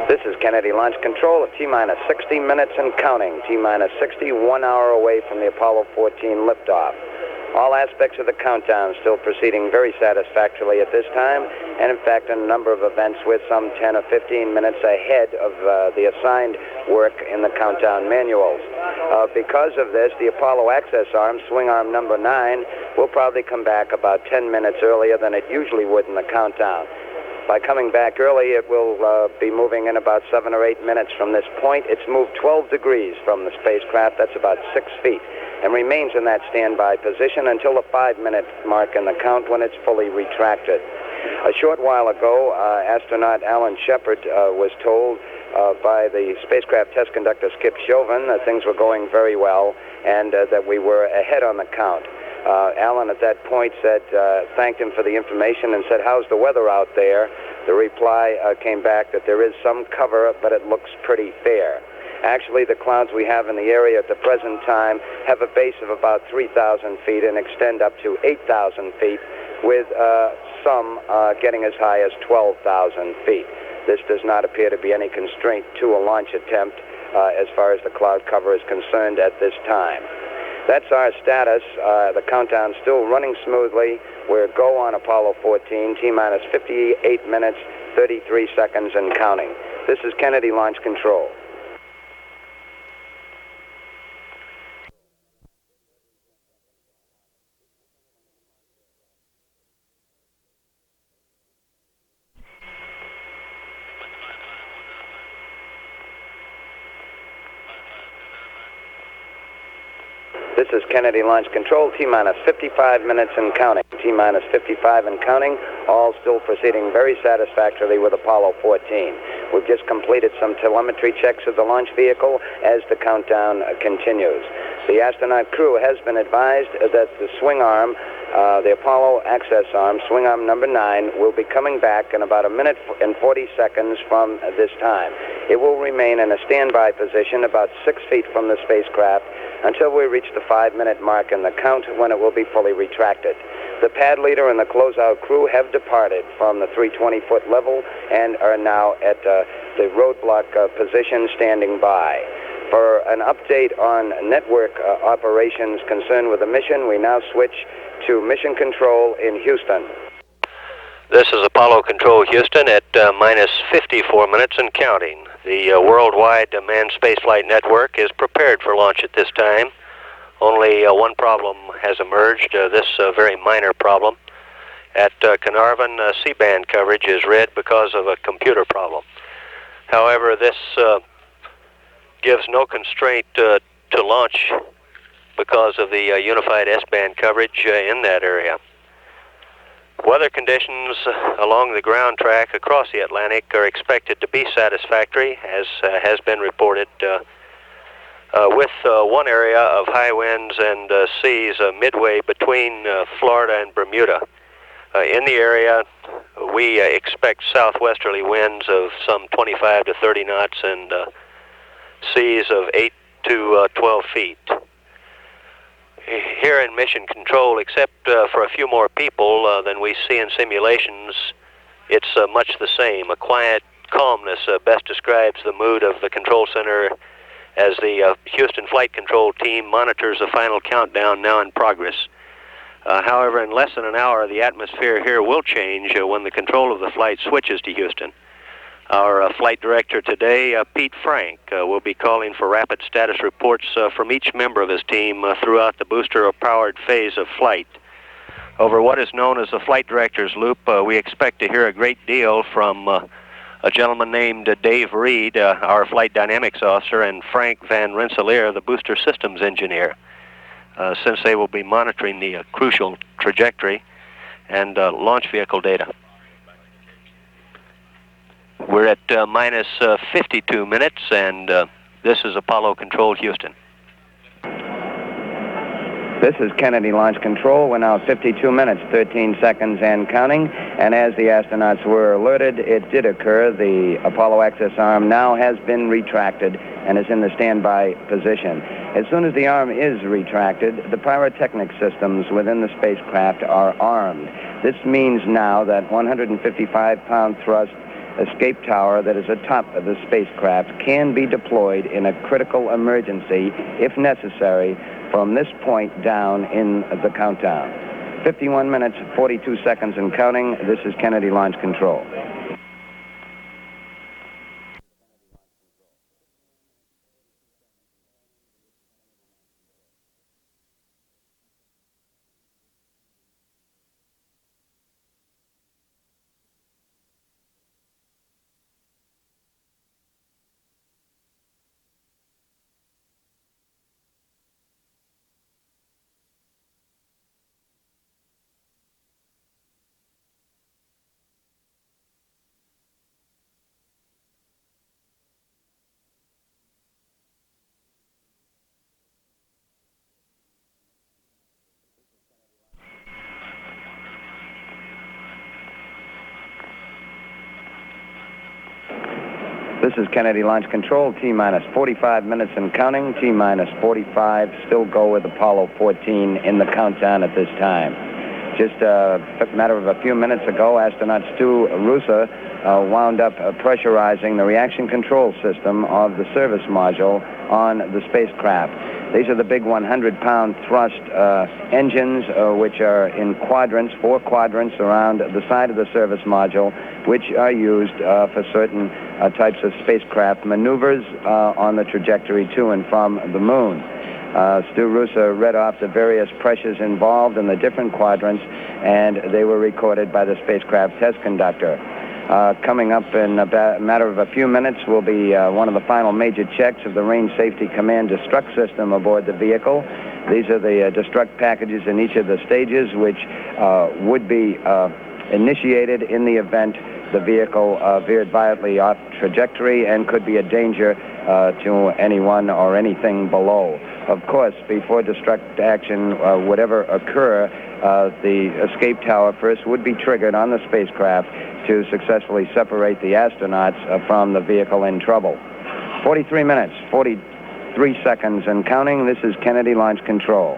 This is Kennedy Launch Control at T-minus 60 minutes and counting. T-minus 60, 1 hour away from the Apollo 14 liftoff. All aspects of the countdown still proceeding very satisfactorily at this time, and in fact, a number of events with some 10 or 15 minutes ahead of the assigned work in the countdown manuals. Because of this, the Apollo access arm, swing arm number 9, will probably come back about 10 minutes earlier than it usually would in the countdown. By coming back early, it will be moving in about 7 or 8 minutes from this point. It's moved 12 degrees from the spacecraft. That's about 6 feet, and remains in that standby position until the 5-minute mark in the count when it's fully retracted. A short while ago, astronaut Alan Shepard was told by the spacecraft test conductor Skip Chauvin that things were going very well and that we were ahead on the count. Alan at that point said, thanked him for the information and said, "How's the weather out there?" The reply came back that there is some cover, but it looks pretty fair. Actually, the clouds we have in the area at the present time have a base of about 3,000 feet and extend up to 8,000 feet, with some getting as high as 12,000 feet. This does not appear to be any constraint to a launch attempt as far as the cloud cover is concerned at this time. That's our status. The countdown's still running smoothly. We're go on Apollo 14, T-minus 58 minutes, 33 seconds and counting. This is Kennedy Launch Control. This is Kennedy Launch Control, T-minus 55 minutes and counting. T-minus 55 and counting, all still proceeding very satisfactorily with Apollo 14. We've just completed some telemetry checks of the launch vehicle as the countdown continues. The astronaut crew has been advised that the swing arm, the Apollo access arm, swing arm number 9, will be coming back in about 1 minute and 40 seconds from this time. It will remain in a standby position about 6 feet from the spacecraft until we reach the 5-minute mark in the count, when it will be fully retracted. The pad leader and the closeout crew have departed from the 320-foot level and are now at the roadblock position standing by. For an update on network operations concerned with the mission, we now switch to Mission Control in Houston. This is Apollo Control Houston at minus 54 minutes and counting. The worldwide manned spaceflight network is prepared for launch at this time. Only one problem has emerged, this very minor problem. At Carnarvon, C-band coverage is red because of a computer problem. However, this gives no constraint to launch because of the unified S-band coverage in that area. Weather conditions along the ground track across the Atlantic are expected to be satisfactory, as has been reported, with one area of high winds and seas midway between Florida and Bermuda. In the area, we expect southwesterly winds of some 25 to 30 knots and seas of 8 to 12 feet. Here in Mission Control, except for a few more people than we see in simulations, it's much the same. A quiet calmness best describes the mood of the control center as the Houston Flight Control team monitors the final countdown now in progress. However, in less than an hour, the atmosphere here will change when the control of the flight switches to Houston. Our flight director today, Pete Frank, will be calling for rapid status reports from each member of his team throughout the booster-powered phase of flight. Over what is known as the flight director's loop, we expect to hear a great deal from a gentleman named Dave Reed, our flight dynamics officer, and Frank Van Rensselaer, the booster systems engineer, since they will be monitoring the crucial trajectory and launch vehicle data. We're at minus 52 minutes, and this is Apollo Control Houston. This is Kennedy Launch Control. We're now 52 minutes, 13 seconds and counting. And as the astronauts were alerted, it did occur. The Apollo access arm now has been retracted and is in the standby position. As soon as the arm is retracted, the pyrotechnic systems within the spacecraft are armed. This means now that 155-pound thrust escape tower that is atop of the spacecraft can be deployed in a critical emergency, if necessary, from this point down in the countdown. 51 minutes, 42 seconds and counting. This is Kennedy Launch Control. This is Kennedy Launch Control, T-minus 45 minutes and counting, T-minus 45, still go with Apollo 14 in the countdown at this time. Just a matter of a few minutes ago, astronaut Roosa wound up pressurizing the reaction control system of the service module on the spacecraft. These are the big 100-pound thrust engines, which are in quadrants, 4 quadrants around the side of the service module, which are used for certain types of spacecraft maneuvers on the trajectory to and from the moon. Roosa read off the various pressures involved in the different quadrants, and they were recorded by the spacecraft test conductor. Coming up in a matter of a few minutes will be one of the final major checks of the Range Safety Command destruct system aboard the vehicle. These are the destruct packages in each of the stages, which would be initiated in the event the vehicle veered violently off trajectory and could be a danger to anyone or anything below. Of course, before destruct action would ever occur, the escape tower first would be triggered on the spacecraft to successfully separate the astronauts from the vehicle in trouble. 43 minutes, 43 seconds and counting. This is Kennedy Launch Control.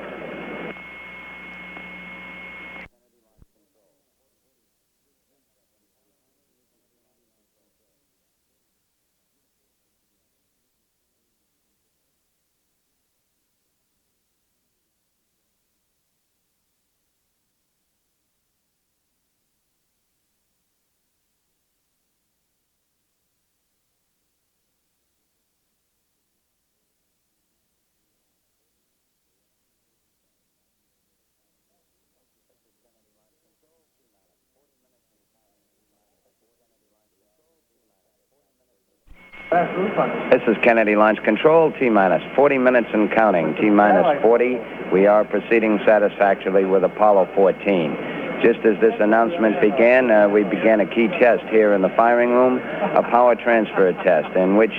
This is Kennedy Launch Control, T-minus 40 minutes and counting, T-minus 40. We are proceeding satisfactorily with Apollo 14. Just as this announcement began, we began a key test here in the firing room, a power transfer test in which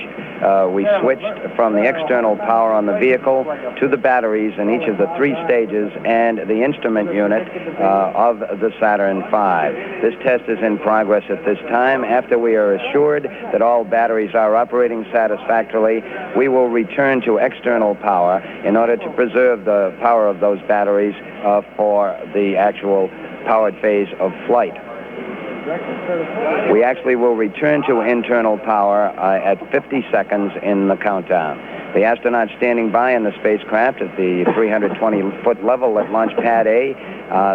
we switched from the external power on the vehicle to the batteries in each of the 3 stages and the instrument unit of the Saturn V. This test is in progress at this time. After we are assured that all batteries are operating satisfactorily, we will return to external power in order to preserve the power of those batteries for the actual powered phase of flight. We actually will return to internal power at 50 seconds in the countdown. The astronauts standing by in the spacecraft at the 320-foot level at Launch Pad A,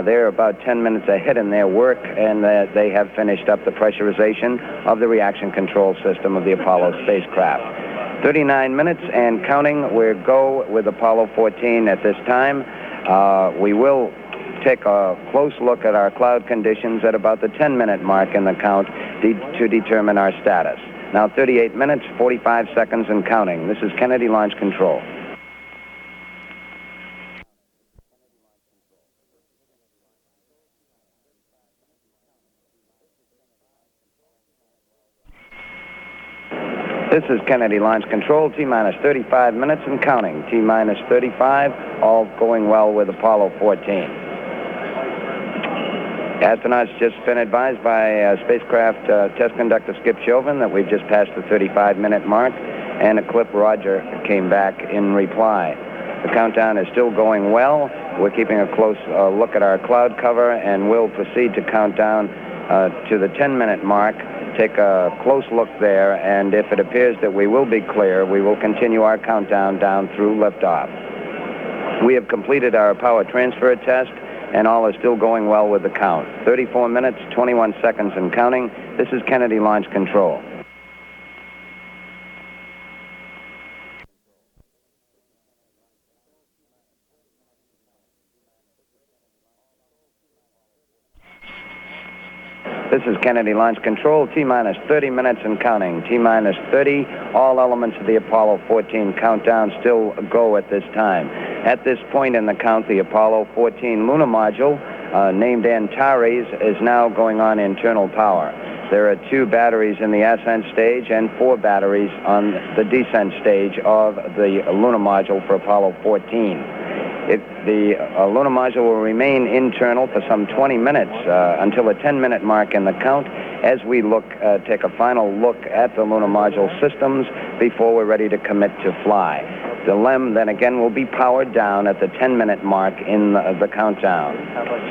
they're about 10 minutes ahead in their work, and they have finished up the pressurization of the reaction control system of the Apollo spacecraft. 39 minutes and counting. We'll go with Apollo 14 at this time. We will take a close look at our cloud conditions at about the 10-minute mark in the count to determine our status. Now 38 minutes, 45 seconds and counting. This is Kennedy Launch Control. This is Kennedy Launch Control, T-minus 35 minutes and counting. T-minus 35, all going well with Apollo 14. Astronauts just been advised by spacecraft test conductor Skip Chauvin that we've just passed the 35-minute mark, and a clip Roger came back in reply. The countdown is still going well. We're keeping a close look at our cloud cover, and we'll proceed to count down to the 10-minute mark take a close look there, and if it appears that we will be clear, we will continue our countdown down through liftoff. We have completed our power transfer test, and all is still going well with the count. 34 minutes, 21 seconds and counting. This is Kennedy Launch Control. This is Kennedy Launch Control, T-minus 30 minutes and counting. T-minus 30, all elements of the Apollo 14 countdown still go at this time. At this point in the count, the Apollo 14 lunar module, named Antares, is now going on internal power. There are 2 batteries in the ascent stage and 4 batteries on the descent stage of the lunar module for Apollo 14. The lunar module will remain internal for some 20 minutes until the 10-minute mark in the count as we take a final look at the lunar module systems before we're ready to commit to fly. The LEM then again will be powered down at the 10-minute mark in the countdown.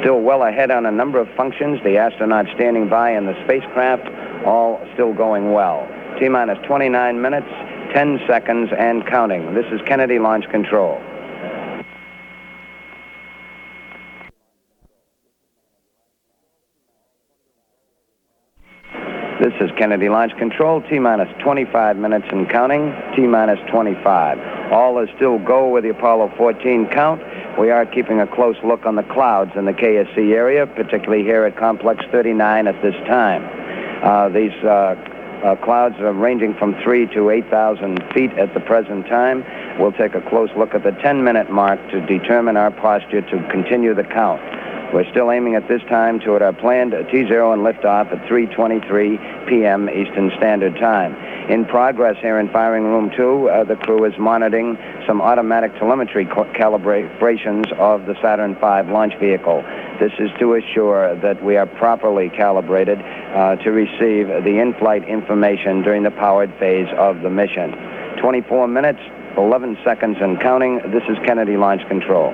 Still well ahead on a number of functions, the astronauts standing by in the spacecraft, all still going well. T-minus 29 minutes, 10 seconds and counting. This is Kennedy Launch Control. This is Kennedy Launch Control, T-minus 25 minutes and counting, T-minus 25. All is still go with the Apollo 14 count. We are keeping a close look on the clouds in the KSC area, particularly here at Complex 39 at this time. These clouds are ranging from 3 to 8,000 feet at the present time. We'll take a close look at the 10-minute mark to determine our posture to continue the count. We're still aiming at this time toward our planned T0 and liftoff at 3:23 p.m. Eastern Standard Time. In progress here in Firing Room 2, the crew is monitoring some automatic telemetry calibrations of the Saturn V launch vehicle. This is to assure that we are properly calibrated to receive the in-flight information during the powered phase of the mission. 24 minutes, 11 seconds and counting. This is Kennedy Launch Control.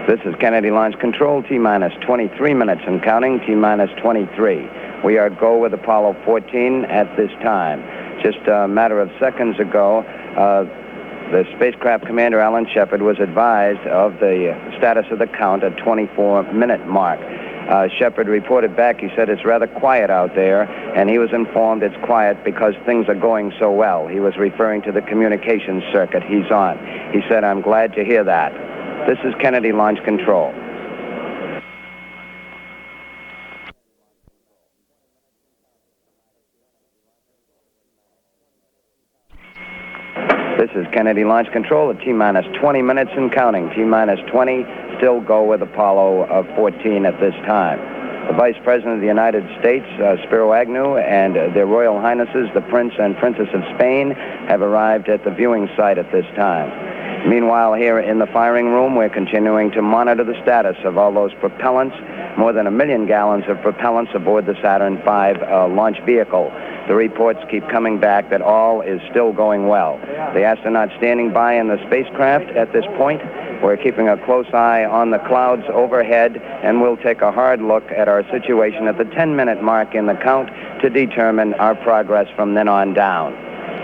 This is Kennedy Launch Control, T-minus 23 minutes and counting, T-minus 23. We are go with Apollo 14 at this time. Just a matter of seconds ago, the spacecraft commander, Alan Shepard, was advised of the status of the count at 24-minute mark. Shepard reported back, he said it's rather quiet out there, and he was informed it's quiet because things are going so well. He was referring to the communications circuit he's on. He said, I'm glad to hear that. This is Kennedy Launch Control. This is Kennedy Launch Control at T-minus 20 minutes and counting. T-minus 20, still go with Apollo 14 at this time. The Vice President of the United States, Spiro Agnew, and their Royal Highnesses, the Prince and Princess of Spain, have arrived at the viewing site at this time. Meanwhile, here in the firing room, we're continuing to monitor the status of all those propellants, more than 1 million gallons of propellants aboard the Saturn V launch vehicle. The reports keep coming back that all is still going well. The astronauts standing by in the spacecraft at this point, we're keeping a close eye on the clouds overhead, and we'll take a hard look at our situation at the 10-minute mark in the count to determine our progress from then on down.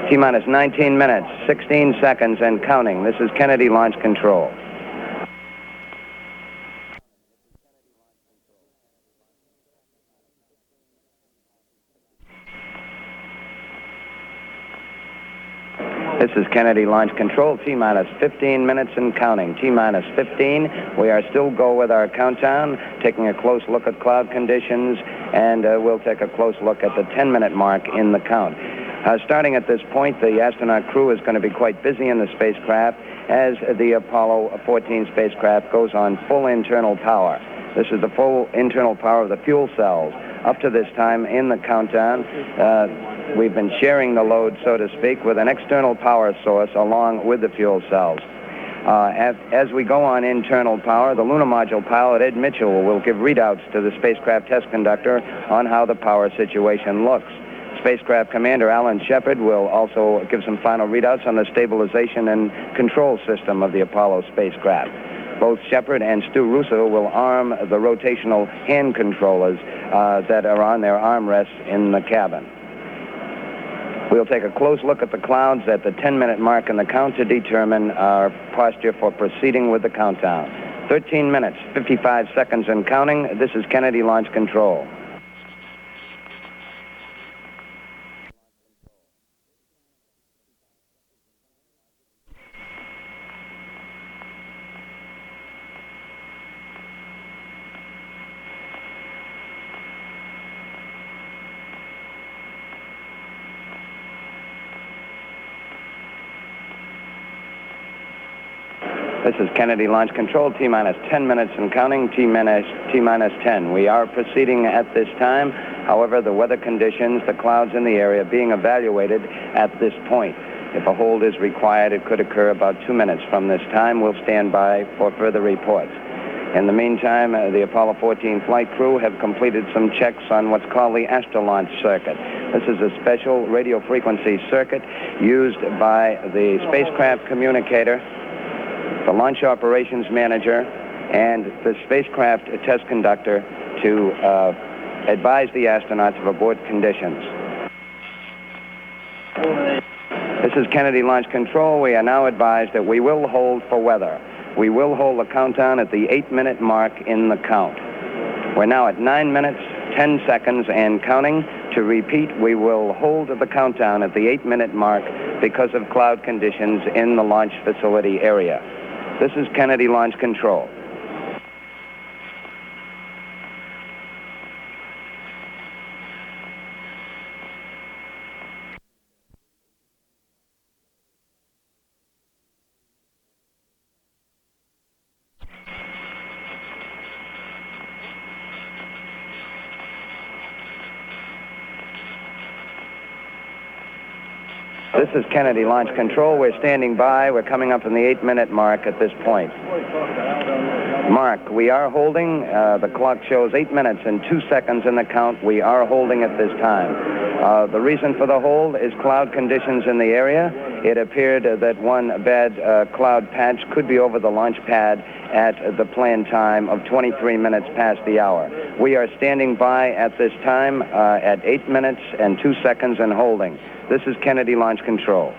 T-minus 19 minutes, 16 seconds and counting. This is Kennedy Launch Control. This is Kennedy Launch Control, T-minus 15 minutes and counting. T-minus 15. We are still go with our countdown, taking a close look at cloud conditions, and we'll take a close look at the 10-minute mark in the count. Starting at this point, the astronaut crew is going to be quite busy in the spacecraft as the Apollo 14 spacecraft goes on full internal power. This is the full internal power of the fuel cells. Up to this time in the countdown, we've been sharing the load, so to speak, with an external power source along with the fuel cells. As we go on internal power, the lunar module pilot, Ed Mitchell, will give readouts to the spacecraft test conductor on how the power situation looks. Spacecraft Commander Alan Shepard will also give some final readouts on the stabilization and control system of the Apollo spacecraft. Both Shepard and Roosa will arm the rotational hand controllers that are on their armrests in the cabin. We'll take a close look at the clouds at the 10-minute mark in the count to determine our posture for proceeding with the countdown. 13 minutes, 55 seconds and counting. This is Kennedy Launch Control. This is Kennedy Launch Control, T-minus 10 minutes and counting, T-minus 10. We are proceeding at this time. However, the weather conditions, the clouds in the area being evaluated at this point. If a hold is required, it could occur about 2 minutes from this time. We'll stand by for further reports. In the meantime, the Apollo 14 flight crew have completed some checks on what's called the Astrolaunch circuit. This is a special radio frequency circuit used by the spacecraft communicator, the launch operations manager, and the spacecraft test conductor to advise the astronauts of abort conditions. This is Kennedy Launch Control. We are now advised that we will hold for weather. We will hold the countdown at the 8-minute mark in the count. We're now at 9 minutes, 10 seconds and counting. To repeat, we will hold the countdown at the 8-minute mark because of cloud conditions in the launch facility area. This is Kennedy Launch Control. This is Kennedy Launch Control. We're standing by. We're coming up on the 8-minute mark at this point. Mark, we are holding. The clock shows 8 minutes and 2 seconds in the count. We are holding at this time. The reason for the hold is cloud conditions in the area. It appeared that one bad cloud patch could be over the launch pad at the planned time of 23 minutes past the hour. We are standing by at this time at 8 minutes and 2 seconds and holding. This is Kennedy Launch Control.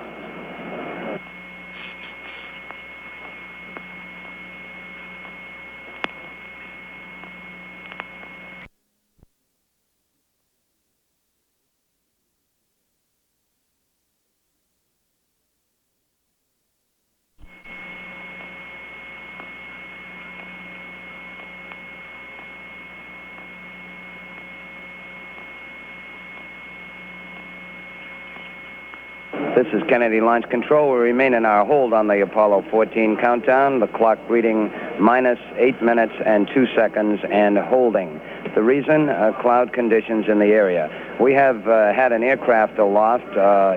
This is Kennedy Launch Control. We remain in our hold on the Apollo 14 countdown. The clock reading minus 8 minutes and 2 seconds and holding. The reason, cloud conditions in the area. We have had an aircraft aloft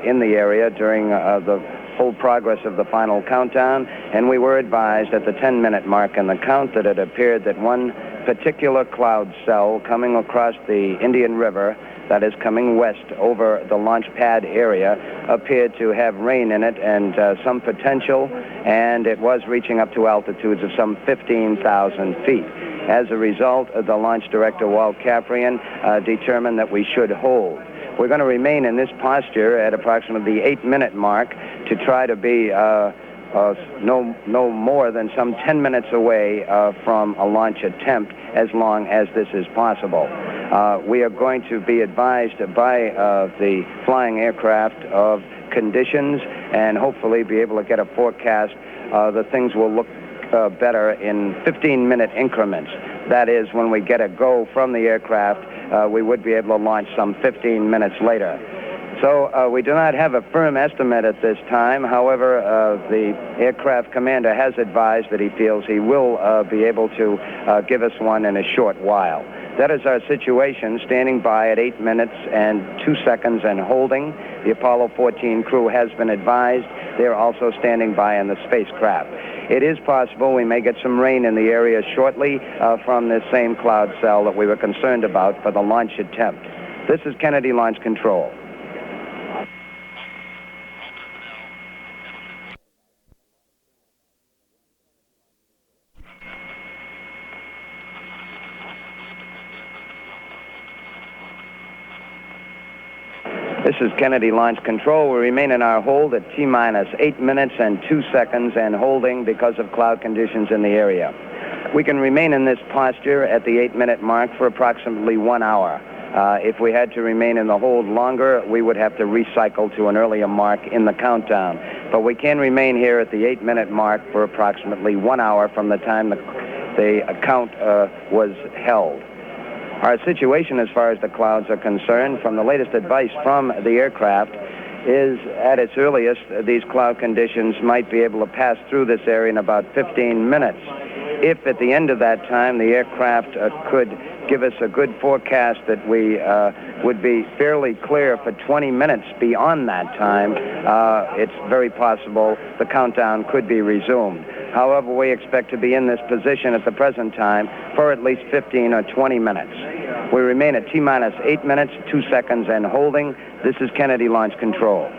in the area during the whole progress of the final countdown, and we were advised at the 10-minute mark in the count that it appeared that one particular cloud cell coming across the Indian River, that is coming west over the launch pad area, appeared to have rain in it and some potential, and it was reaching up to altitudes of some 15,000 feet. As a result, the launch director, Walt Caprian, determined that we should hold. We're going to remain in this posture at approximately the 8-minute mark to try to be no more than some 10 minutes away from a launch attempt, as long as this is possible. We are going to be advised by the flying aircraft of conditions and hopefully be able to get a forecast that things will look better in 15-minute increments. That is, when we get a go from the aircraft, we would be able to launch some 15 minutes later. So we do not have a firm estimate at this time. However, the aircraft commander has advised that he feels he will be able to give us one in a short while. That is our situation, standing by at 8 minutes and 2 seconds and holding. The Apollo 14 crew has been advised. They're also standing by in the spacecraft. It is possible we may get some rain in the area shortly from this same cloud cell that we were concerned about for the launch attempt. This is Kennedy Launch Control. This is Kennedy Launch Control. We remain in our hold at T-minus 8 minutes and 2 seconds and holding because of cloud conditions in the area. We can remain in this posture at the 8-minute mark for approximately 1 hour. If we had to remain in the hold longer, we would have to recycle to an earlier mark in the countdown. But we can remain here at the 8-minute mark for approximately 1 hour from the time the count was held. Our situation as far as the clouds are concerned, from the latest advice from the aircraft, is at its earliest, these cloud conditions might be able to pass through this area in about 15 minutes. If at the end of that time the aircraft could give us a good forecast that we would be fairly clear for 20 minutes beyond that time, it's very possible the countdown could be resumed. However, we expect to be in this position at the present time for at least 15 or 20 minutes. We remain at T-minus 8 minutes, 2 seconds, and holding. This is Kennedy Launch Control.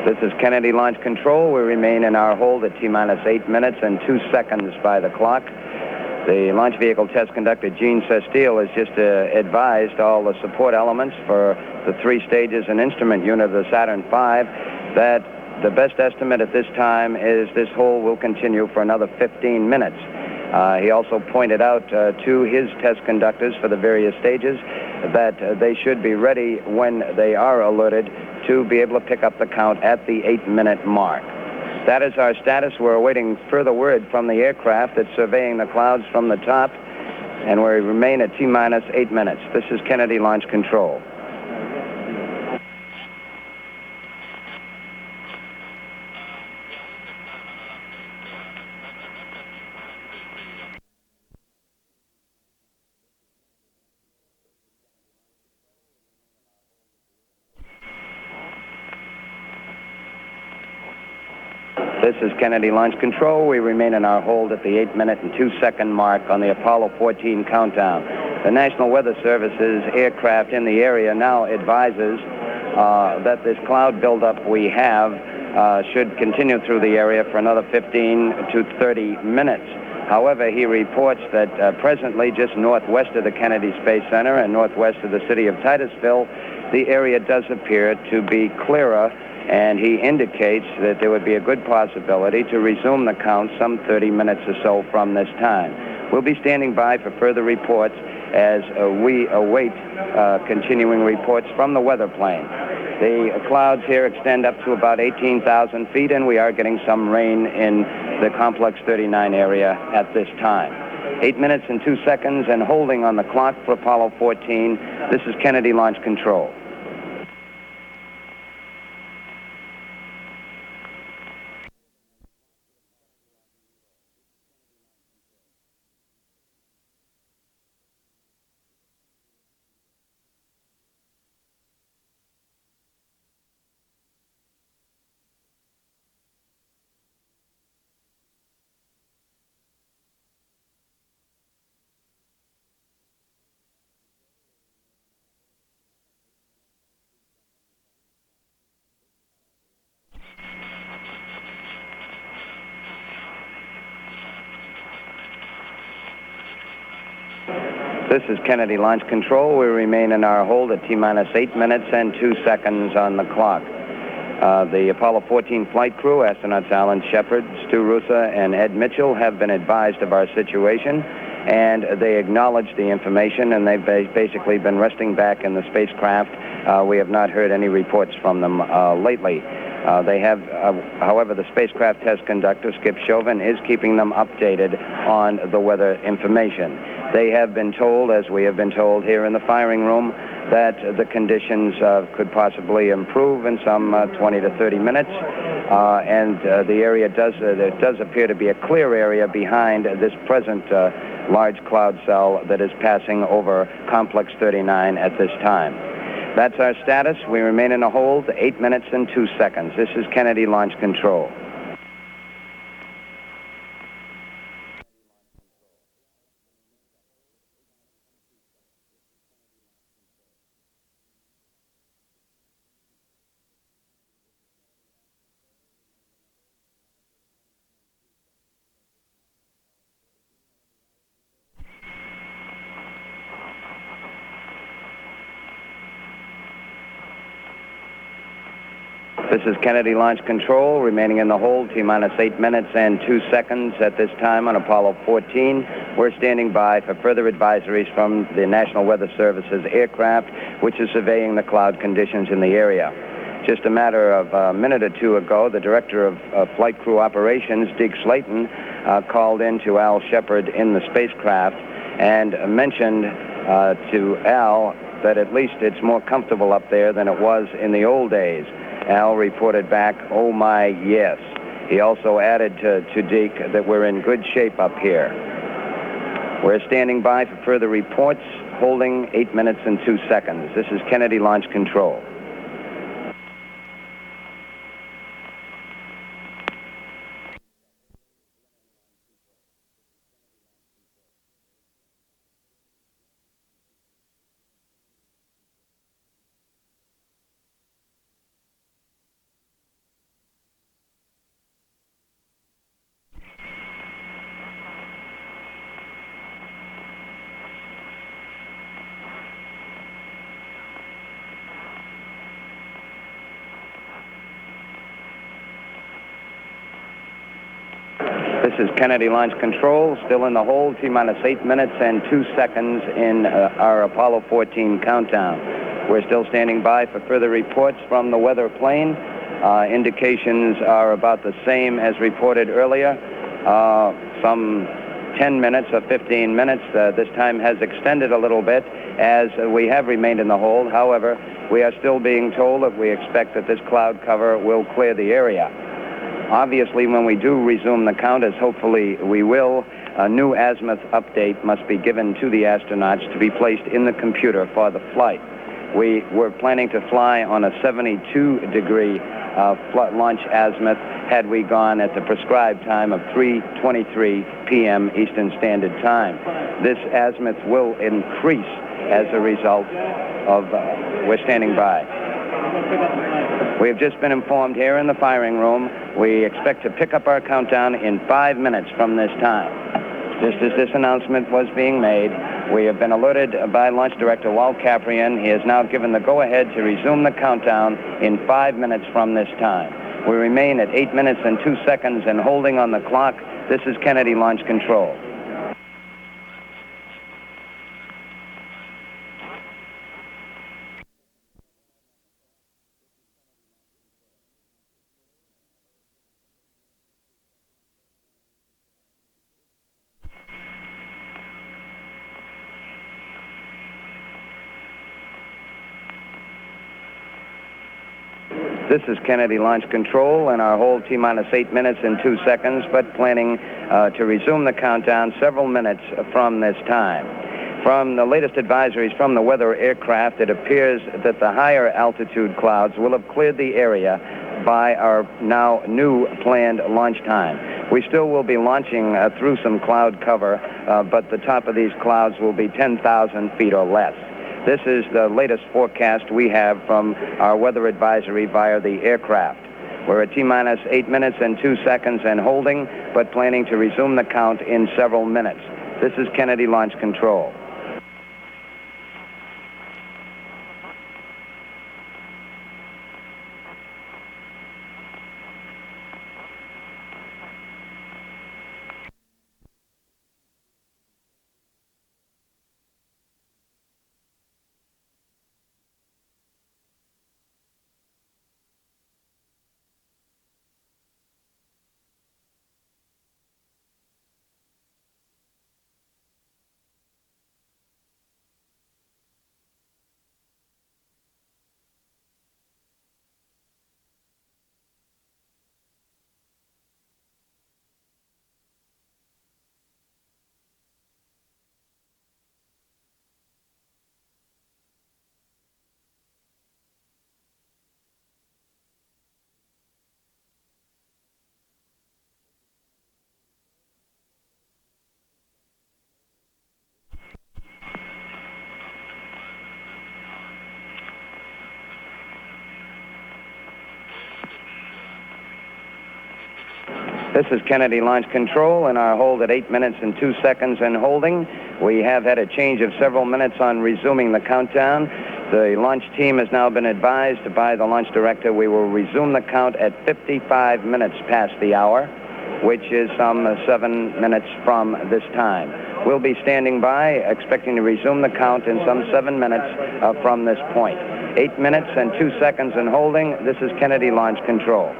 This is Kennedy Launch Control. We remain in our hold at T-minus 8 minutes and 2 seconds by the clock. The launch vehicle test conductor, Gene Sestile, has just advised all the support elements for the 3 stages and instrument unit of the Saturn V that the best estimate at this time is this hold will continue for another 15 minutes. He also pointed out to his test conductors for the various stages that they should be ready when they are alerted to be able to pick up the count at the 8-minute mark. That is our status. We're awaiting further word from the aircraft that's surveying the clouds from the top, and we remain at T-minus 8 minutes. This is Kennedy Launch Control. This is Kennedy Launch Control. We remain in our hold at the 8-minute and 2-second mark on the Apollo 14 countdown. The National Weather Service's aircraft in the area now advises that this cloud buildup we have should continue through the area for another 15 to 30 minutes. However, he reports that presently just northwest of the Kennedy Space Center and northwest of the city of Titusville, the area does appear to be clearer, and he indicates that there would be a good possibility to resume the count some 30 minutes or so from this time. We'll be standing by for further reports as we await continuing reports from the weather plane. The clouds here extend up to about 18,000 feet, and we are getting some rain in the Complex 39 area at this time. 8 minutes and 2 seconds and holding on the clock for Apollo 14. This is Kennedy Launch Control. This is Kennedy Launch Control. We remain in our hold at T-minus 8 minutes and 2 seconds on the clock. The Apollo 14 flight crew, astronauts Alan Shepard, Stu Roosa, and Ed Mitchell, have been advised of our situation, and they acknowledge the information, and they've basically been resting back in the spacecraft. We have not heard any reports from them lately. However, the spacecraft test conductor, Skip Chauvin, is keeping them updated on the weather information. They have been told, as we have been told here in the firing room, that the conditions could possibly improve in some 20 to 30 minutes, and the area there does appear to be a clear area behind this present large cloud cell that is passing over Complex 39 at this time. That's our status. We remain in a hold 8 minutes and 2 seconds. This is Kennedy Launch Control. This is Kennedy Launch Control, remaining in the hold, T-minus 8 minutes and 2 seconds at this time on Apollo 14. We're standing by for further advisories from the National Weather Service's aircraft, which is surveying the cloud conditions in the area. Just a matter of a minute or two ago, the Director of Flight Crew Operations, Deke Slayton, called in to Al Shepard in the spacecraft and mentioned to Al that at least it's more comfortable up there than it was in the old days. Al reported back, "Oh my, yes." He also added to Deke that we're in good shape up here. We're standing by for further reports, holding 8 minutes and 2 seconds. This is Kennedy Launch Control. This is Kennedy Launch Control, still in the hold, T-minus 8 minutes and 2 seconds in our Apollo 14 countdown. We're still standing by for further reports from the weather plane. Indications are about the same as reported earlier. Some 10 minutes or 15 minutes. This time has extended a little bit as we have remained in the hold. However, we are still being told that we expect that this cloud cover will clear the area. Obviously, when we do resume the count, as hopefully we will, a new azimuth update must be given to the astronauts to be placed in the computer for the flight. We were planning to fly on a 72-degree launch azimuth had we gone at the prescribed time of 3:23 p.m. Eastern Standard Time. This azimuth will increase as a result of, we're standing by. We have just been informed here in the firing room. We expect to pick up our countdown in 5 minutes from this time. Just as this announcement was being made, we have been alerted by Launch Director Walt Caprian. He has now given the go-ahead to resume the countdown in 5 minutes from this time. We remain at 8 minutes and 2 seconds and holding on the clock. This is Kennedy Launch Control. This is Kennedy Launch Control and our hold T-minus 8 minutes and 2 seconds, but planning to resume the countdown several minutes from this time. From the latest advisories from the weather aircraft, it appears that the higher altitude clouds will have cleared the area by our now new planned launch time. We still will be launching through some cloud cover, but the top of these clouds will be 10,000 feet or less. This is the latest forecast we have from our weather advisory via the aircraft. We're at T-minus 8 minutes and 2 seconds and holding, but planning to resume the count in several minutes. This is Kennedy Launch Control. This is Kennedy Launch Control in our hold at 8 minutes and 2 seconds and holding. We have had a change of several minutes on resuming the countdown. The launch team has now been advised by the launch director we will resume the count at 55 minutes past the hour, which is some 7 minutes from this time. We'll be standing by, expecting to resume the count in some 7 minutes from this point. 8 minutes and 2 seconds and holding. This is Kennedy Launch Control.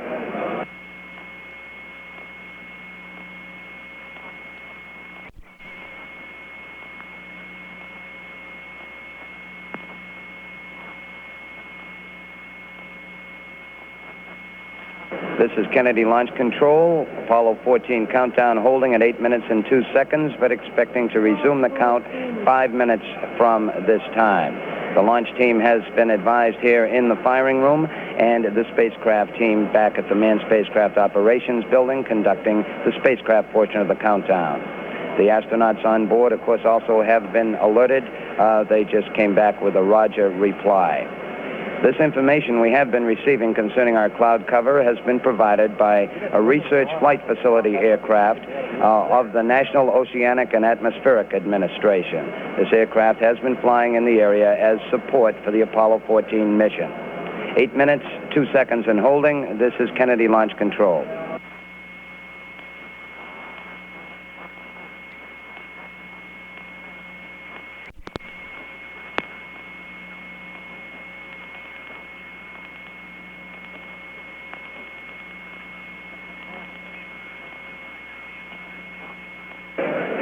This is Kennedy Launch Control, Apollo 14 countdown holding at 8 minutes and 2 seconds, but expecting to resume the count 5 minutes from this time. The launch team has been advised here in the firing room, and the spacecraft team back at the Manned Spacecraft Operations Building conducting the spacecraft portion of the countdown. The astronauts on board, of course, also have been alerted. They just came back with a Roger reply. This information we have been receiving concerning our cloud cover has been provided by a research flight facility aircraft of the National Oceanic and Atmospheric Administration. This aircraft has been flying in the area as support for the Apollo 14 mission. 8 minutes, 2 seconds and holding. This is Kennedy Launch Control.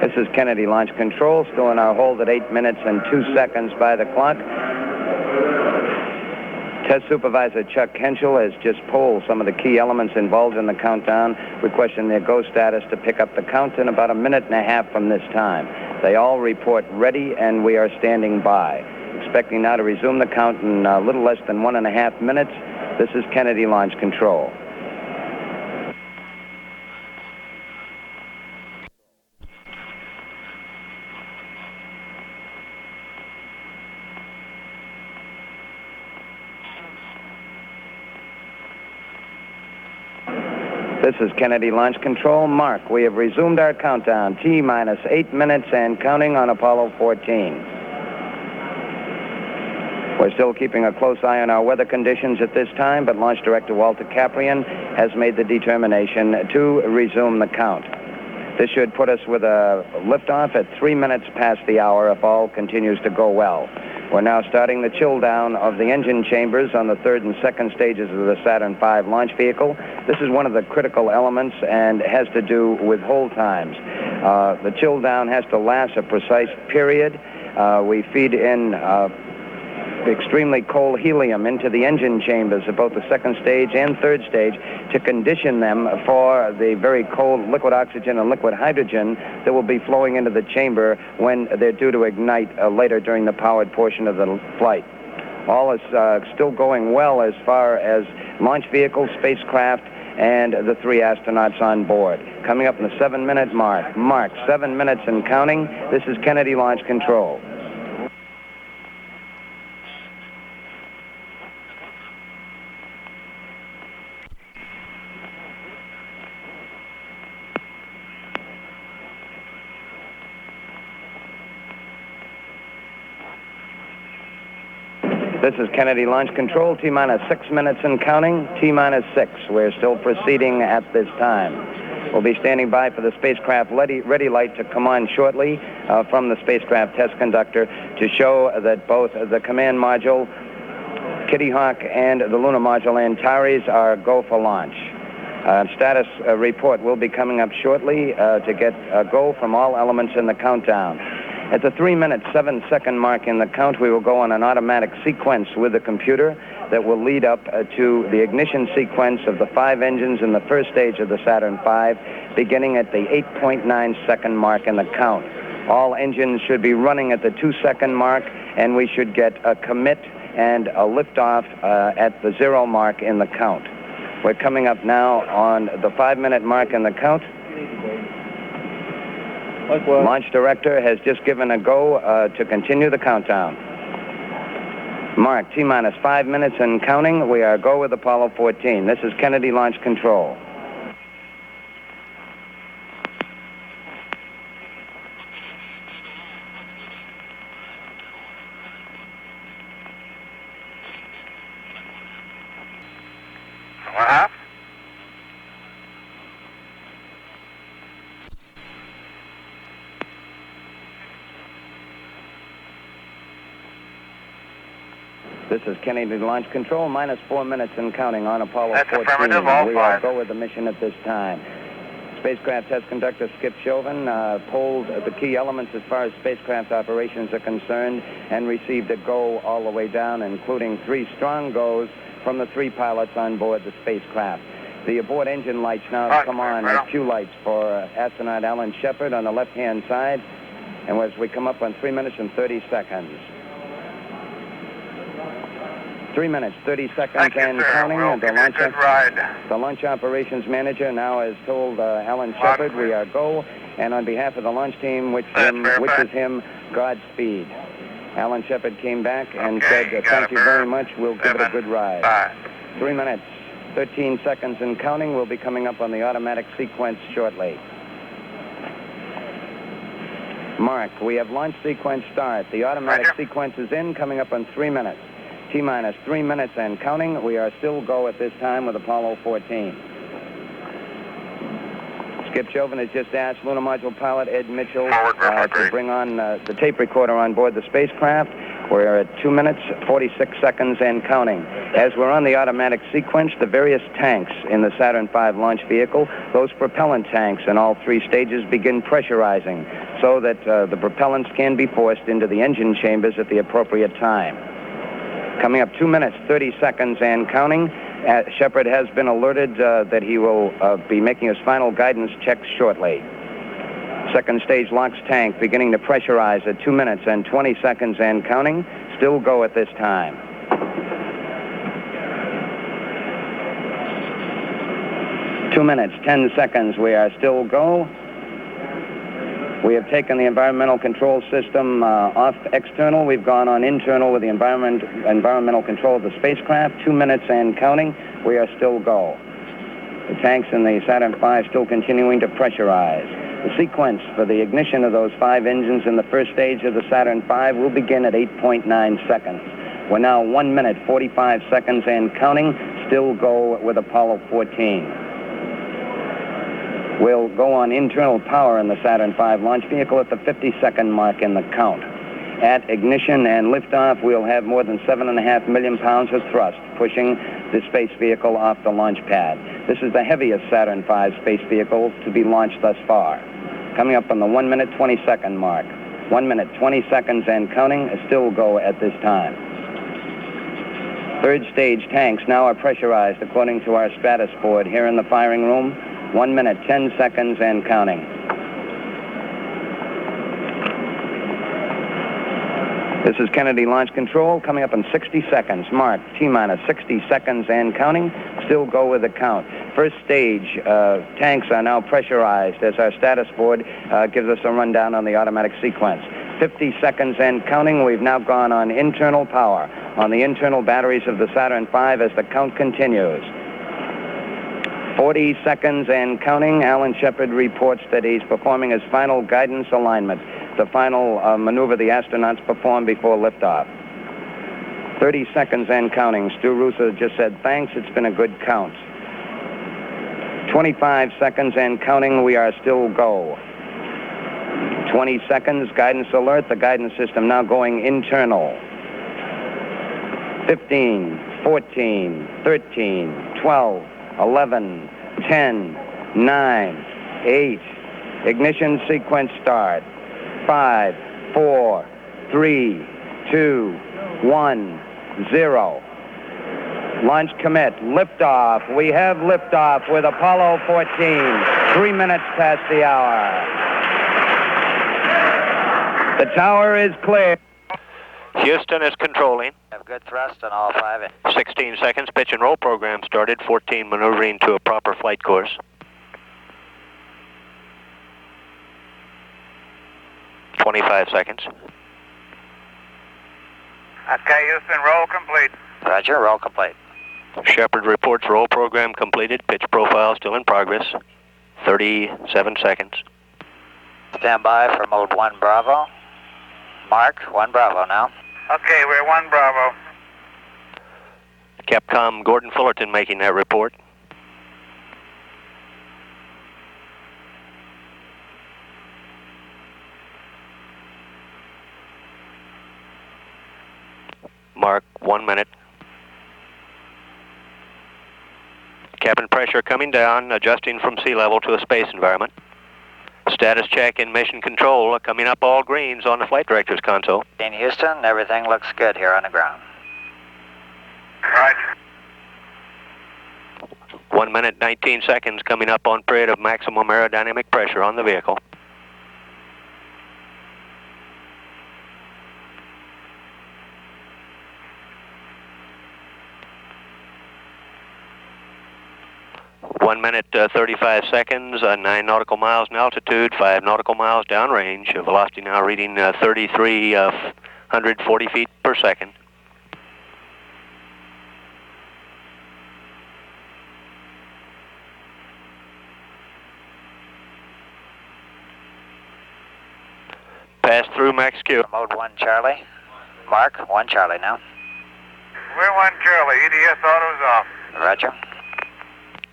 This is Kennedy Launch Control, still in our hold at 8 minutes and 2 seconds by the clock. Test Supervisor Chuck Henschel has just polled some of the key elements involved in the countdown, requesting their go status to pick up the count in about a minute and a half from this time. They all report ready, and we are standing by. Expecting now to resume the count in a little less than 1.5 minutes. This is Kennedy Launch Control. This is Kennedy Launch Control. Mark, we have resumed our countdown. T-minus 8 minutes and counting on Apollo 14. We're still keeping a close eye on our weather conditions at this time, but Launch Director Walter Caprian has made the determination to resume the count. This should put us with a liftoff at 3 minutes past the hour if all continues to go well. We're now starting the chill down of the engine chambers on the third and second stages of the Saturn V launch vehicle. This is one of the critical elements and has to do with hold times. The chill down has to last a precise period. We feed in extremely cold helium into the engine chambers of both the second stage and third stage to condition them for the very cold liquid oxygen and liquid hydrogen that will be flowing into the chamber when they're due to ignite later during the powered portion of the flight. All is still going well as far as launch vehicle, spacecraft, and the 3 astronauts on board. Coming up in the 7-minute mark. Mark, 7 minutes and counting. This is Kennedy Launch Control. This is Kennedy Launch Control, T-minus 6 minutes and counting, T-minus 6. We're still proceeding at this time. We'll be standing by for the spacecraft ready light to come on shortly from the spacecraft test conductor to show that both the command module, Kitty Hawk, and the lunar module Antares are go for launch. Status report will be coming up shortly to get a go from all elements in the countdown. At the 3-minute, 7-second mark in the count, we will go on an automatic sequence with the computer that will lead up to the ignition sequence of the 5 engines in the first stage of the Saturn V, beginning at the 8.9-second mark in the count. All engines should be running at the 2-second mark, and we should get a commit and a liftoff at the 0 mark in the count. We're coming up now on the 5-minute mark in the count. Launch Director has just given a go to continue the countdown. Mark, T-minus 5 minutes and counting. We are go with Apollo 14. This is Kennedy Launch Control. This is Kennedy Launch Control, minus 4 minutes and counting on Apollo 14. That's affirmative, all We five. go with the mission at this time. Spacecraft test conductor Skip Chauvin pulled the key elements as far as spacecraft operations are concerned and received a go all the way down, including 3 strong goes from the 3 pilots on board the spacecraft. The abort engine lights now come on as cue lights for astronaut Alan Shepard on the left-hand side, and as we come up on 3 minutes and 30 seconds. 3 minutes, 30 seconds Thank you, and sir. counting. We'll give you a good ride. The launch operations manager now has told Alan Shepard we are go, and on behalf of the launch team, which is him, Godspeed. Alan Shepard came back and said, thank you very much, we'll give it a good ride. 3 minutes, 13 seconds and counting. We'll be coming up on the automatic sequence shortly. Mark, we have launch sequence start. The automatic sequence is in, coming up on 3 minutes. T-minus 3 minutes and counting. We are still go at this time with Apollo 14. Skip Chauvin has just asked lunar module pilot Ed Mitchell to bring on the tape recorder on board the spacecraft. We're at 2 minutes, 46 seconds and counting. As we're on the automatic sequence, the various tanks in the Saturn V launch vehicle, those propellant tanks in all 3 stages begin pressurizing so that the propellants can be forced into the engine chambers at the appropriate time. Coming up 2 minutes, 30 seconds and counting. Shepard has been alerted that he will be making his final guidance checks shortly. Second stage LOX tank beginning to pressurize at 2 minutes and 20 seconds and counting. Still go at this time. 2 minutes, 10 seconds. We are still go. We have taken the environmental control system off external. We've gone on internal with the environmental control of the spacecraft. 2 minutes and counting. We are still go. The tanks in the Saturn V still continuing to pressurize. The sequence for the ignition of those 5 engines in the first stage of the Saturn V will begin at 8.9 seconds. We're now 1 minute, 45 seconds and counting. Still go with Apollo 14. We'll go on internal power in the Saturn V launch vehicle at the 50-second mark in the count. At ignition and liftoff, we'll have more than 7.5 million pounds of thrust pushing the space vehicle off the launch pad. This is the heaviest Saturn V space vehicle to be launched thus far. Coming up on the 1 minute, 20-second mark. 1 minute, 20 seconds and counting. Still go at this time. Third stage tanks now are pressurized according to our Stratus board here in the firing room. 1 minute, 10 seconds and counting. This is Kennedy Launch Control coming up in 60 seconds. Mark, T-minus 60 seconds and counting. Still go with the count. First stage tanks are now pressurized as our status board gives us a rundown on the automatic sequence. 50 seconds and counting. We've now gone on internal power on the internal batteries of the Saturn V as the count continues. 40 seconds and counting. Alan Shepard reports that he's performing his final guidance alignment, the final maneuver the astronauts perform before liftoff. 30 seconds and counting. Stu Roosa just said, thanks, it's been a good count. 25 seconds and counting. We are still go. 20 seconds, guidance alert. The guidance system now going internal. 15, 14, 13, 12, 11, 10, 9, 8. Ignition sequence start. 5, 4, 3, 2, 1, 0. Launch commit. Liftoff. We have liftoff with Apollo 14. 3 minutes past the hour. The tower is clear. Houston is controlling. Have good thrust on all 5. 16 seconds. Pitch and roll program started. 14 maneuvering to a proper flight course. .25 seconds. Okay, Houston, roll complete. Roger, roll complete. Shepard reports roll program completed. Pitch profile still in progress. 37 seconds. Stand by for mode 1 Bravo. Mark, 1 Bravo now. Okay, we're 1 Bravo. Capcom Gordon Fullerton making that report. Mark, 1 minute. Cabin pressure coming down, adjusting from sea level to a space environment. Status check in mission control, coming up all greens on the flight director's console. In Houston, everything looks good here on the ground. Right. 1 minute, 19 seconds coming up on period of maximum aerodynamic pressure on the vehicle. One minute, 35 seconds, 9 nautical miles in altitude, 5 nautical miles downrange. Velocity now reading 3,340 feet per second. Pass through max Q. Mode 1 Charlie. Mark, 1 Charlie now. We're 1 Charlie. EDS auto's off. Roger.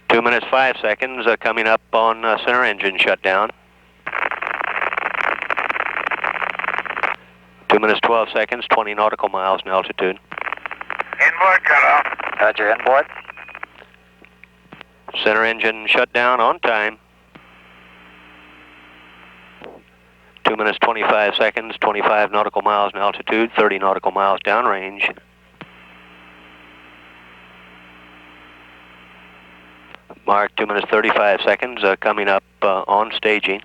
2 minutes, 5 seconds, coming up on center engine shutdown. 2 minutes, 12 seconds, 20 nautical miles in altitude. Inboard cutoff. Roger, inboard. Center engine shutdown on time. 2 minutes, 25 seconds, 25 nautical miles in altitude, 30 nautical miles downrange. Mark, 2 minutes, 35 seconds, coming up on staging.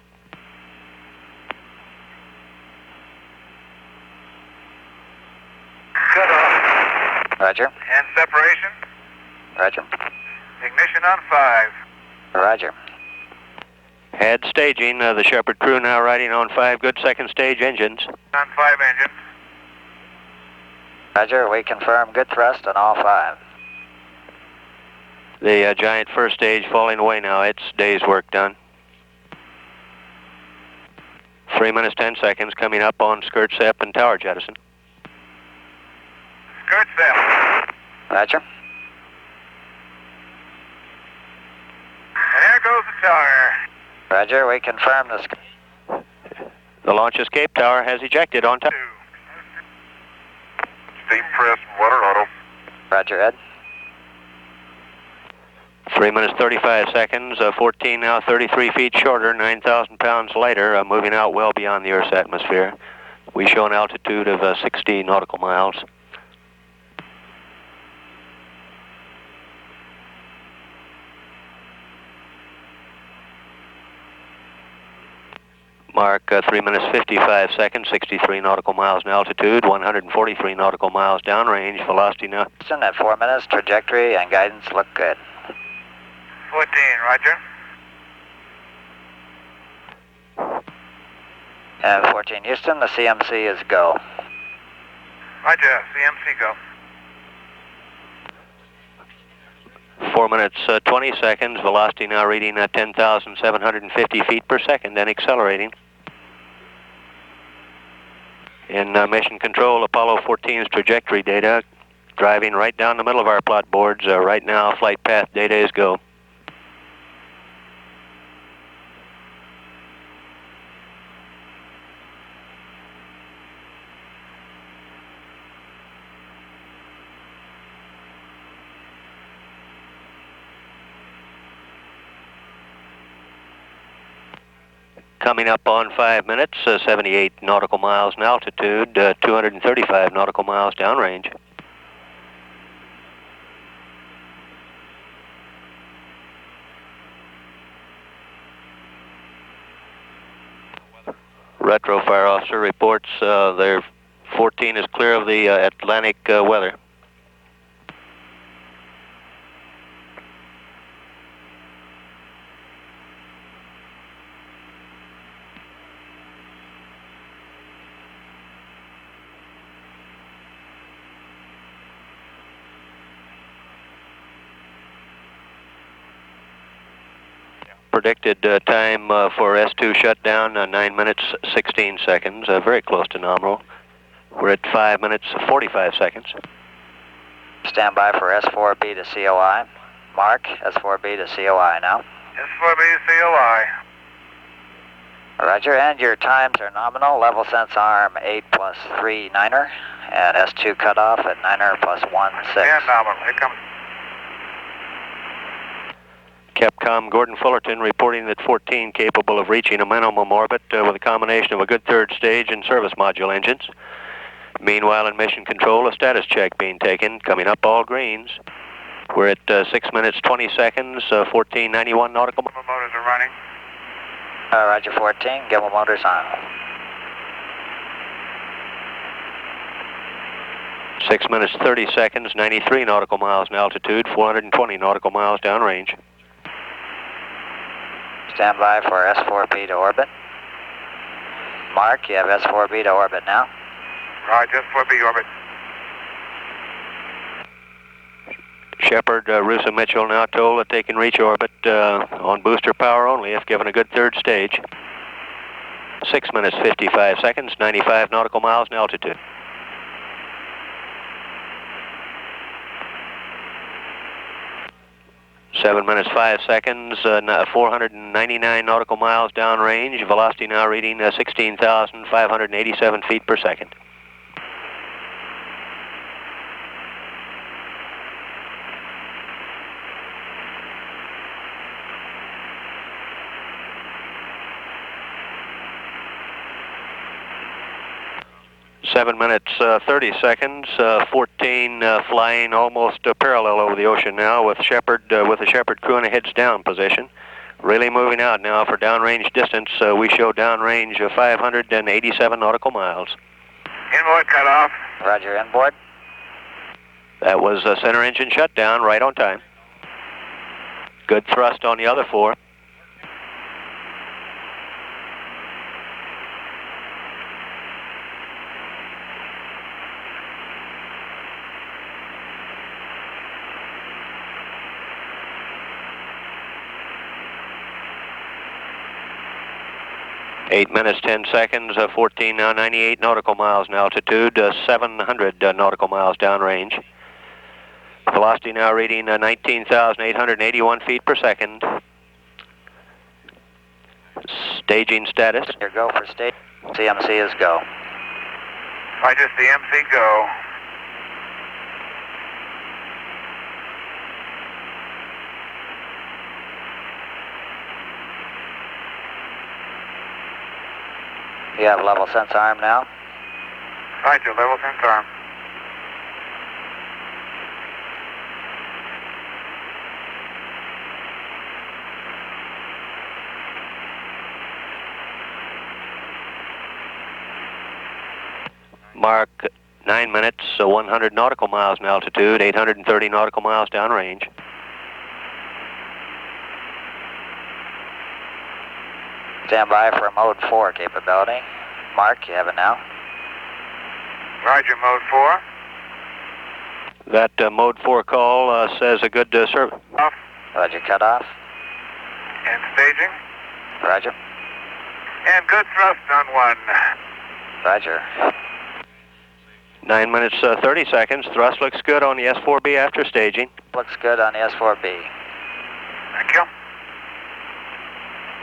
Cutoff. Roger. And separation. Roger. Ignition on 5. Roger. Head staging, the Shepard crew now riding on 5 good second stage engines. On 5 engines. Roger, we confirm good thrust on all 5. The giant first stage falling away now. It's day's work done. 3 minutes, 10 seconds, coming up on skirt sep and tower jettison. Skirt sail. Roger. And there goes the tower. Roger, we confirm the The launch escape tower has ejected on top. 2. Steam press, water auto. Roger, Ed. 3 minutes, 35 seconds, 14 now 33 feet shorter, 9,000 pounds lighter, moving out well beyond the Earth's atmosphere. We show an altitude of 60 nautical miles. Mark, 3 minutes, 55 seconds, 63 nautical miles in altitude, 143 nautical miles downrange, velocity now. Houston, at 4 minutes, trajectory and guidance look good. 14, roger. And 14 Houston, the CMC is go. Roger, CMC go. 4 minutes, 20 seconds, velocity now reading 10,750 feet per second and accelerating. In mission control, Apollo 14's trajectory data, driving right down the middle of our plot boards. Right now, flight path data is go. Coming up on 5 minutes, 78 nautical miles in altitude, 235 nautical miles downrange. Retro fire officer reports their 14 is clear of the Atlantic weather. Predicted time for S2 shutdown, 9 minutes, 16 seconds, very close to nominal. We're at 5 minutes, 45 seconds. Stand by for S4B to COI. Mark, S4B to COI now. S4B COI. Roger, and your times are nominal. Level sense arm 8 plus 3 9er, and S2 cutoff at 9er plus 1 6. Yeah, nominal. Here comes. Capcom Gordon Fullerton reporting that 14 capable of reaching a minimum orbit with a combination of a good third stage and service module engines. Meanwhile, in mission control, a status check being taken, coming up all greens. We're at 6 minutes 20 seconds, 1491 nautical miles. Motors are running. Roger, 14. Gimbal motors on. 6 minutes 30 seconds, 93 nautical miles in altitude, 420 nautical miles downrange. Stand by for S4B to orbit. Mark, you have S4B to orbit now. Roger, S4B orbit. Shepard, Roosa, Mitchell now told that they can reach orbit on booster power only if given a good third stage. 6 minutes 55 seconds, 95 nautical miles in altitude. 7 minutes 5 seconds, 499 nautical miles downrange. Velocity now reading 16,587 feet per second. Seven minutes 30 seconds, 14 flying almost parallel over the ocean now with Shepard, with the Shepard crew in a heads down position. Really moving out now for downrange distance. We show downrange of 587 nautical miles. Inboard cutoff. Roger, inboard. That was center engine shutdown right on time. Good thrust on the other four. Eight minutes, 10 seconds, 14 now, 98 nautical miles in altitude, 700 nautical miles downrange. Velocity now reading 19,881 feet per second. Staging status. Your go for stage. CMC is go. Roger, CMC go. You have level sense arm now. Roger, level sense arm. Mark 9 minutes, 100 nautical miles in altitude, 830 nautical miles downrange. Stand by for mode 4 capability. Mark, you have it now. Roger, mode 4. That mode 4 call says a good service. Off. Roger, cutoff. And staging. Roger. And good thrust on 1. Roger. 9 minutes, 30 seconds. Thrust looks good on the S4B after staging. Looks good on the S4B. Thank you.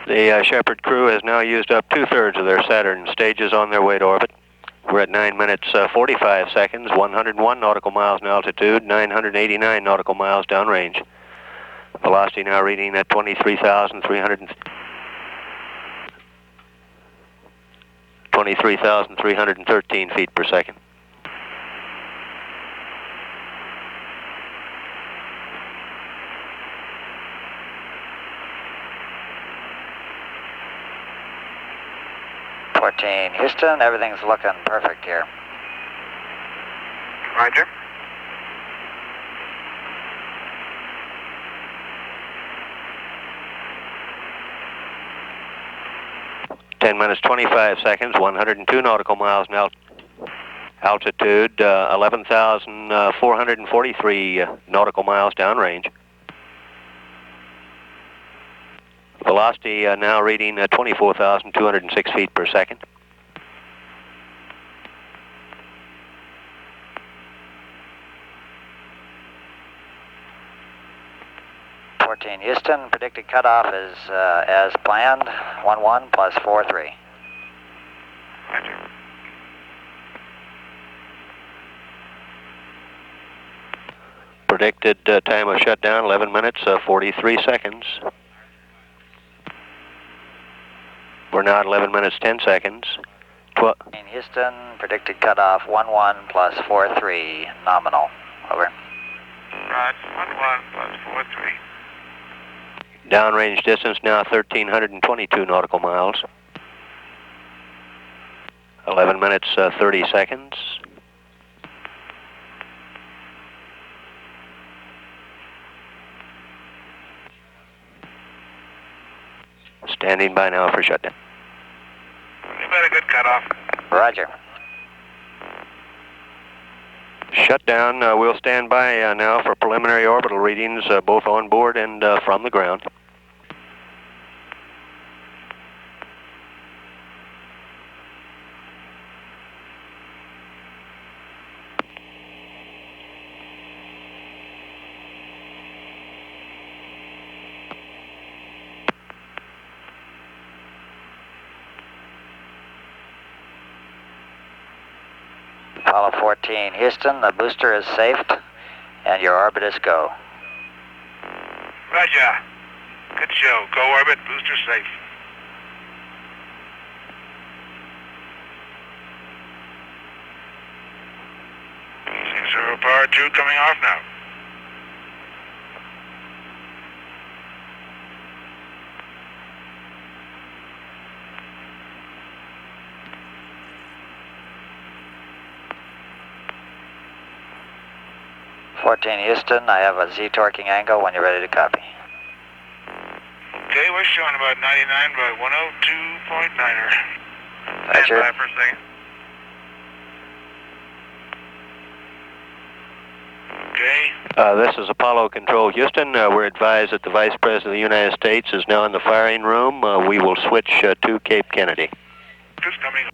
The Shepard crew has now used up 2/3 of their Saturn stages on their way to orbit. We're at 9 minutes, 45 seconds, 101 nautical miles in altitude, 989 nautical miles downrange. Velocity now reading at 23,313 feet per second. Houston, everything's looking perfect here. Roger. Ten minutes, 25 seconds, 102 nautical miles in altitude, 11,443 nautical miles downrange. Velocity now reading 24,206 feet per second. 14 Houston, predicted cutoff is as planned, 11 plus 43. Roger. Predicted time of shutdown, 11 minutes, 43 seconds. We're now at 11 minutes, 10 seconds. In Houston, predicted cutoff 11 plus 43, nominal. Over. Roger, 11 plus 43. Downrange distance now 1,322 nautical miles. 11 minutes, 30 seconds. Standing by now for shutdown. You bet a good cutoff. Roger. Shutdown, we'll stand by now for preliminary orbital readings, both on board and from the ground. Apollo 14 Houston, the booster is safed and your orbit is go. Roger. Good show. Go orbit, booster safe. Zero power 2 coming off now. Houston, I have a Z-torquing angle when you're ready to copy. Okay, we're showing about 99 by 102.9er. Roger. Stand by for a second. Okay. This is Apollo Control Houston. We're advised that the Vice President of the United States is now in the firing room. We will switch to Cape Kennedy. Just coming.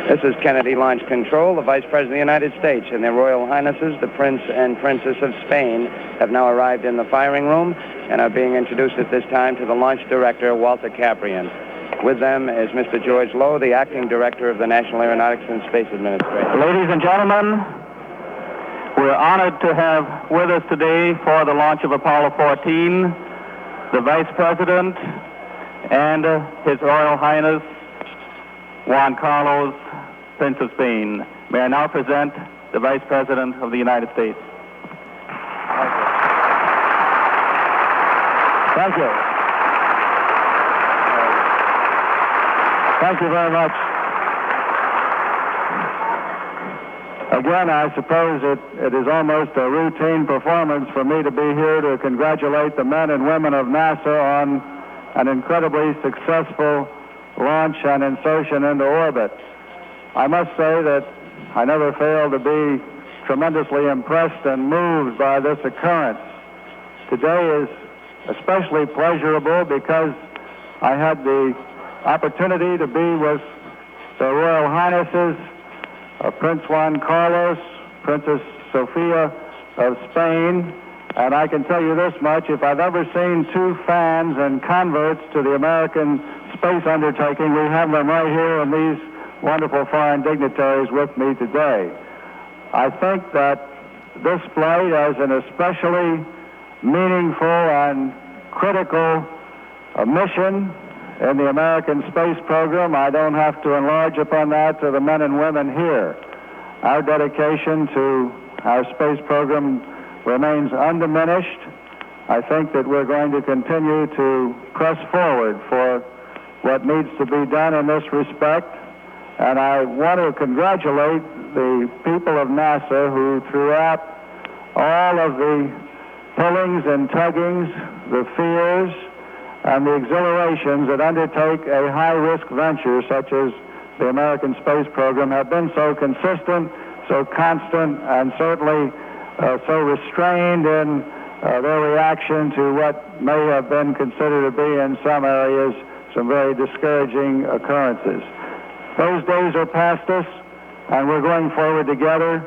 This is Kennedy Launch Control. The Vice President of the United States and their Royal Highnesses, the Prince and Princess of Spain, have now arrived in the firing room and are being introduced at this time to the Launch Director, Walter Caprian. With them is Mr. George Lowe, the Acting Director of the National Aeronautics and Space Administration. Ladies and gentlemen, we're honored to have with us today for the launch of Apollo 14, the Vice President and His Royal Highness Juan Carlos, Prince of Spain. May I now present the Vice President of the United States. Thank you. Thank you very much. Again, I suppose it is almost a routine performance for me to be here to congratulate the men and women of NASA on an incredibly successful launch and insertion into orbit. I must say that I never fail to be tremendously impressed and moved by this occurrence. Today is especially pleasurable because I had the opportunity to be with their Royal Highnesses, Prince Juan Carlos, Princess Sofia of Spain, and I can tell you this much, if I've ever seen two fans and converts to the American space undertaking, we have them right here and these wonderful foreign dignitaries with me today. I think that this flight as an especially meaningful and critical mission in the American space program, I don't have to enlarge upon that to the men and women here. Our dedication to our space program remains undiminished. I think that we're going to continue to press forward for what needs to be done in this respect. And I want to congratulate the people of NASA who, throughout all of the pullings and tuggings, the fears, and the exhilarations that undertake a high-risk venture such as the American space program, have been so consistent, so constant, and certainly so restrained in their reaction to what may have been considered to be, in some areas, some very discouraging occurrences. Those days are past us, and we're going forward together,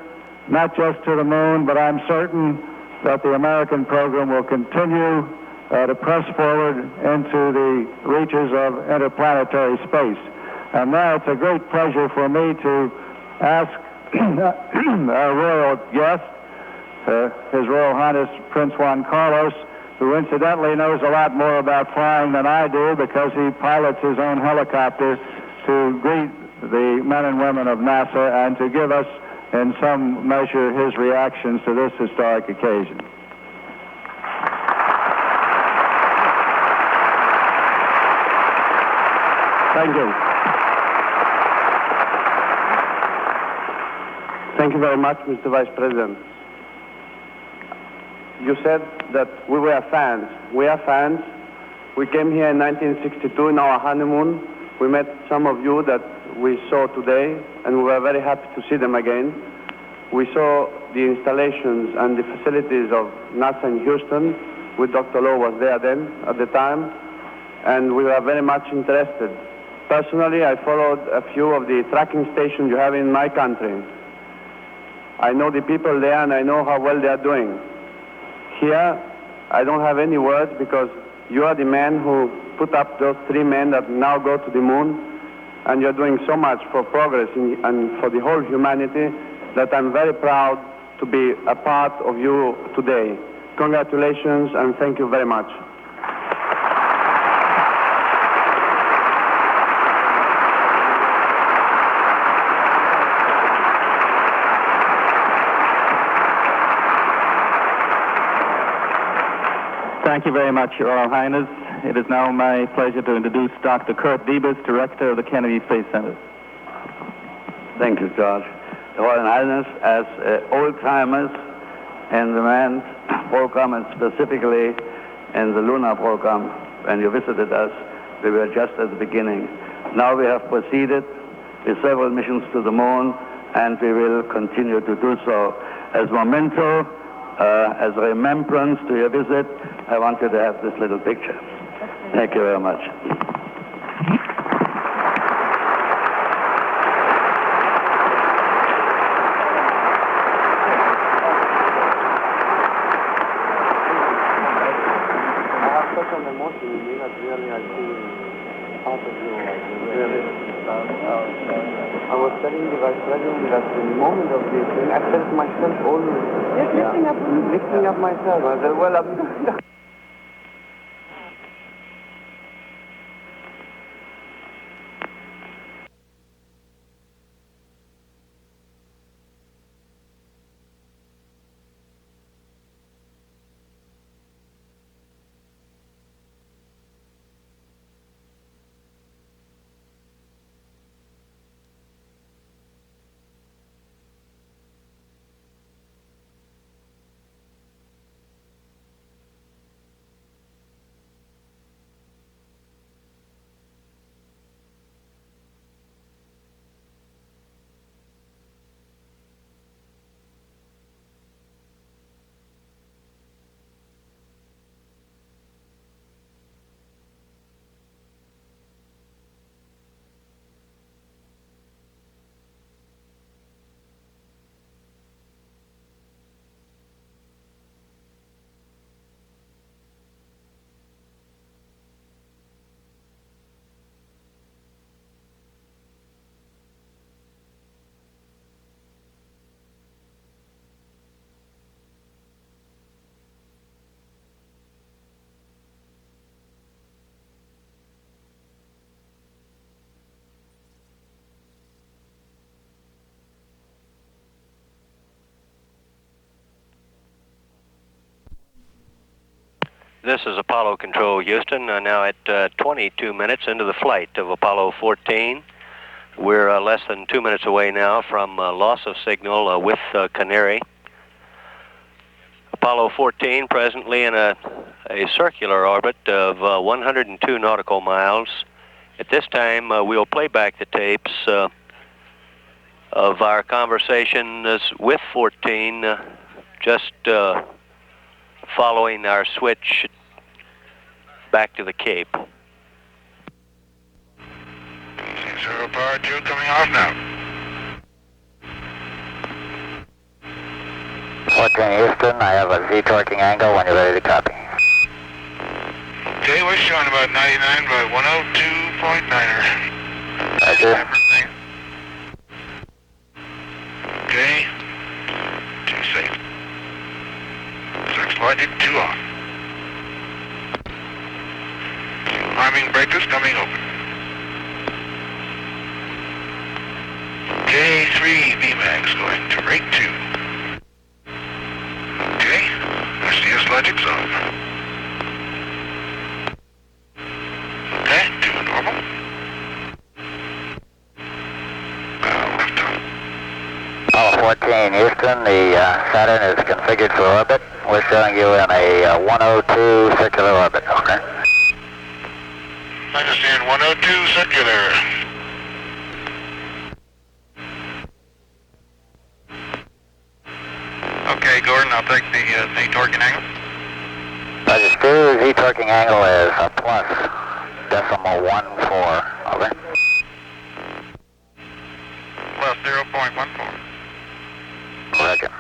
not just to the moon, but I'm certain that the American program will continue to press forward into the reaches of interplanetary space. And now it's a great pleasure for me to ask our royal guest, His Royal Highness Prince Juan Carlos, who incidentally knows a lot more about flying than I do because he pilots his own helicopter, to greet the men and women of NASA and to give us, in some measure, his reactions to this historic occasion. Thank you. Thank you very much, Mr. Vice President. You said that we were fans. We are fans. We came here in 1962 in our honeymoon. We met some of you that we saw today, and we were very happy to see them again. We saw the installations and the facilities of NASA in Houston, with Dr. Lowe was there then, at the time, and we were very much interested. Personally, I followed a few of the tracking stations you have in my country. I know the people there, and I know how well they are doing. Here, I don't have any words because you are the man who put up those 3 men that now go to the moon, and you're doing so much for progress and for the whole humanity that I'm very proud to be a part of you today. Congratulations, and thank you very much. Thank you very much, Your Royal Highness. It is now my pleasure to introduce Dr. Kurt Debus, Director of the Kennedy Space Center. Thank you, George. Your Royal Highness, as old-timers in the manned program, and specifically in the lunar program, when you visited us, we were just at the beginning. Now we have proceeded with several missions to the moon, and we will continue to do so. As memento, as a remembrance to your visit, I want you to have this little picture. Thank you very much. I was telling the Vice President that in the moment of this thing, I felt myself always lifting up myself. I said, well, I'm This is Apollo Control, Houston, now at 22 minutes into the flight of Apollo 14. We're less than 2 minutes away now from loss of signal with Canary. Apollo 14 presently in a circular orbit of 102 nautical miles. At this time, we'll play back the tapes of our conversations with 14 just following our switch back to the Cape. 0 power 2 coming off now. 14 Houston, I have a Z-torquing angle when you're ready to copy. Okay, we're showing about 99 by 102.9er. Roger. Okay. 2 safe. 6 logic, 2 off. 2 arming breakers coming open. Okay, 3 VMAX going to rate 2. Okay, SDS logic's on. Okay, 2 normal. Left on. Apollo 14 Houston, the Saturn is configured for orbit. We're showing you in a 102 circular orbit, okay? I understand 102 circular. Okay, Gordon, I'll take the Z-torquing angle. Roger, Stu, Z-torquing angle is a plus .14, over. Plus 0.14. Roger.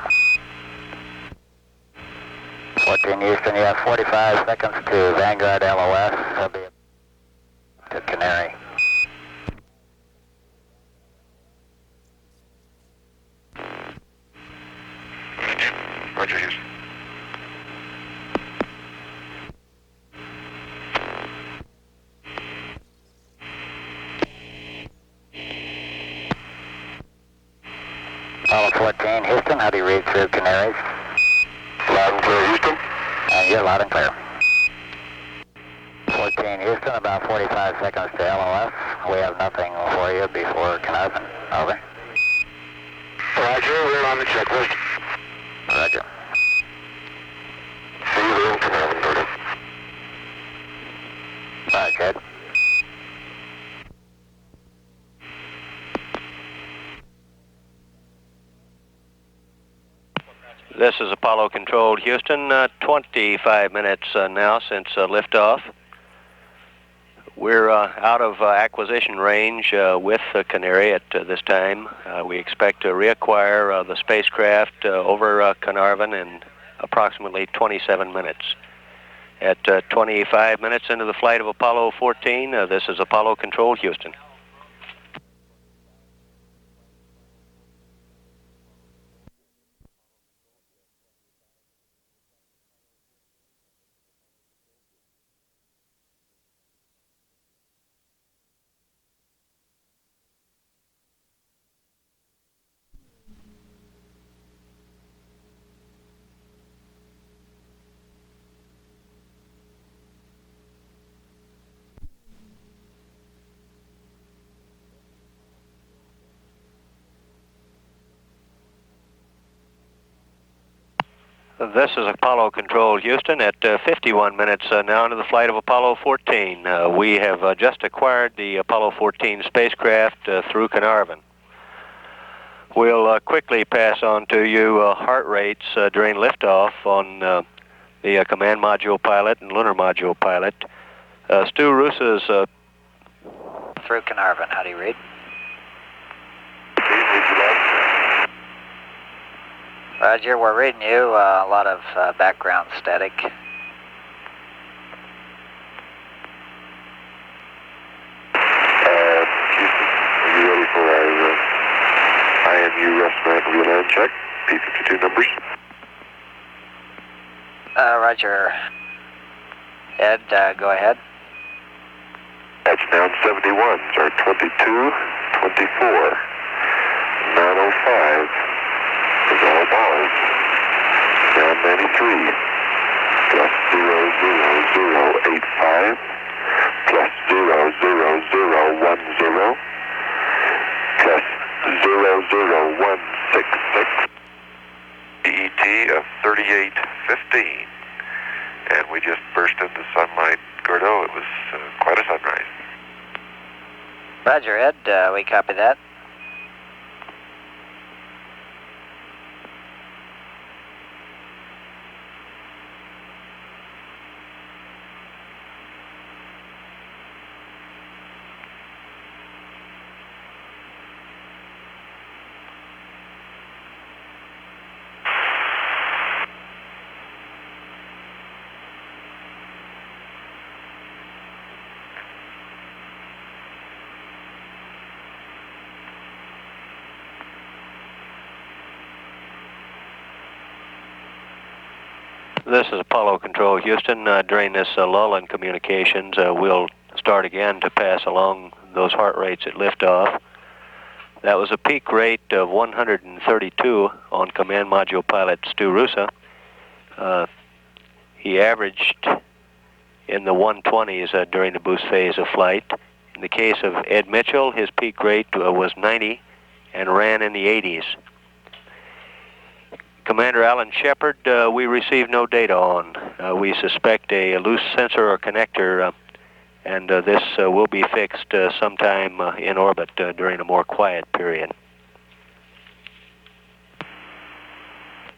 14 Houston, you have 45 seconds to Vanguard LOS. That'll be to Canary. Roger, Houston. Apollo 14 Houston, how do you read through Canaries? Loud and clear, Houston. And you're loud and clear. 14 Houston, about 45 seconds to LOS. We have nothing for you before Carnarvon. Over. Roger, we're on the checklist. Roger. See you in Carnarvon, Gordon. Roger. This is Apollo Controlled Houston, 25 minutes now since liftoff. We're out of acquisition range with Canary at this time. We expect to reacquire the spacecraft over Carnarvon in approximately 27 minutes. At 25 minutes into the flight of Apollo 14, this is Apollo Controlled Houston. This is Apollo Control Houston at 51 minutes now into the flight of Apollo 14. We have just acquired the Apollo 14 spacecraft through Carnarvon. We'll quickly pass on to you heart rates during liftoff on the command module pilot and lunar module pilot. Stu, Roosa's... Through Carnarvon, how do you read? Roger, we're reading you. A lot of background static. Houston, are you ready for our IMU rest real check? P52 numbers. Roger. Ed, go ahead. Touchdown 71, start 22, 24, 905. Is all balls. Down 93. Plus 00085. Plus 00010. 15. And we just burst into sunlight. Gordo, it was quite a sunrise. Roger, Ed. We copy that. This is Apollo Control, Houston. During this lull in communications, we'll start again to pass along those heart rates at liftoff. That was a peak rate of 132 on Command Module pilot Stu Roosa. He averaged in the 120s during the boost phase of flight. In the case of Ed Mitchell, his peak rate was 90 and ran in the 80s. Commander Alan Shepard, we received no data on. We suspect a loose sensor or connector, and this will be fixed sometime in orbit during a more quiet period.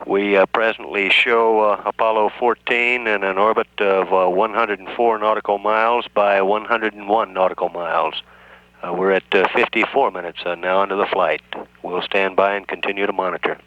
We presently show Apollo 14 in an orbit of 104 nautical miles by 101 nautical miles. We're at 54 minutes now into the flight. We'll stand by and continue to monitor.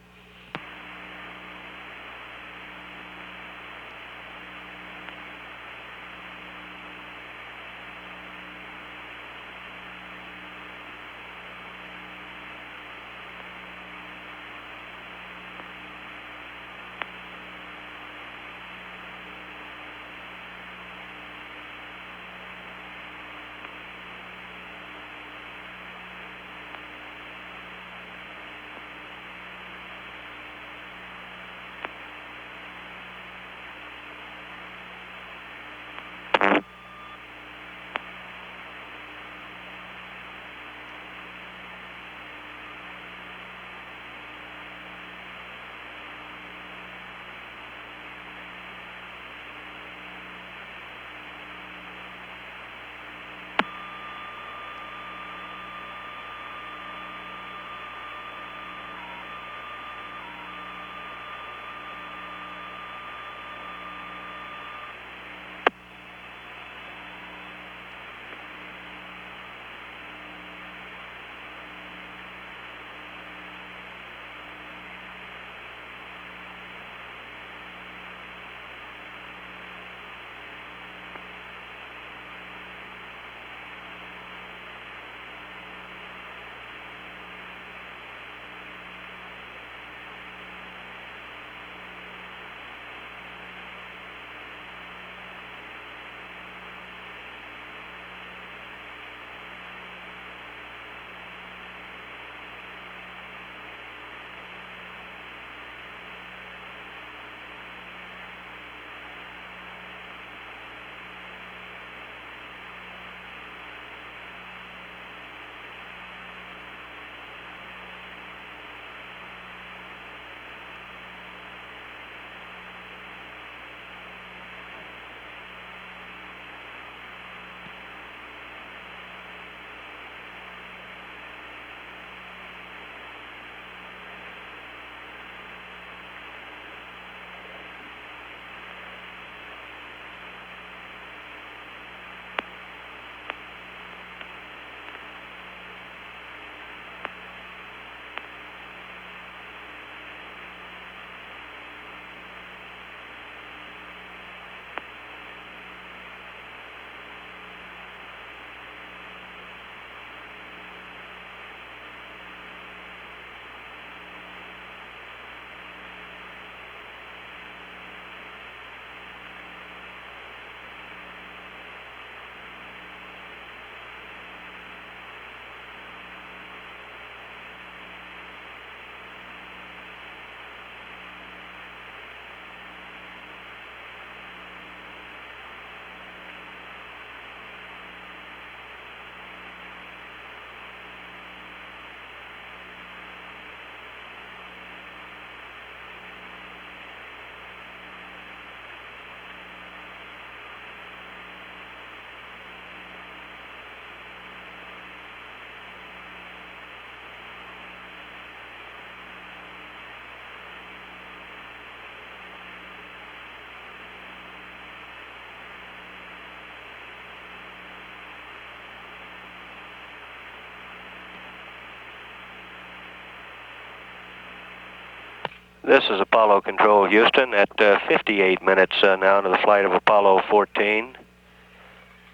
This is Apollo Control Houston at 58 minutes now into the flight of Apollo 14.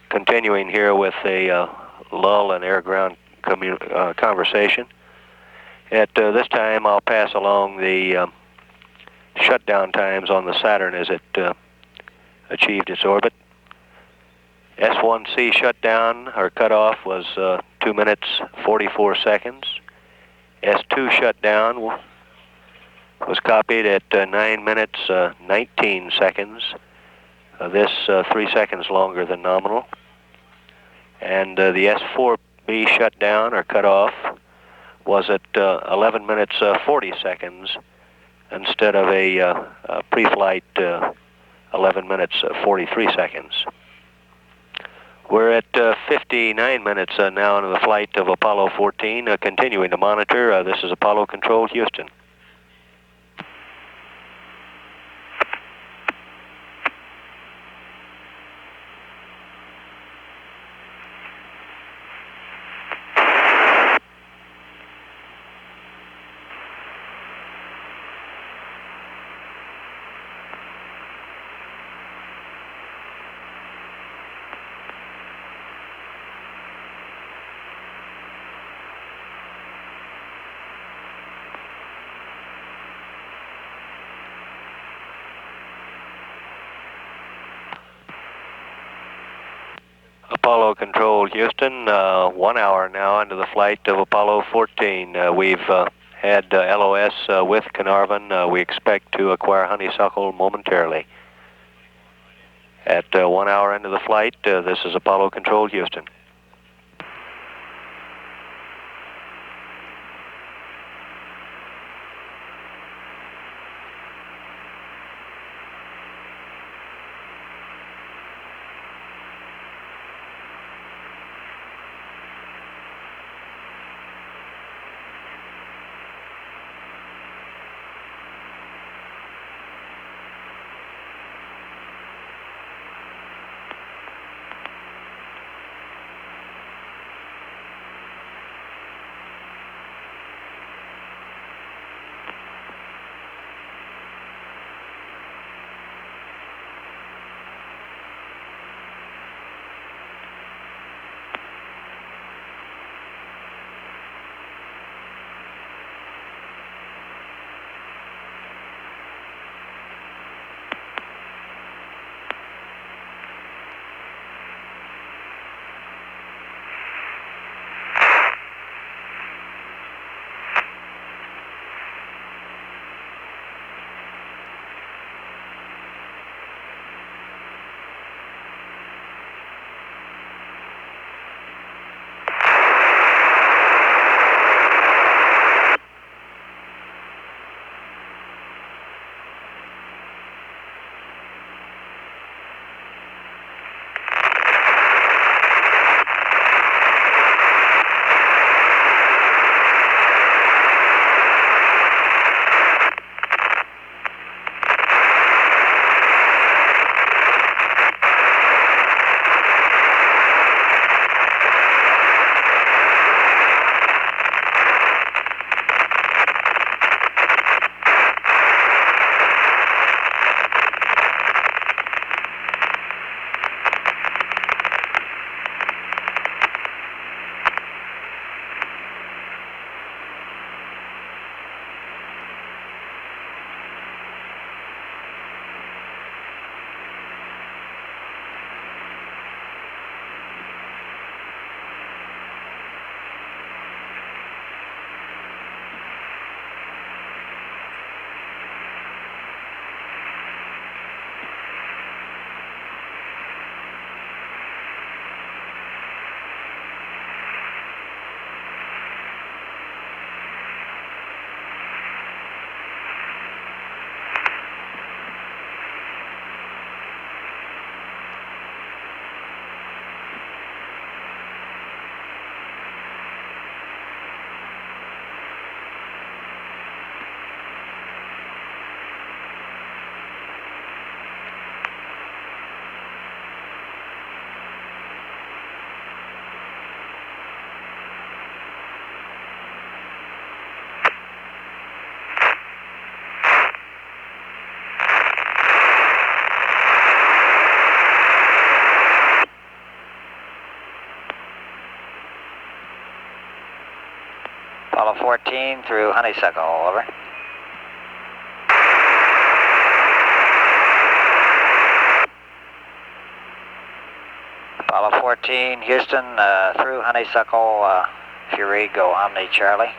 Continuing here with a lull in air-ground conversation. At this time, I'll pass along the shutdown times on the Saturn as it achieved its orbit. S1C shutdown, or cutoff, was 2 minutes 44 seconds. S2 shutdown was copied at 9 minutes 19 seconds. This 3 seconds longer than nominal. And the S4B shutdown, or cutoff, was at 11 minutes 40 seconds instead of a pre-flight 11 minutes 43 seconds. We're at 59 minutes now into the flight of Apollo 14, continuing to monitor. This is Apollo Control Houston. Apollo Control Houston, 1 hour now into the flight of Apollo 14. We've had LOS with Carnarvon. We expect to acquire Honeysuckle momentarily. At 1 hour into the flight, this is Apollo Control Houston. Apollo 14 through Honeysuckle, over. Apollo 14, Houston, through Honeysuckle, if you read, go Omni Charlie.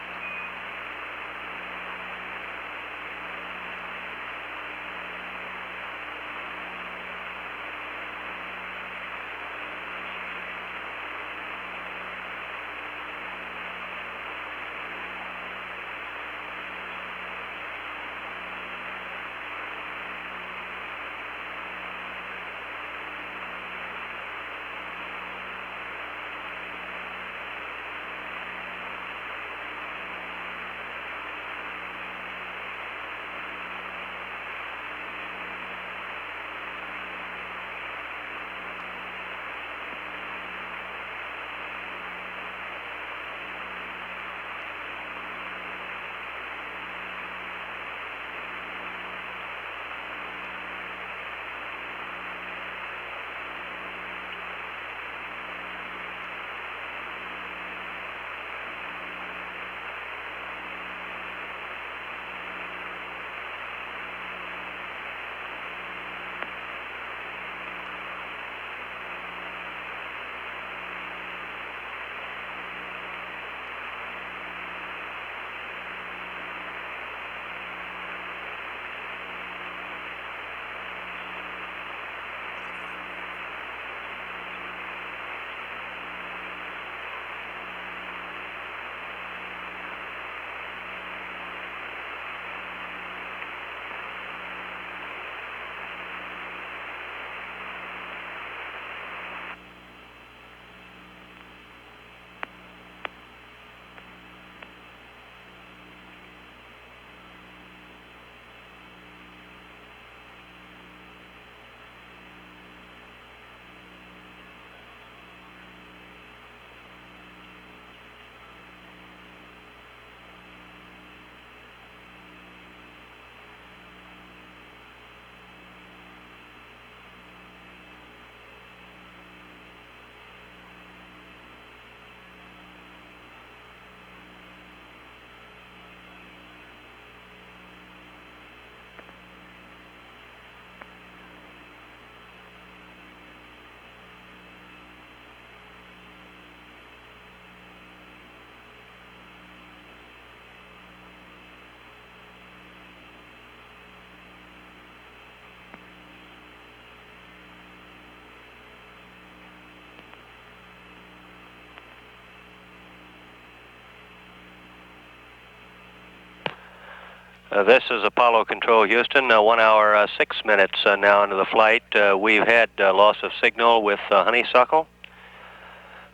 This is Apollo Control, Houston. 1 hour, 6 minutes now into the flight. We've had loss of signal with Honeysuckle.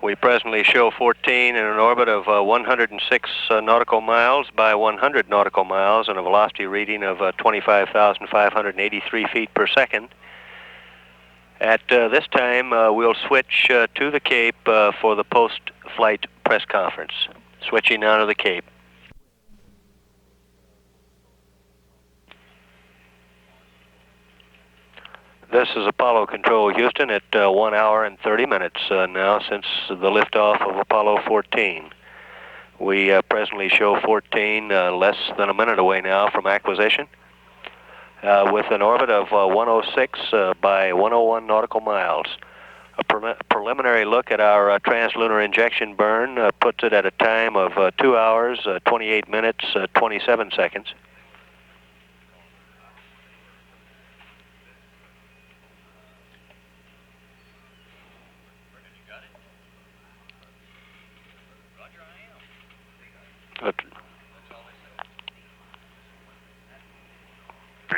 We presently show 14 in an orbit of 106 nautical miles by 100 nautical miles and a velocity reading of 25,583 feet per second. At this time, we'll switch to the Cape for the post-flight press conference. Switching now to the Cape. This is Apollo Control, Houston, at 1 hour and 30 minutes now since the liftoff of Apollo 14. We presently show 14 less than a minute away now from acquisition, with an orbit of 106 by 101 nautical miles. A preliminary look at our translunar injection burn puts it at a time of 2 hours, 28 minutes, 27 seconds.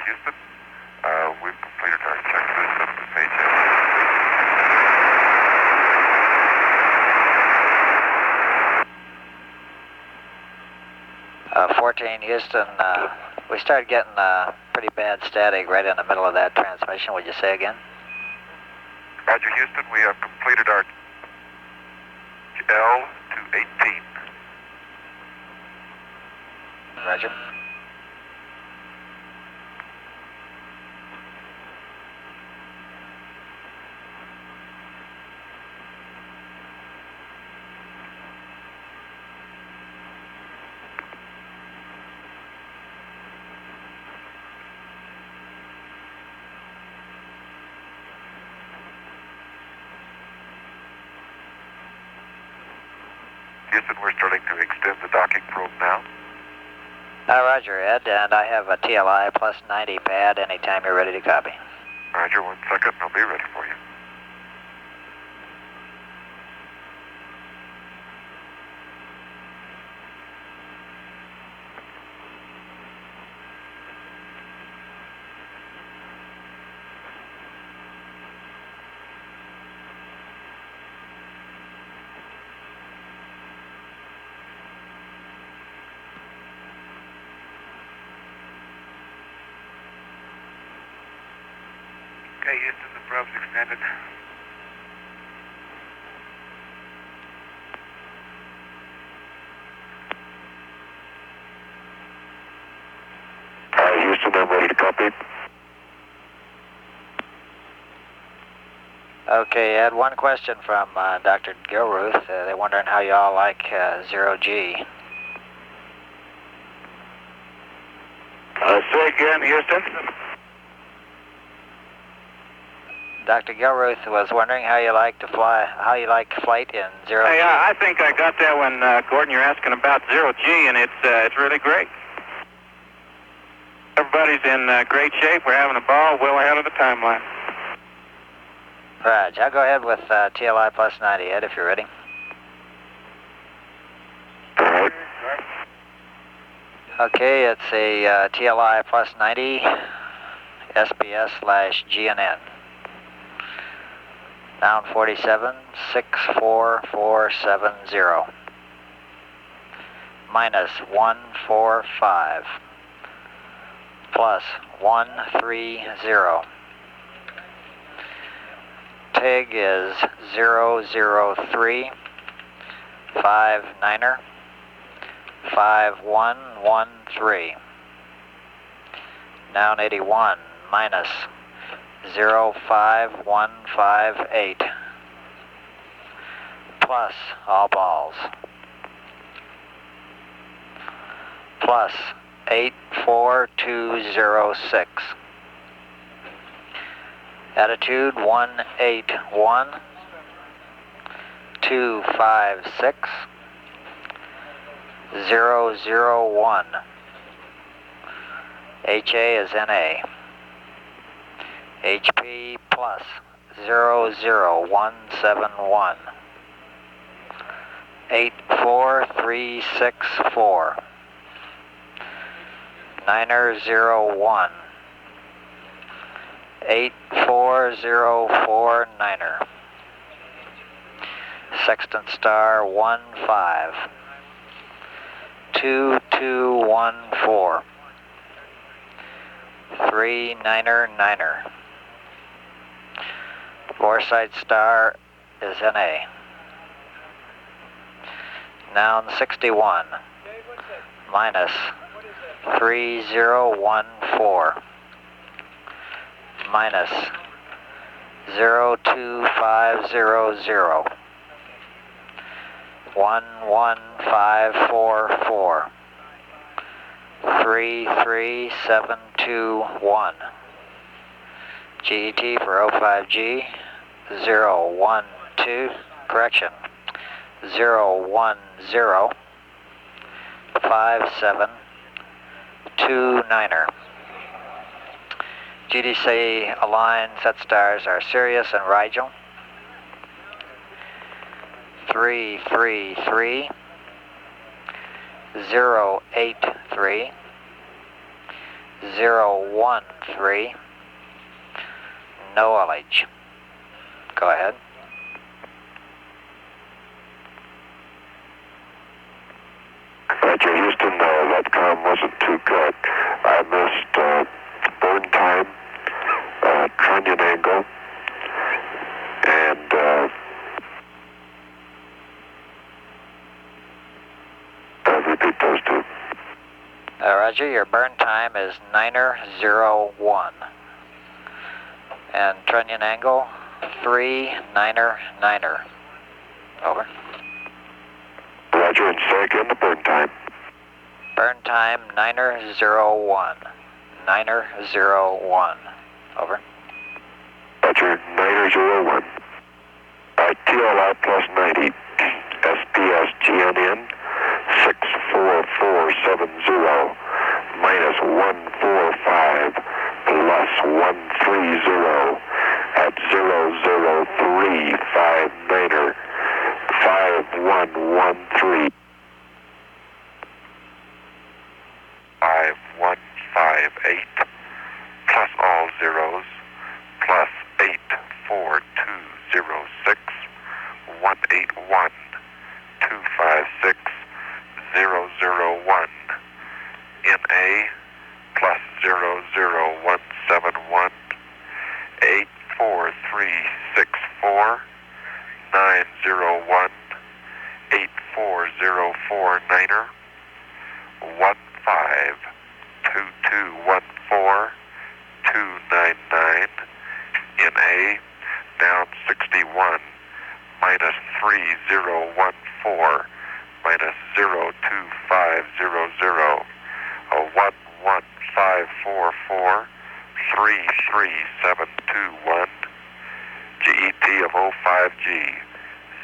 Houston, we've completed our checklist up to page 14 Houston, we started getting pretty bad static right in the middle of that transmission. Would you say again? Roger, Houston, we have completed our L to 18. Roger. Houston, we're starting to extend the docking probe now. Roger, Ed, and I have a TLI plus 90 pad anytime you're ready to copy. Roger, 1 second, I'll be ready for you. Okay, Houston, the probe's extended. Houston, I'm ready to copy. Okay, Ed, one question from Dr. Gilruth. They're wondering how you all like 0G. Say again, Houston. Dr. Gilruth was wondering how you like flight in 0G. Hey, I think I got that one, Gordon. You're asking about 0G, and it's really great. Everybody's in great shape. We're having a ball well ahead of the timeline. Raj, I'll go ahead with TLI plus 90, Ed, if you're ready. All right. Okay, it's a TLI plus 90 SBS/GNN. Down 47, 64470. Minus 145. Plus 130. TIG is 003, 59er, 5113. Down 81, minus 05158. Plus all balls. Plus 84206. Attitude 181, 256, 001. HA is NA. HP plus 00171. 84364. 9er01. 84049er. Sextant star 15. 2214. 39er9er. Foresight star is NA. Noun 61. Minus 3014. Minus 02500. 11544. 33721. GET for 05G 012, correction, 0105729er. GDC aligned set stars are Sirius and Rigel. 333 083 013. Knowledge. Go ahead. Roger, Houston, that comm wasn't too good. I missed burn time, trunnion angle, and repeat those two. Roger, your burn time is 9er01. And trunnion angle 39er9er. Over. Roger, and say again the burn time. Burn time 9er01. 9er01. Over. Roger, 901. TLI plus 90. SPS GNN. 5113. 5158 plus all zeros plus 84206 181 256 001 NA plus 00171 84364 901 8404 152214 299 NA down 61 minus 3014 minus 02500 11544 33721 GET of 05G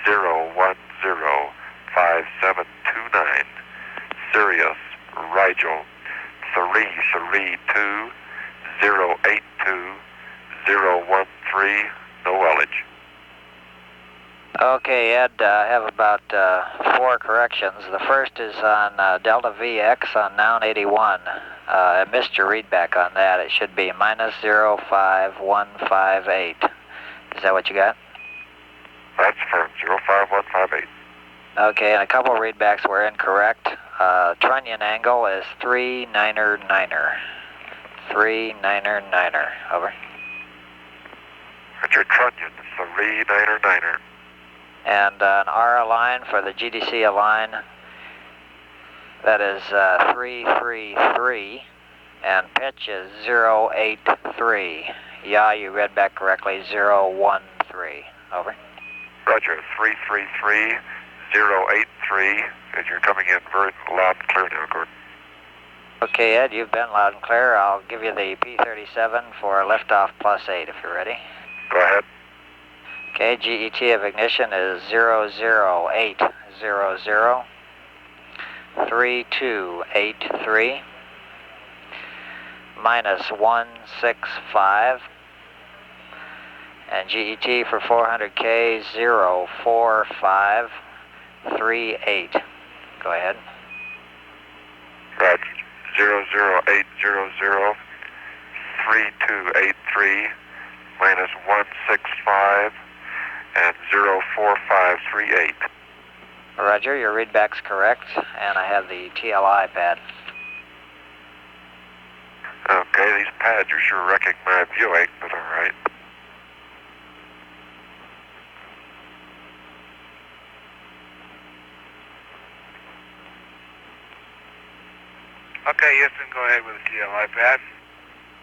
0105729 Sirius Rigel 332 082 013 Noelage. Okay, Ed, I have about 4 corrections. The first is on Delta VX on Noun 81. I missed your readback on that. It should be minus 05158. Is that what you got? That's firm, 05158. Okay, and a couple of readbacks were incorrect. Trunnion angle is 399er. 399er. Over. Richard Trunnion, 399er. And an R align for the GDC align, that is 333, and pitch is 083. Yeah, you read back correctly, 013. Over. Roger, 333 083, and you're coming in very loud and clear now, Gordon. Okay, Ed, you've been loud and clear. I'll give you the P37 for liftoff +8 if you're ready. Go ahead. Okay, GET of ignition is 00800 3283 minus 165, and GET for 400K 04538. Go ahead. Roger, 00800 3283 minus 165 and 04538. Roger, your readback's correct, and I have the TLI pad. Okay, these pads are sure wrecking my Buick, but all right. Okay, Houston, go ahead with the TLI pad.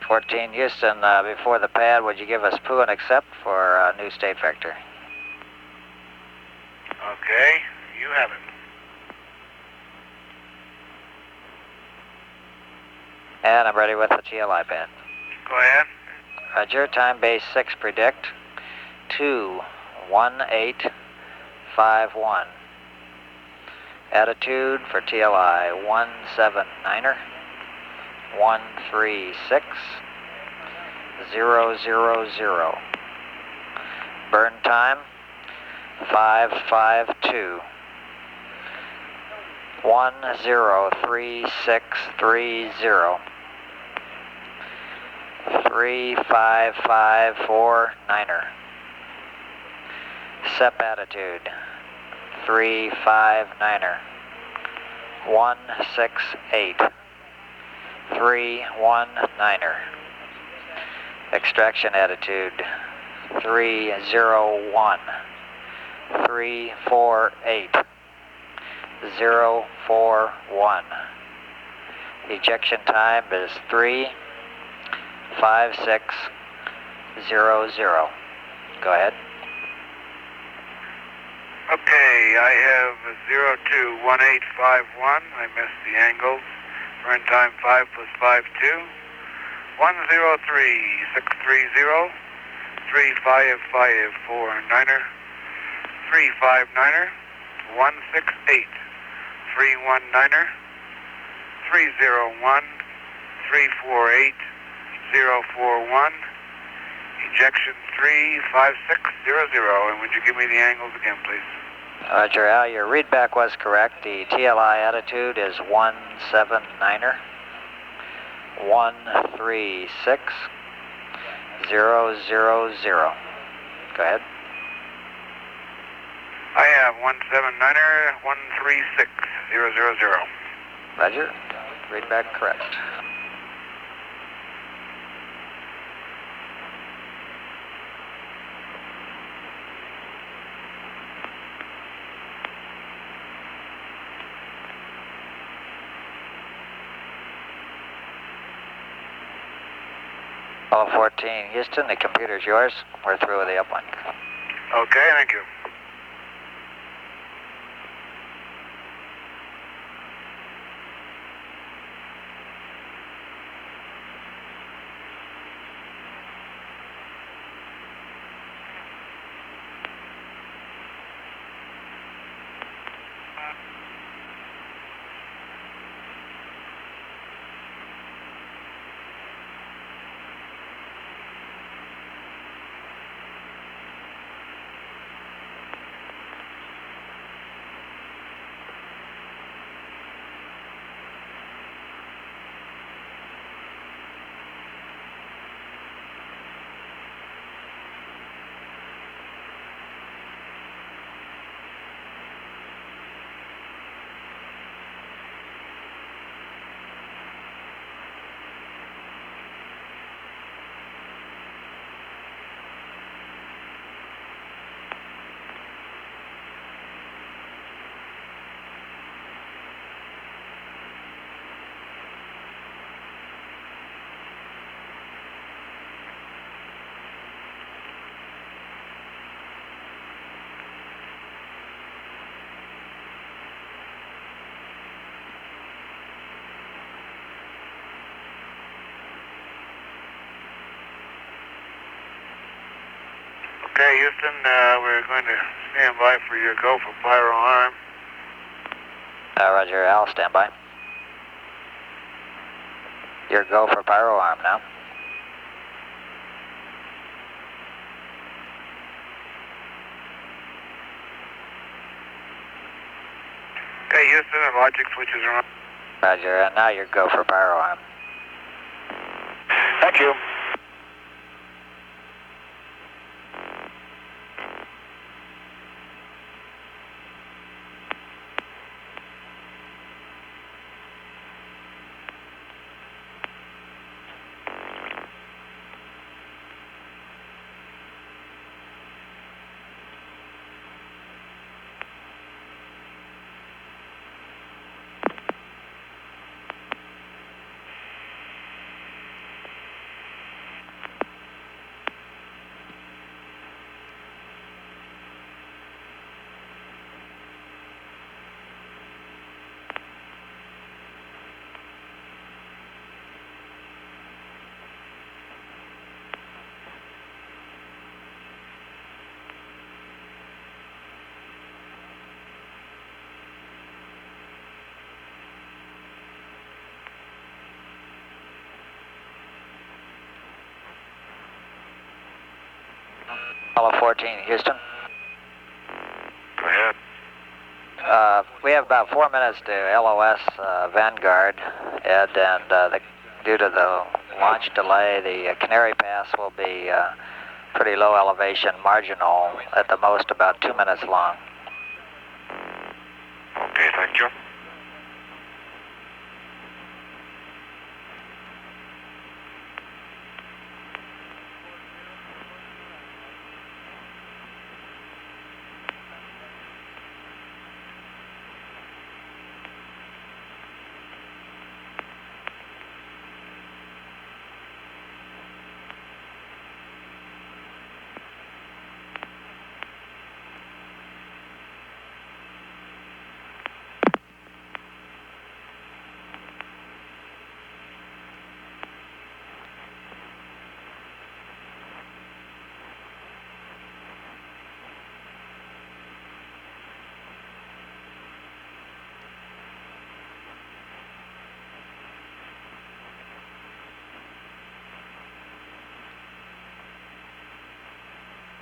14 Houston, before the pad, would you give us poo and accept for new state vector? Okay, you have it. And I'm ready with the TLI pad. Go ahead. Roger, time base 6 predict 21851. Attitude for TLI 179er 136000. Burn time 552. 103630. 35549er. SEP attitude 359er 168. 319er. Extraction attitude 301. 348. 041. Ejection time is 35600. Go ahead. Okay, I have 021851. I missed the angles. Burn time 5 plus 52. 103630. 35549er. 359er. 168. 319er. 301. 348. 041. Ejection 35600. And would you give me the angles again, please? Roger, Al, your readback was correct. The TLI attitude is 179er, 136,000. Go ahead. I have 179er, 136,000. Roger, readback correct. Apollo 14, Houston, the computer's yours. We're through with the uplink. Okay, thank you. Okay, Houston, we're going to stand by for your go for pyro arm. Roger, Al, stand by. Your go for pyro arm now. Okay, Houston, the logic switches are on. Roger, and now your go for pyro arm. Thank you. Apollo 14, Houston. Go ahead. We have about 4 minutes to LOS Vanguard, Ed, and due to the launch delay, the Canary Pass will be pretty low elevation, marginal, at the most about 2 minutes long. Okay, thank you.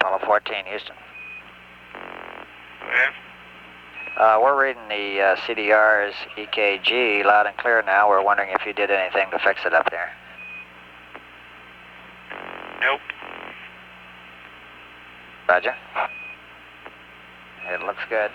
Apollo 14, Houston. Go ahead. We're reading the CDR's EKG loud and clear now. We're wondering if you did anything to fix it up there. Nope. Roger. It looks good.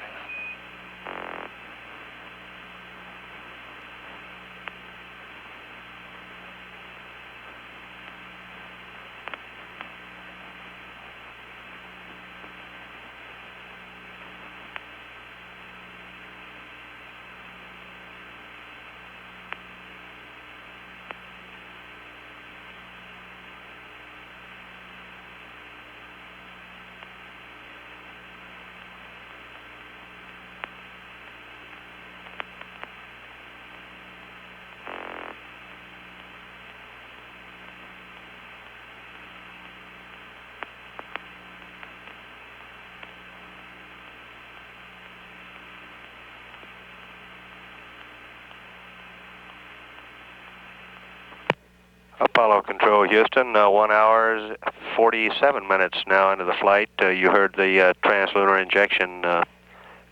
Apollo Control, Houston, 1 hour, 47 minutes now into the flight. You heard the translunar injection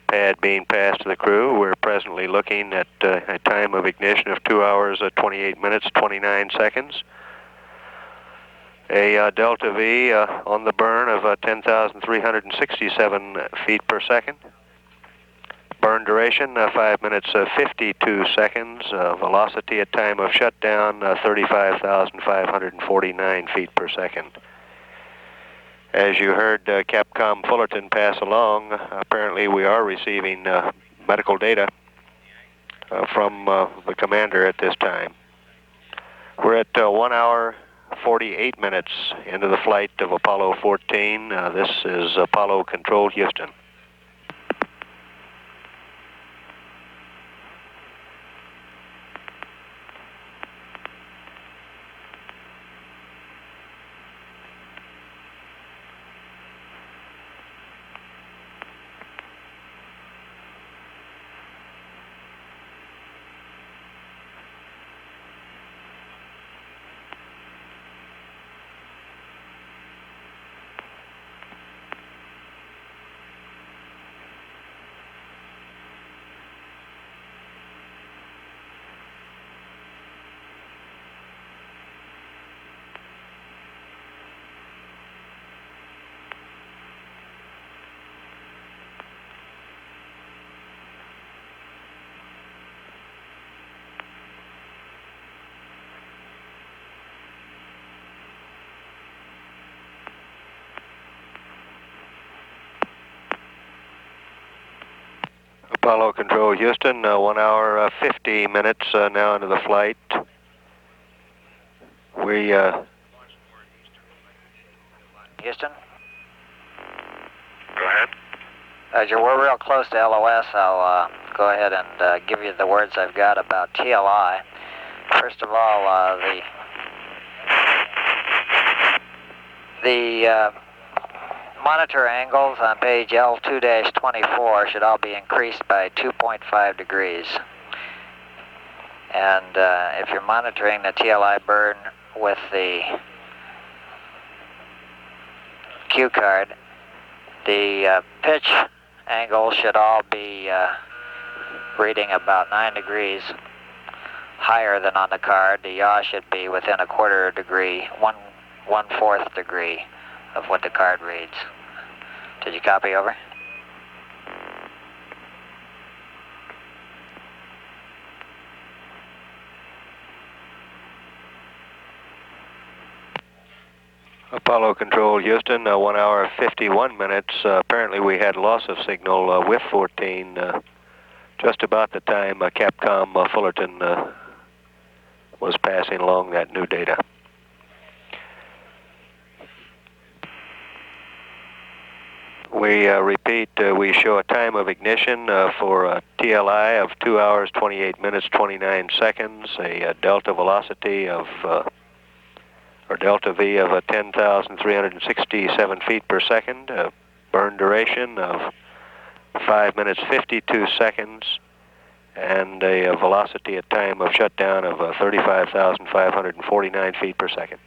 pad being passed to the crew. We're presently looking at a time of ignition of 2 hours, 28 minutes, 29 seconds. A delta V on the burn of 10,367 feet per second. Burn duration, 5 minutes, 52 seconds. Velocity at time of shutdown, 35,549 feet per second. As you heard Capcom Fullerton pass along, apparently we are receiving medical data from the commander at this time. We're at 1 hour, 48 minutes into the flight of Apollo 14. This is Apollo Control, Houston. Apollo Control, Houston, 1 hour, 50 minutes now into the flight. We, Houston? Go ahead. We're real close to LOS. I'll go ahead and give you the words I've got about TLI. First of all, the monitor angles on page L2-24 should all be increased by 2.5 degrees. And if you're monitoring the TLI burn with the cue card, the pitch angles should all be reading about 9 degrees higher than on the card. The yaw should be within a quarter degree, one-fourth degree of what the card reads. Did you copy over? Apollo Control, Houston, 1 hour, 51 minutes. Apparently we had loss of signal with 14 just about the time Capcom Fullerton was passing along that new data. We repeat, we show a time of ignition for TLI of 2 hours, 28 minutes, 29 seconds, a delta velocity of, or delta V of 10,367 feet per second, a burn duration of 5 minutes, 52 seconds, and a velocity at time of shutdown of 35,549 feet per second.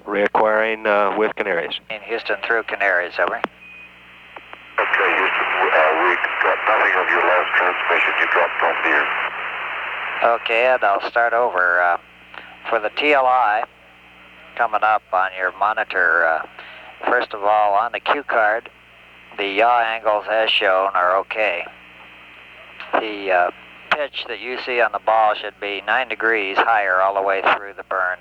Reacquiring with Canaries. In Houston through Canaries, over. Okay, you dropped off the air. Okay, Ed, I'll start over. For the TLI, coming up on your monitor, first of all, on the cue card, the yaw angles as shown are okay. The pitch that you see on the ball should be 9 degrees higher all the way through the burn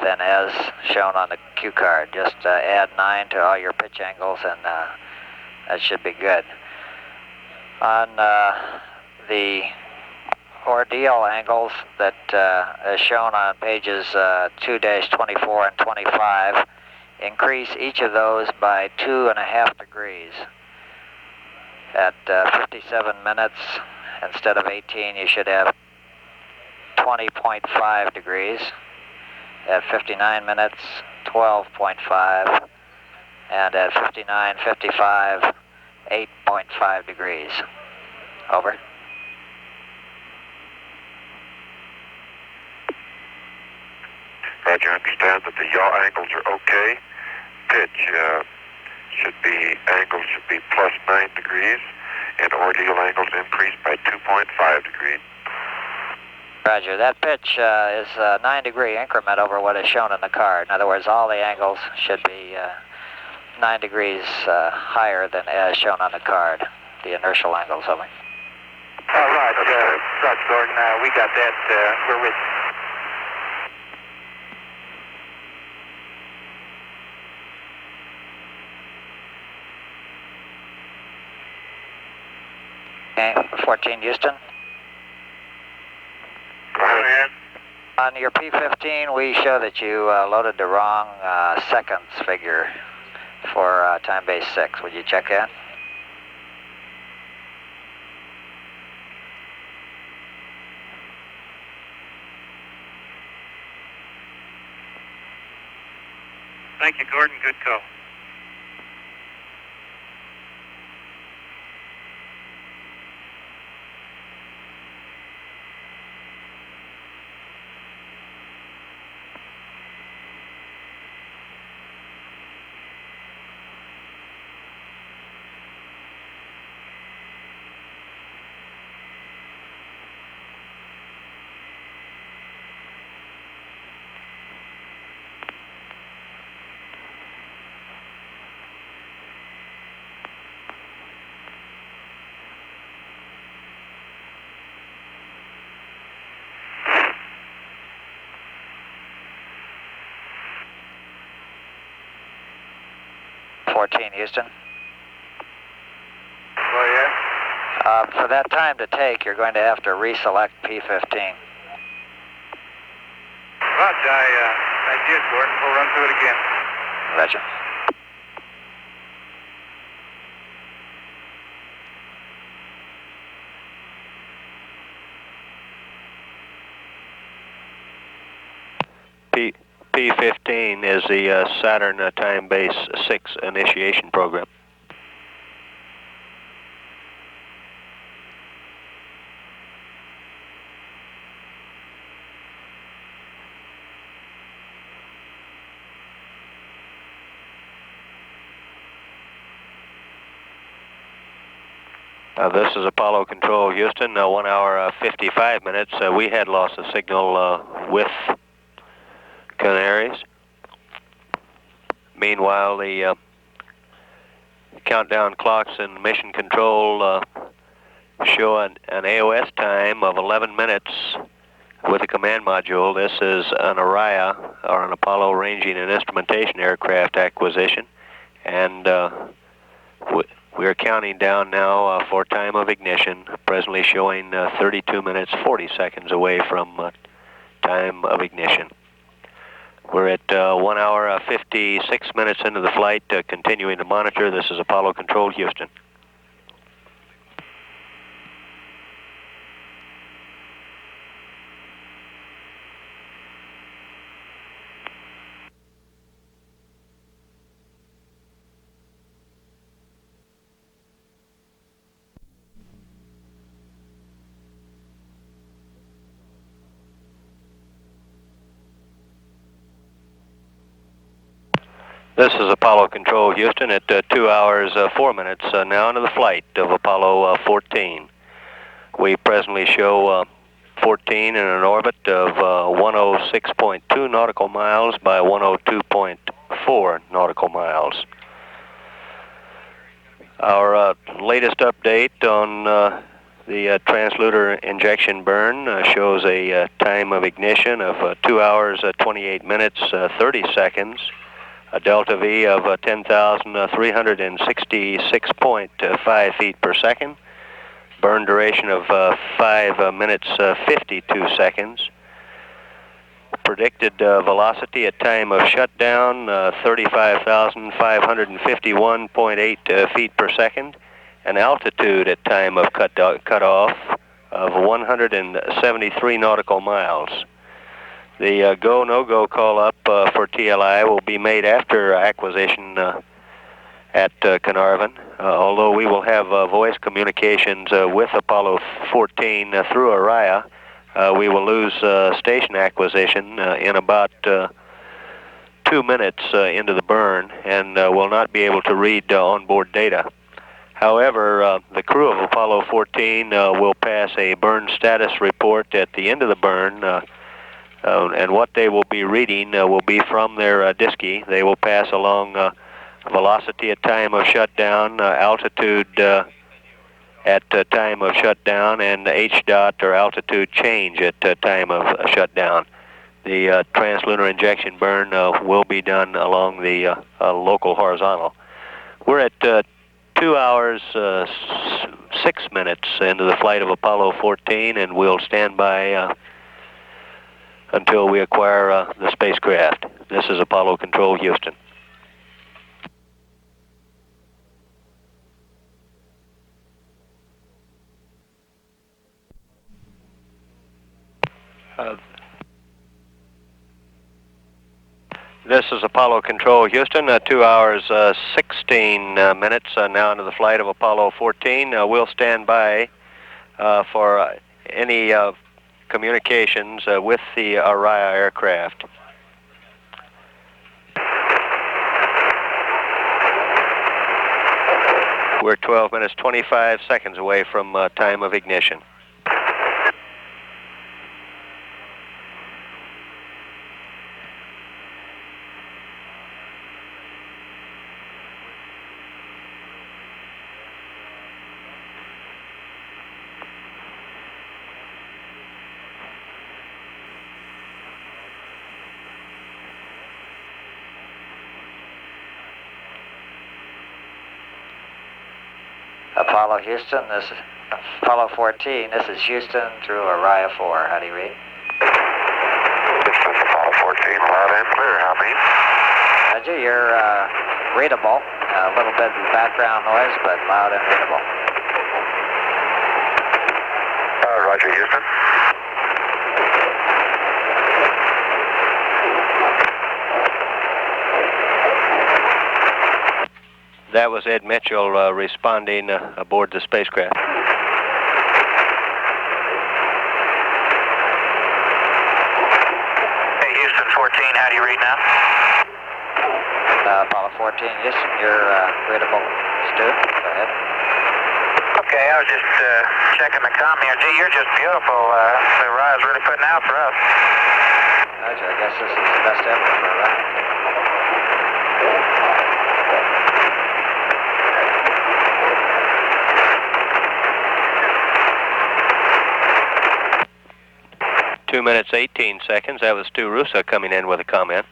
than as shown on the cue card. Just add 9 to all your pitch angles and that should be good. On the ordeal angles that as shown on pages 2-24 and 25, increase each of those by 2.5 degrees. At 57 minutes, instead of 18, you should have 20.5 degrees. At 59 minutes, 12.5. And at 59:55, 8.5 degrees. Over. Roger, understand that the yaw angles are okay. Pitch angles should be plus 9 degrees, and ordeal angles increased by 2.5 degrees. Roger, that pitch is a 9-degree increment over what is shown in the card. In other words, all the angles should be 9 degrees higher than as shown on the card, the inertial angles of it. All right, Gordon, we got that. We're with you. Okay, 14 Houston. Go ahead. On your P-15, we show that you loaded the wrong seconds figure for time base 6. Would you check that? Thank you, Gordon. Good call. Houston. Oh, yeah? For that time to take, you're going to have to reselect P-15. Roger, I did, Gordon. We'll run through it again. Roger. P-15 is the Saturn Time Base 6 initiation program. This is Apollo Control, Houston, 1 hour 55 minutes. We had lost a signal with Canaries. Meanwhile, the countdown clocks in Mission Control show an AOS time of 11 minutes with the command module. This is an Araya, or an Apollo Ranging and Instrumentation Aircraft acquisition, and we are counting down now for time of ignition, presently showing 32 minutes 40 seconds away from time of ignition. We're at 1 hour 56 minutes into the flight, continuing to monitor. This is Apollo Control, Houston. This is Apollo Control, Houston, at 2 hours 4 minutes now into the flight of Apollo 14. We presently show 14 in an orbit of 106.2 nautical miles by 102.4 nautical miles. Our latest update on the translunar injection burn shows a time of ignition of 2 hours, 28 minutes, 30 seconds, a delta V of 10,366.5 feet per second, burn duration of 5 minutes, 52 seconds, predicted velocity at time of shutdown, 35,551.8 feet per second, and altitude at time of cutoff of 173 nautical miles. The go, no-go call-up for TLI will be made after acquisition at Carnarvon, although we will have voice communications with Apollo 14 through Orion. We will lose station acquisition in about 2 minutes into the burn and will not be able to read onboard data. However, the crew of Apollo 14 will pass a burn status report at the end of the burn, and what they will be reading will be from their diski. They will pass along velocity at time of shutdown, altitude at time of shutdown, and H-dot or altitude change at time of shutdown. The translunar injection burn will be done along the local horizontal. We're at 2 hours, 6 minutes into the flight of Apollo 14, and we'll stand by until we acquire the spacecraft. This is Apollo Control, Houston. This is Apollo Control, Houston. 2 hours, 16 minutes now into the flight of Apollo 14. We'll stand by for any communications with the Orion aircraft. We're 12 minutes, 25 seconds away from time of ignition. Apollo Houston, this is Apollo 14. This is Houston through Orion 4. How do you read? This is Apollo 14, loud and clear. How many? Roger, you're readable. A little bit of background noise, but loud and readable. Roger, Houston. That was Ed Mitchell responding aboard the spacecraft. Hey, Houston 14, how do you read now? Apollo 14, Houston, you're readable. Stuart, go ahead. Okay, I was just checking the comm here. Gee, you're just beautiful. The Orion's really putting out for us. Roger, I guess this is the best ever for Orion. Two minutes, 18 seconds. That was Stu Roosa coming in with a comment.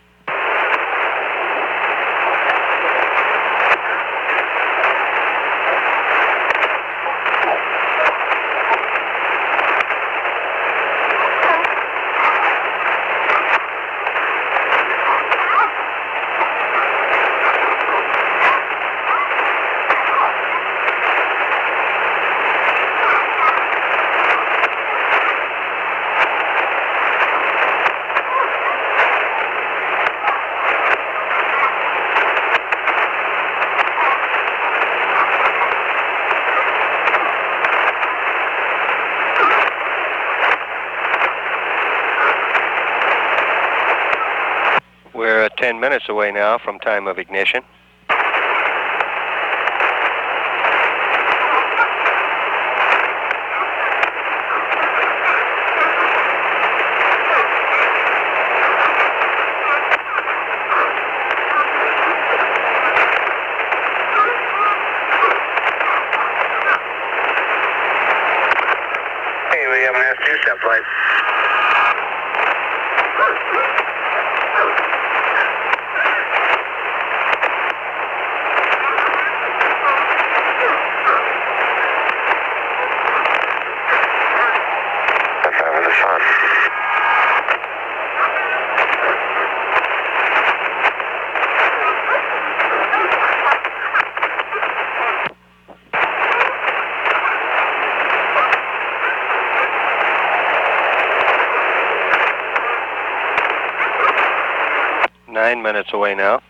We're 10 minutes away now from time of ignition. minutes away now.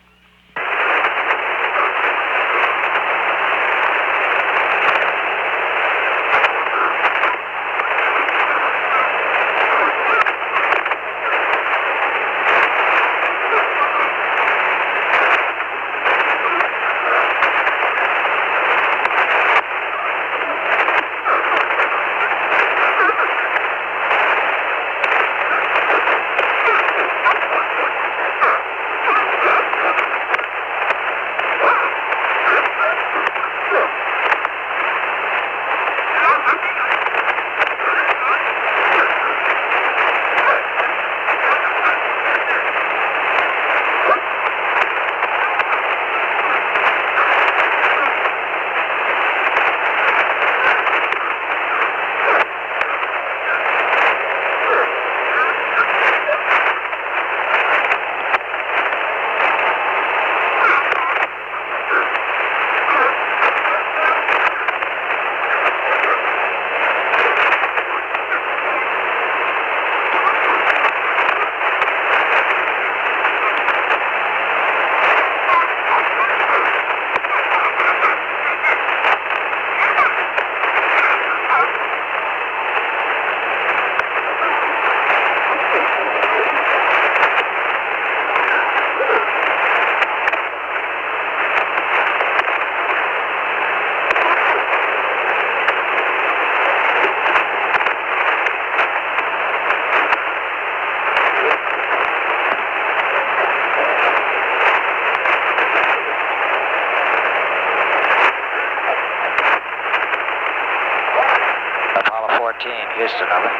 Houston, over.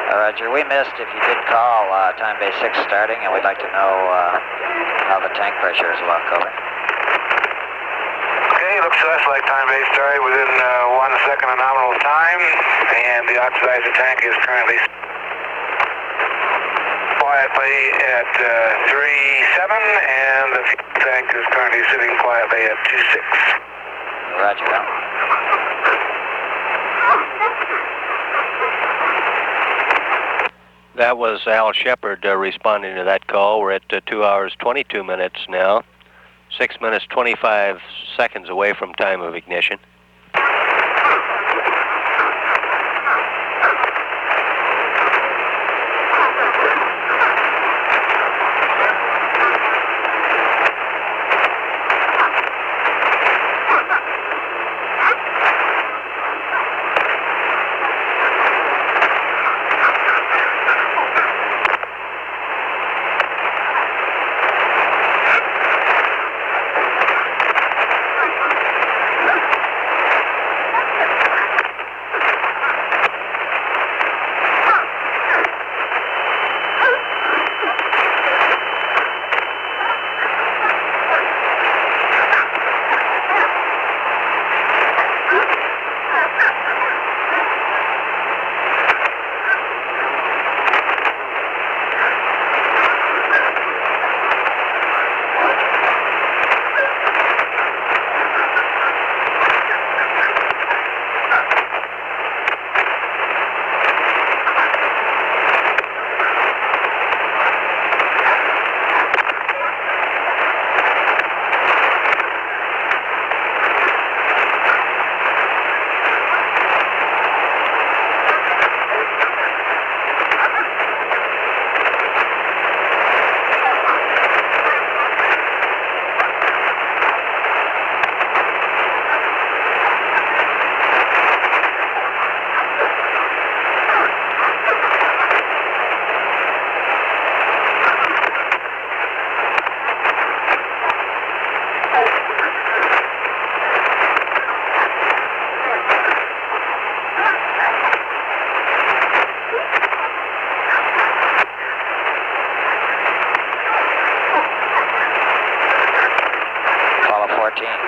Roger, we missed, if you did call, time base 6 starting, and we'd like to know how the tank pressure is look, over. Okay, looks to us like time base started within 1 second of nominal time, and the oxidizer tank is currently quietly at 3.7, and the fuel tank is currently sitting quietly at 2.6. Roger, out. That was Al Shepard responding to that call. We're at 2 hours 22 minutes now, 6 minutes 25 seconds away from time of ignition.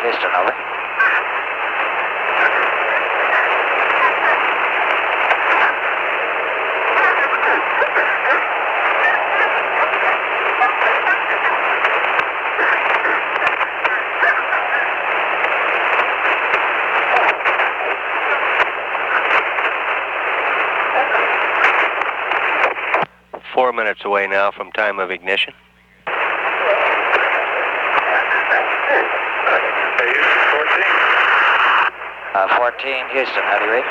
Houston, over. 4 minutes away now from time of ignition. Houston 14. 14, Houston, how do you read?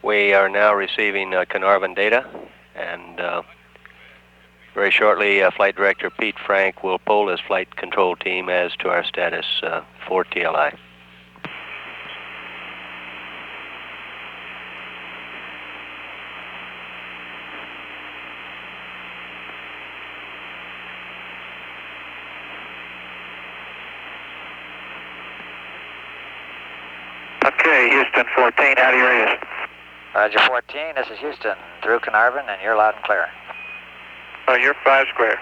We are now receiving Carnarvon data, and very shortly Flight Director Pete Frank will poll his flight control team as to our status for TLI. Okay, Houston 14, how do you read us? Roger 14, this is Houston, through Carnarvon, and you're loud and clear. Oh, you're 5 square.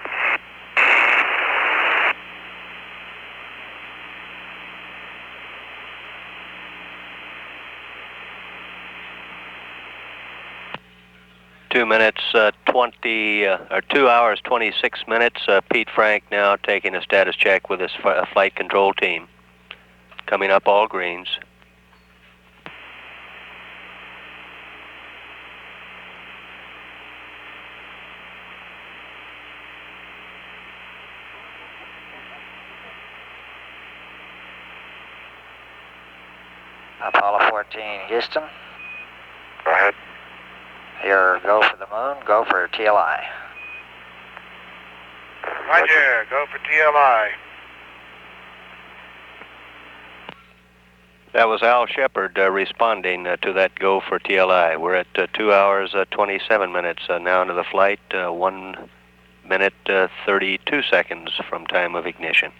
Two hours 26 minutes. Pete Frank now taking a status check with his flight control team. Coming up all greens. Apollo 14, Houston. Go ahead. Your go for the moon, go for TLI. Roger, go for TLI. That was Al Shepard responding to that go for TLI. We're at 2 hours 27 minutes now into the flight, 1 minute 32 seconds from time of ignition.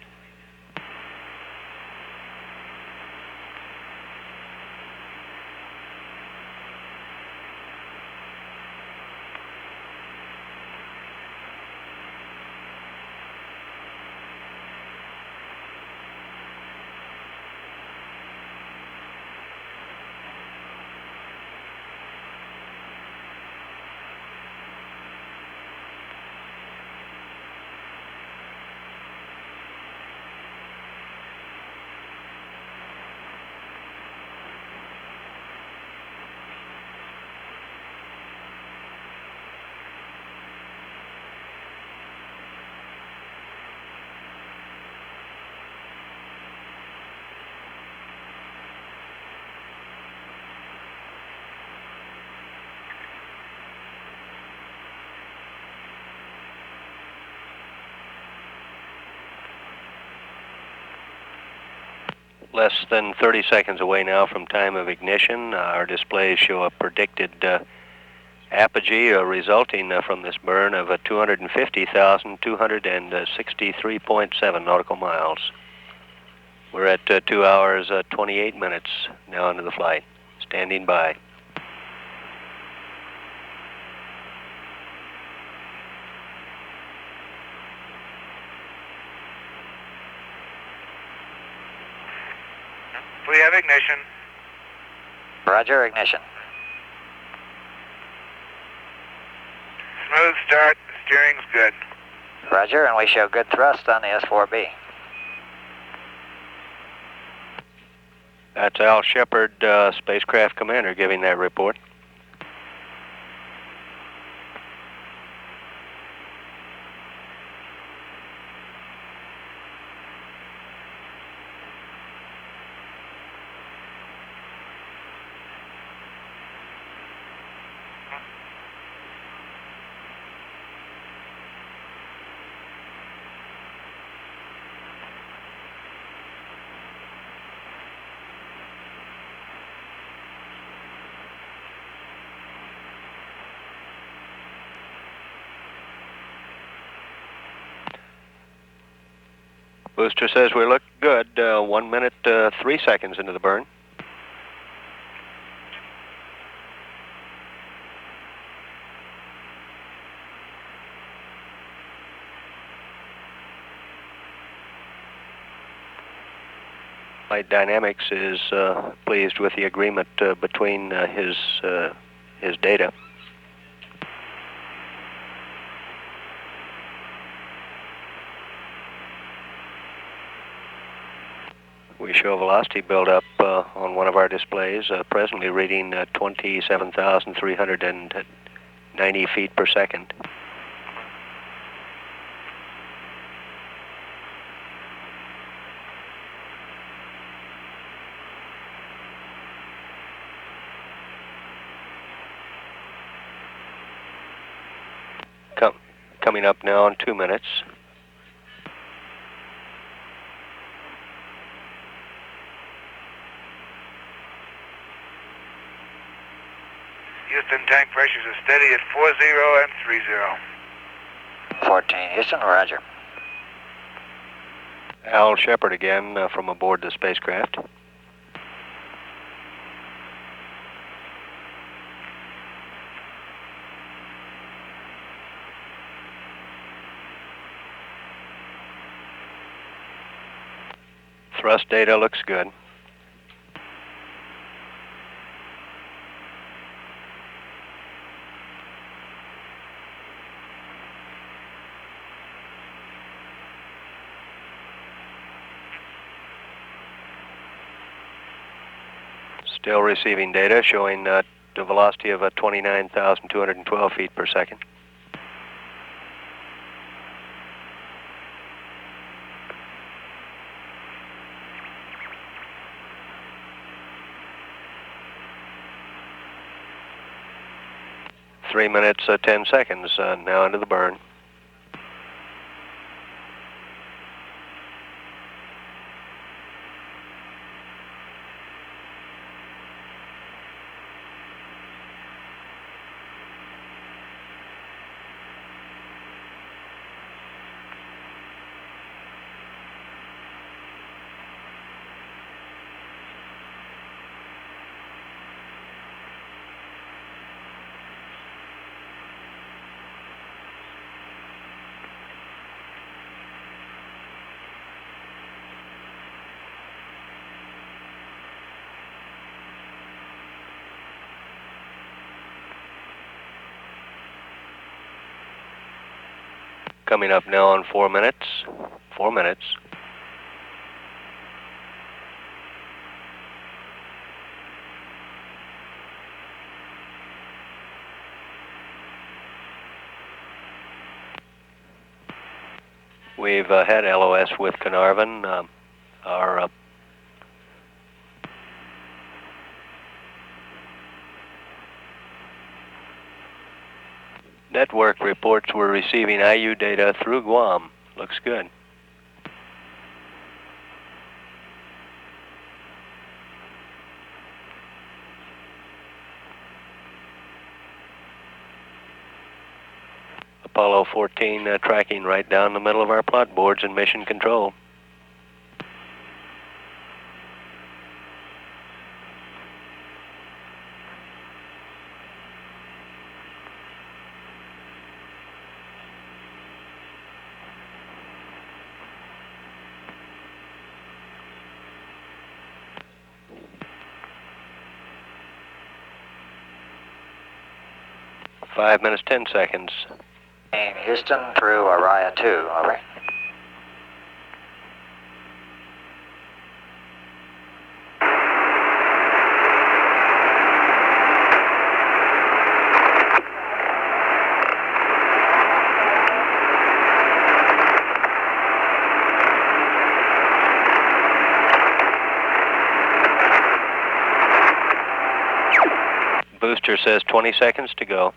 Less than 30 seconds away now from time of ignition. Our displays show a predicted apogee resulting from this burn of 250,263.7 nautical miles. We're at 2 hours 28 minutes now into the flight. Standing by. We have ignition. Roger, ignition. Smooth start, the steering's good. Roger, and we show good thrust on the S4B. That's Al Shepard, spacecraft commander, giving that report. Booster says we look good. 1 minute, 3 seconds into the burn. Flight Dynamics is pleased with the agreement between his data. We show velocity buildup on one of our displays, presently reading 27,390 feet per second. Coming up now in 2 minutes. Houston, tank pressures are steady at 40 and 30. 14, Houston, roger. Al Shepard again from aboard the spacecraft. Thrust data looks good. Still receiving data showing the velocity of 29,212 feet per second. Three minutes, 10 seconds now into the burn. Coming up now on 4 minutes. 4 minutes. We've had LOS with Carnarvon. Our network reports we're receiving IU data through Guam. Looks good. Apollo 14 tracking right down the middle of our plot boards in mission control. Five minutes, 10 seconds. Houston through Araya 2, over. Booster says 20 seconds to go.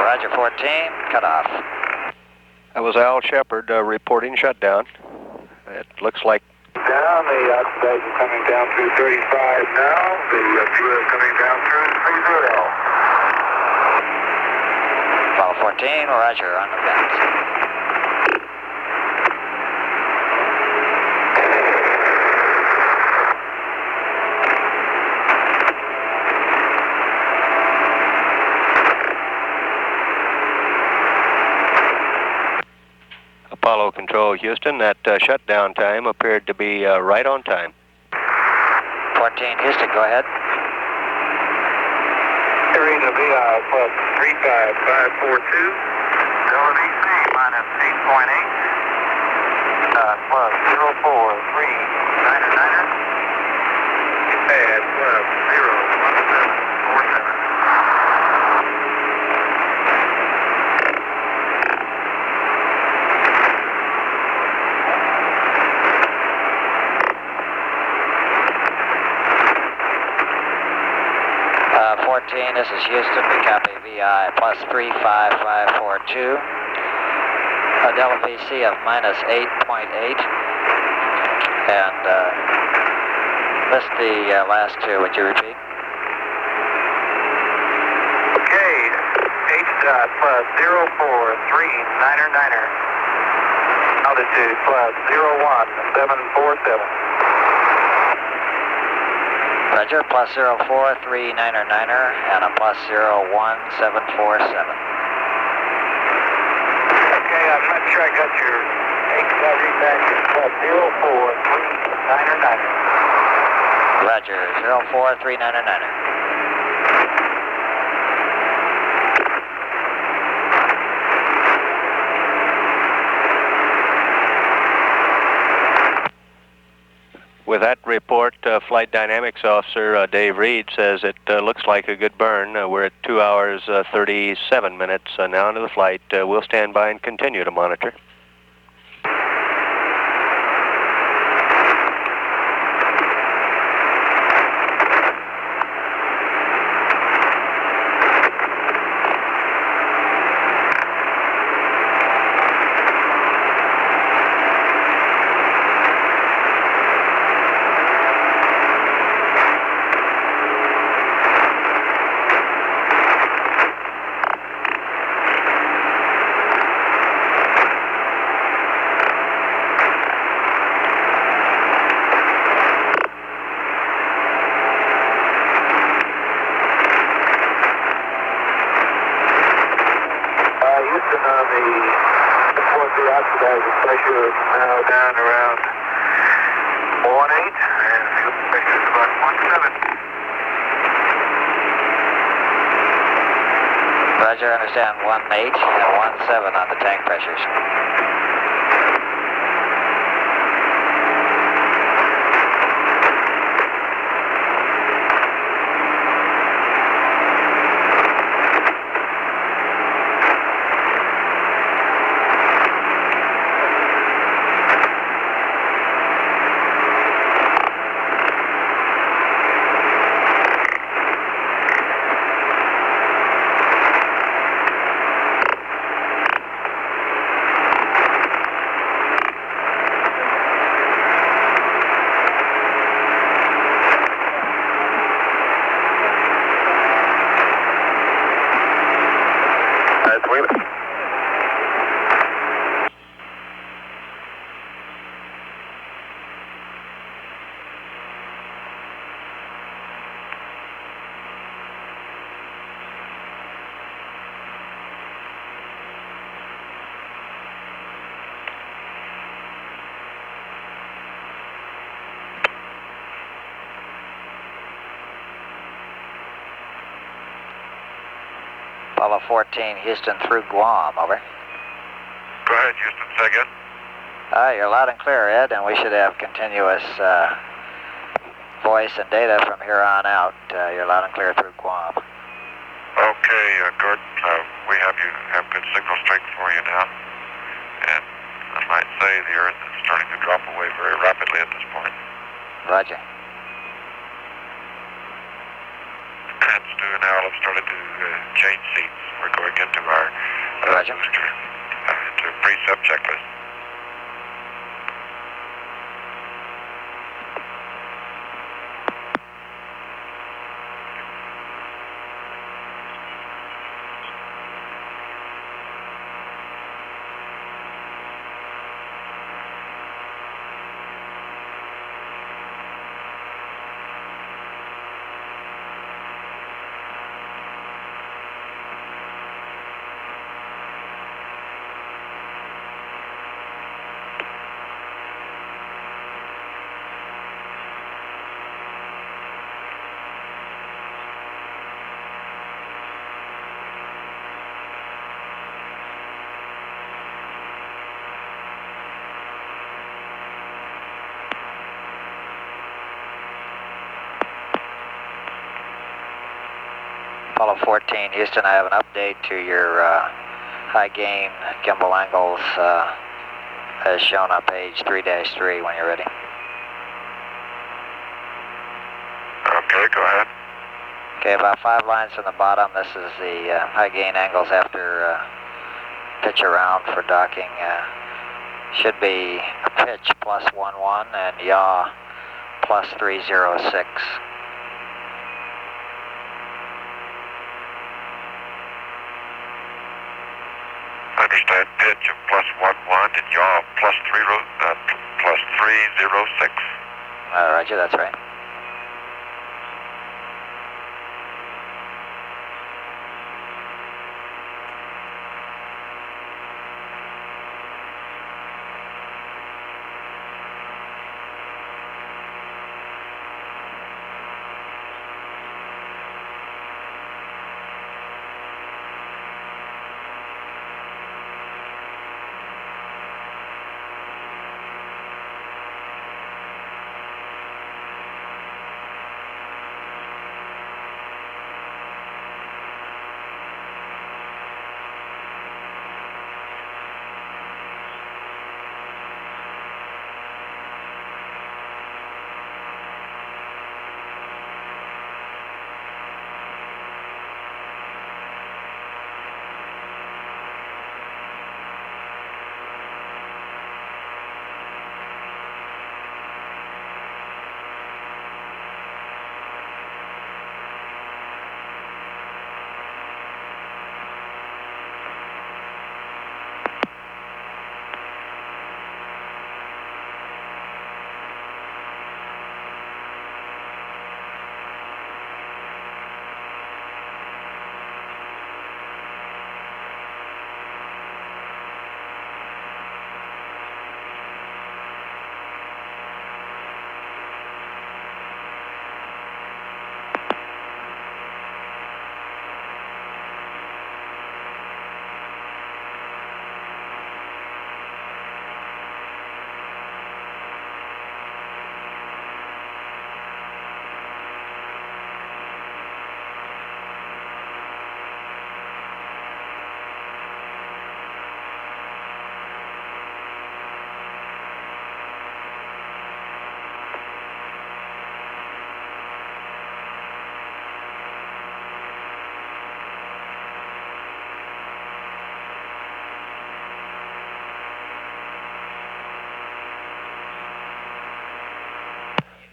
Roger 14, cut off. That was Al Shepard reporting shutdown. It looks like Down, the oxidation coming down through 35 now. The fuel coming down through 30. Apollo 14, roger, on the vents. Apollo Control, Houston, that shutdown time appeared to be right on time. 14, Houston, go ahead. Reading the VI plus 35542. LVC minus 8.8. Plus 04399er. Pad plus 01747. This is Houston. We copy VI plus 35542. A delta VC of minus 8.8. And list the last two. Would you repeat? Okay. H dot plus 04399er. Altitude plus 01747. Roger, plus 04399er and a plus 01747. Okay, I'm not sure I got your H-dot readback. Plus 04399er. Roger, 04399er. With that report, Flight Dynamics Officer Dave Reed says it looks like a good burn. We're at 2 hours 37 minutes now into the flight. We'll stand by and continue to monitor. Pressure now down around 1.8 and fuel pressure is about 1.7. Roger, understand 1.8 and 1.7 on the tank pressures. Apollo 14, Houston through Guam, over. Go ahead, Houston, say again. You're loud and clear, Ed, and we should have continuous voice and data from here on out. You're loud and clear through Guam. Okay, Gordon, we have good signal strength for you now. And I might say the Earth is starting to drop away very rapidly at this point. Roger. And Stu and Al have started to change seats. We're going into our Roger. booster, into pre-sub checklist. Apollo 14, Houston, I have an update to your high gain gimbal angles as shown on page 3-3 when you're ready. Okay, go ahead. Okay, about 5 lines from the bottom. This is the high gain angles after pitch around for docking. Should be pitch plus 11 and yaw plus 306. Understand pitch of plus 11 and yaw plus 306. Roger, that's right.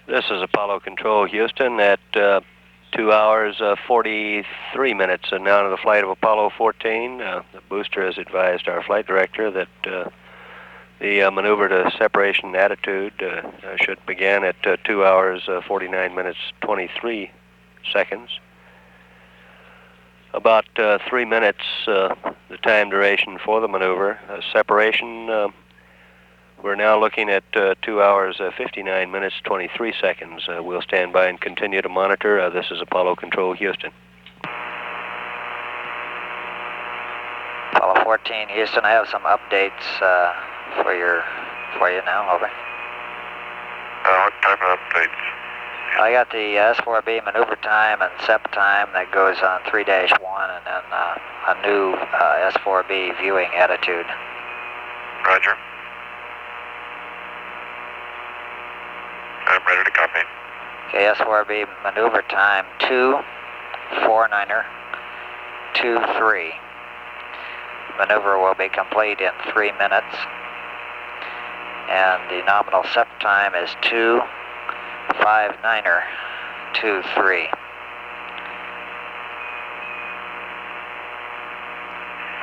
This is Apollo Control, Houston, at 2 hours 43 minutes and now to the flight of Apollo 14. The booster has advised our flight director that the maneuver to separation attitude should begin at 2 hours 49 minutes 23 seconds. About 3 minutes, the time duration for the maneuver. Separation, we're now looking at 2 hours 59 minutes 23 seconds. We'll stand by and continue to monitor. This is Apollo Control, Houston. Apollo 14, Houston, I have some updates for you now. Over. What type of updates? I got the S4B maneuver time and SEP time that goes on 3-1 and then a new S4B viewing attitude. Roger. I'm ready to copy. Okay, S4B maneuver time 249er 23. Maneuver will be complete in 3 minutes. And the nominal SEP time is 259er 23.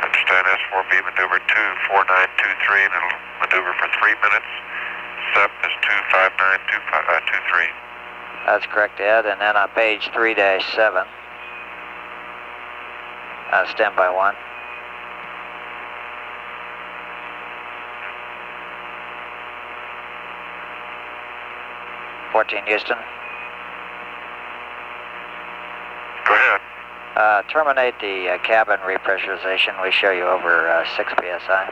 Understand S4B maneuver 24923 and it'll maneuver for 3 minutes. SEP is 25923. That's correct, Ed. And then on page 3-7, standby 1. Houston. Go ahead. Terminate the cabin repressurization. We show you over 6 psi.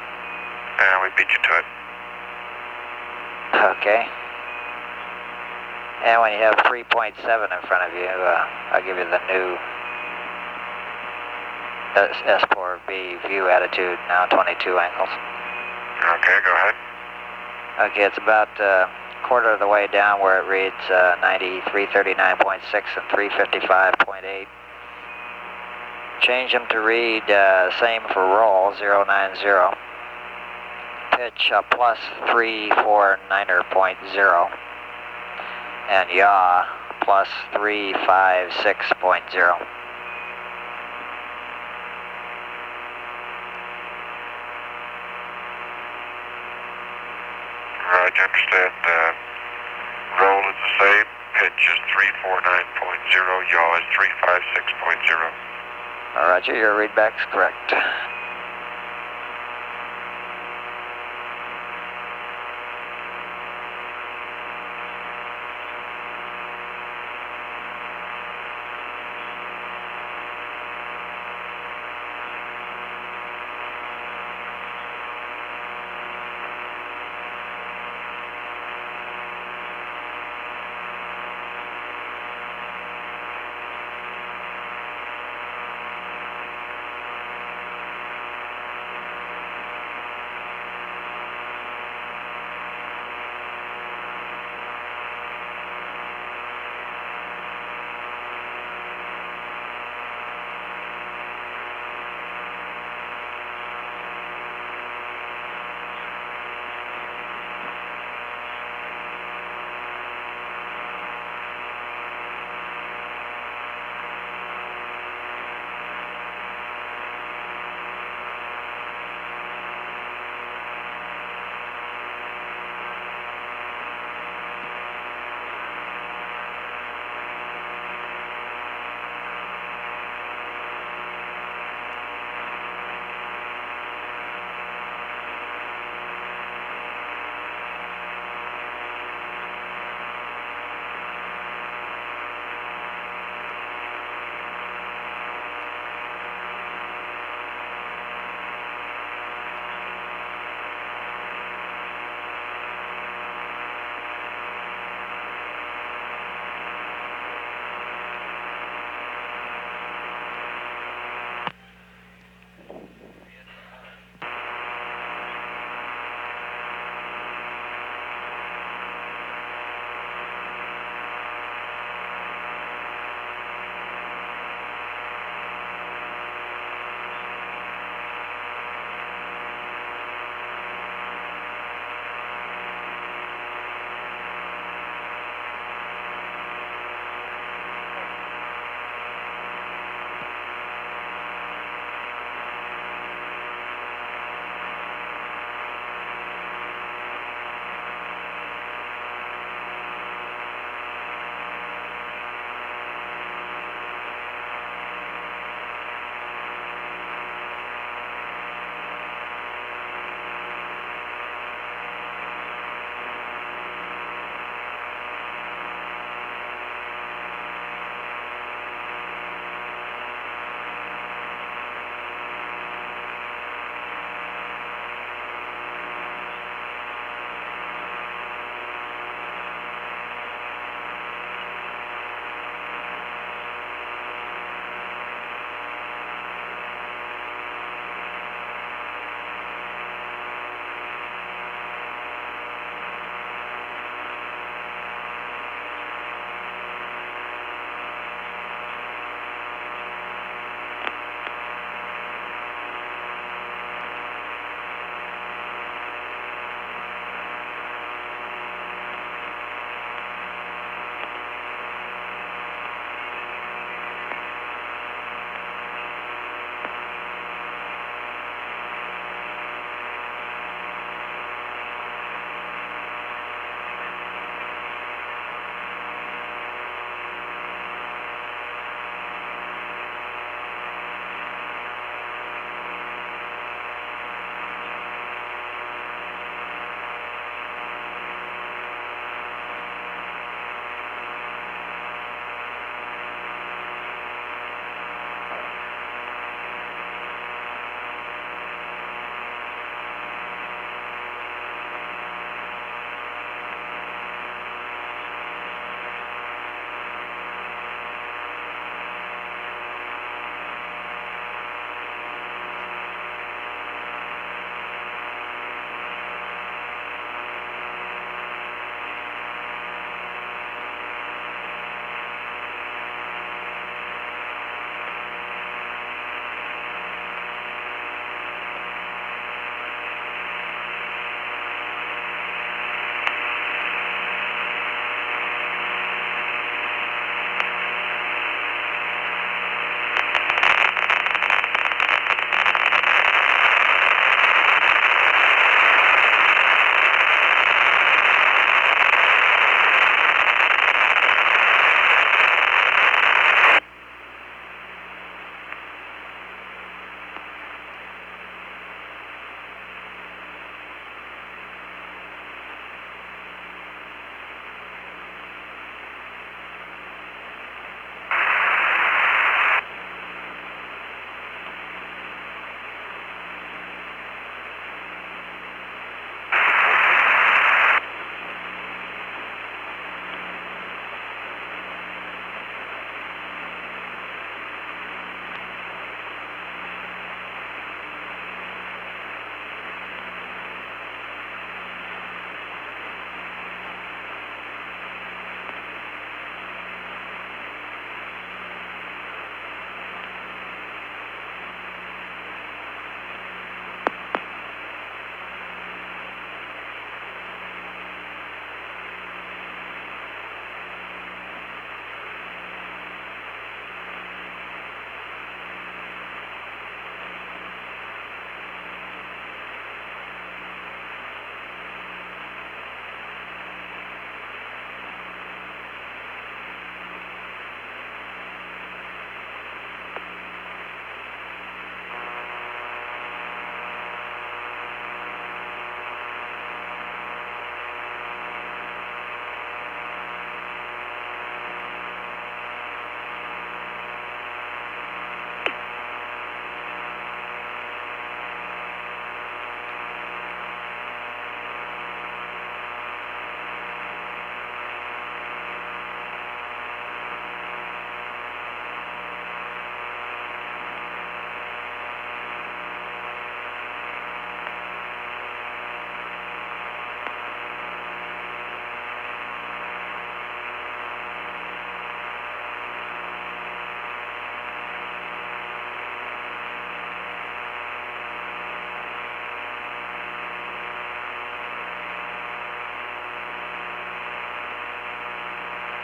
Yeah, we beat you to it. Okay. And when you have 3.7 in front of you, I'll give you the new S4B view attitude, now 22 angles. Okay, go ahead. Okay, it's about a quarter of the way down where it reads 9339.6 and 355.8. Change them to read same for roll, 090. Pitch plus 349.0. And yaw plus 356.0. Right, you understand. Roll is the same. Pitch is 349.0. Yaw is 356.0. Roger, your readback's correct.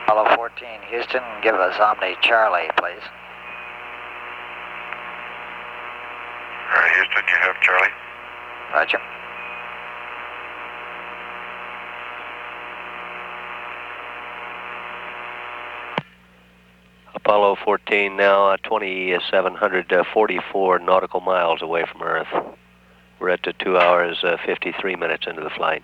Apollo 14, Houston, give us Omni Charlie, please. All right, Houston, you have Charlie. Roger. Apollo 14 now 2,744 nautical miles away from Earth. We're at 2 hours 53 minutes into the flight.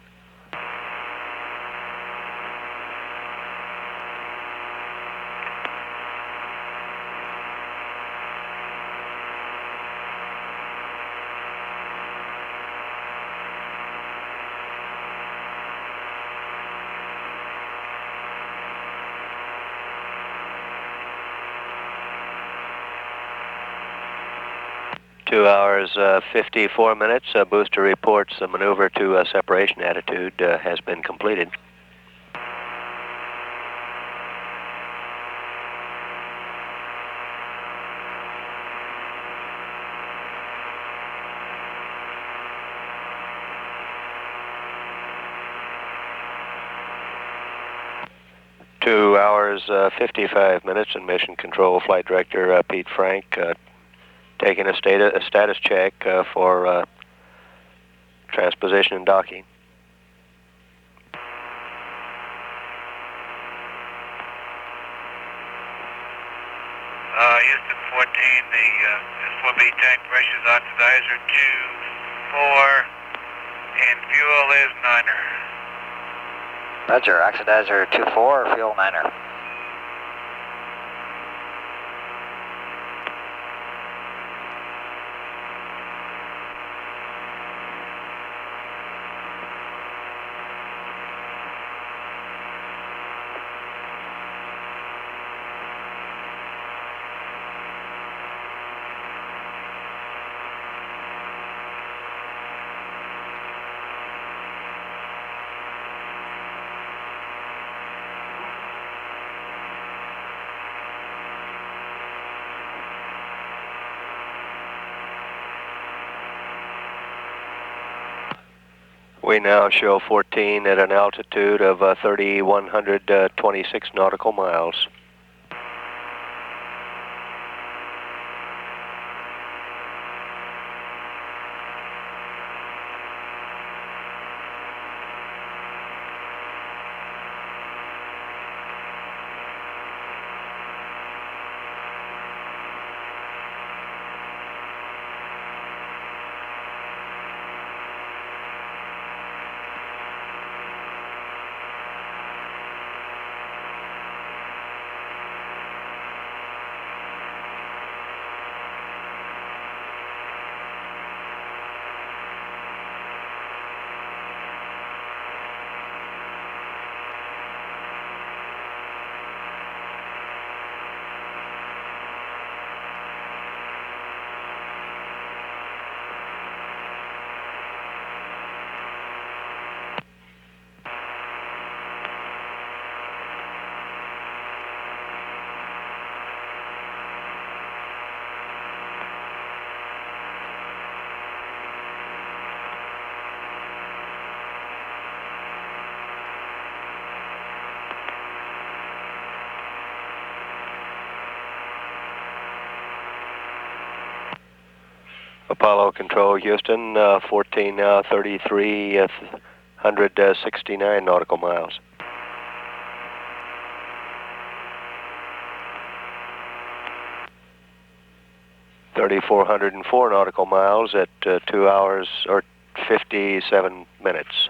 Two hours 54 minutes. Booster reports the maneuver to separation attitude has been completed. Two hours 55 minutes, and Mission Control Flight Director Pete Frank taking a status check for transposition and docking. Houston 14, this will be tank pressures oxidizer 2-4, and fuel is 9er. Roger, oxidizer 2-4, fuel 9er. We now show 14 at an altitude of 3,126 nautical miles. Apollo Control, Houston, 14 now, 3,369 nautical miles. (3,404 nautical miles at 2 hours or 57 minutes.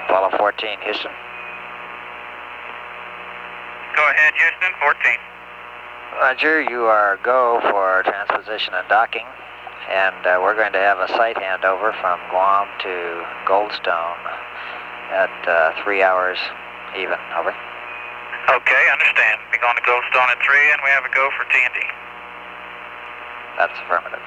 Apollo 14, Houston. Go ahead, Houston, 14. Roger, you are go for transposition and docking, and we're going to have a sight handover from Guam to Goldstone at 3 hours even. Over. Okay, understand. We're going to Goldstone at 3, and we have a go for T&D. That's affirmative.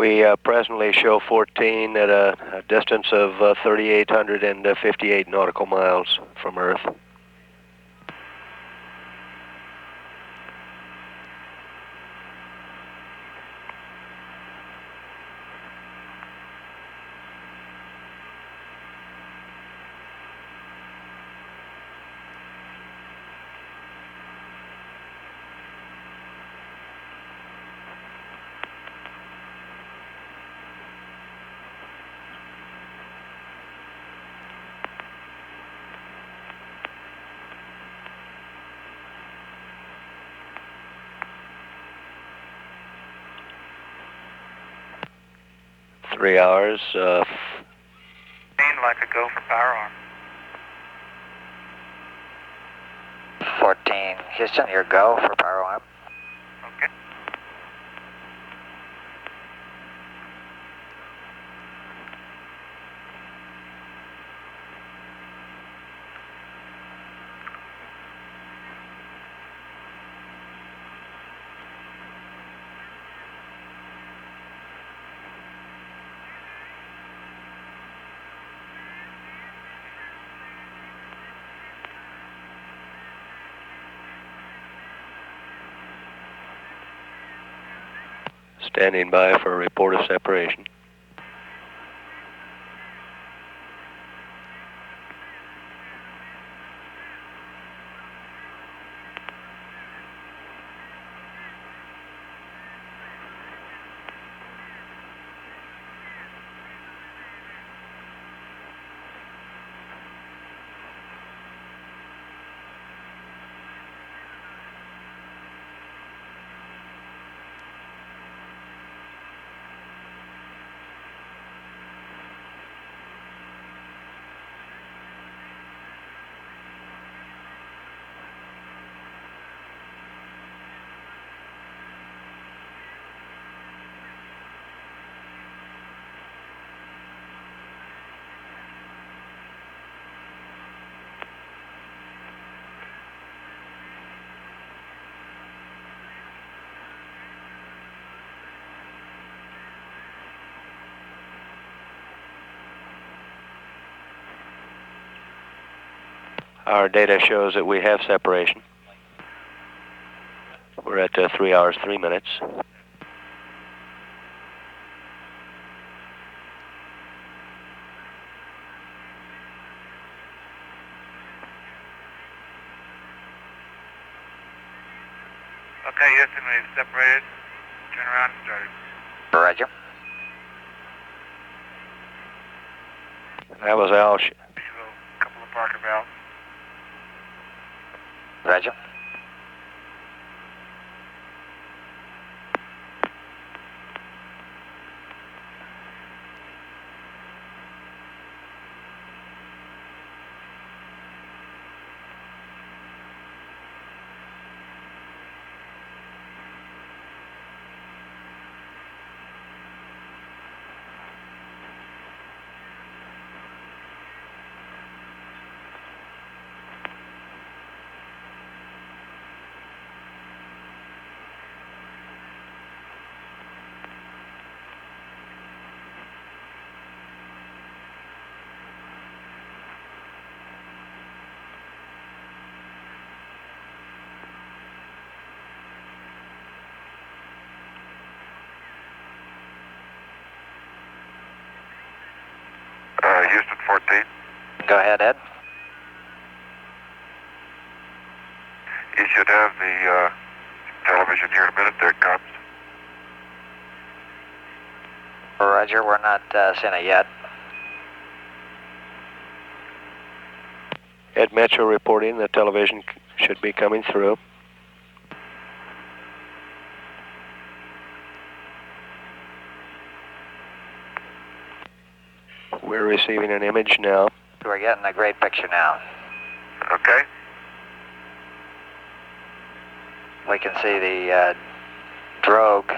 We presently show 14 at a distance of 3,858 nautical miles from Earth. Three hours. Like a go for power arm. 14, Houston, your go for power arm. Okay. Standing by for a report of separation. Our data shows that we have separation. We're at 3 hours, 3 minutes. Okay, Houston, we've separated. Turn around and started. Roger. That was Al. A couple of Parker valves. Roger. Houston 14. Go ahead, Ed. You should have the television here in a minute. There it comes. Roger, we're not seeing it yet. Ed Metro reporting the television should be coming through. We're receiving an image now. We're getting a great picture now. Okay. We can see the drogue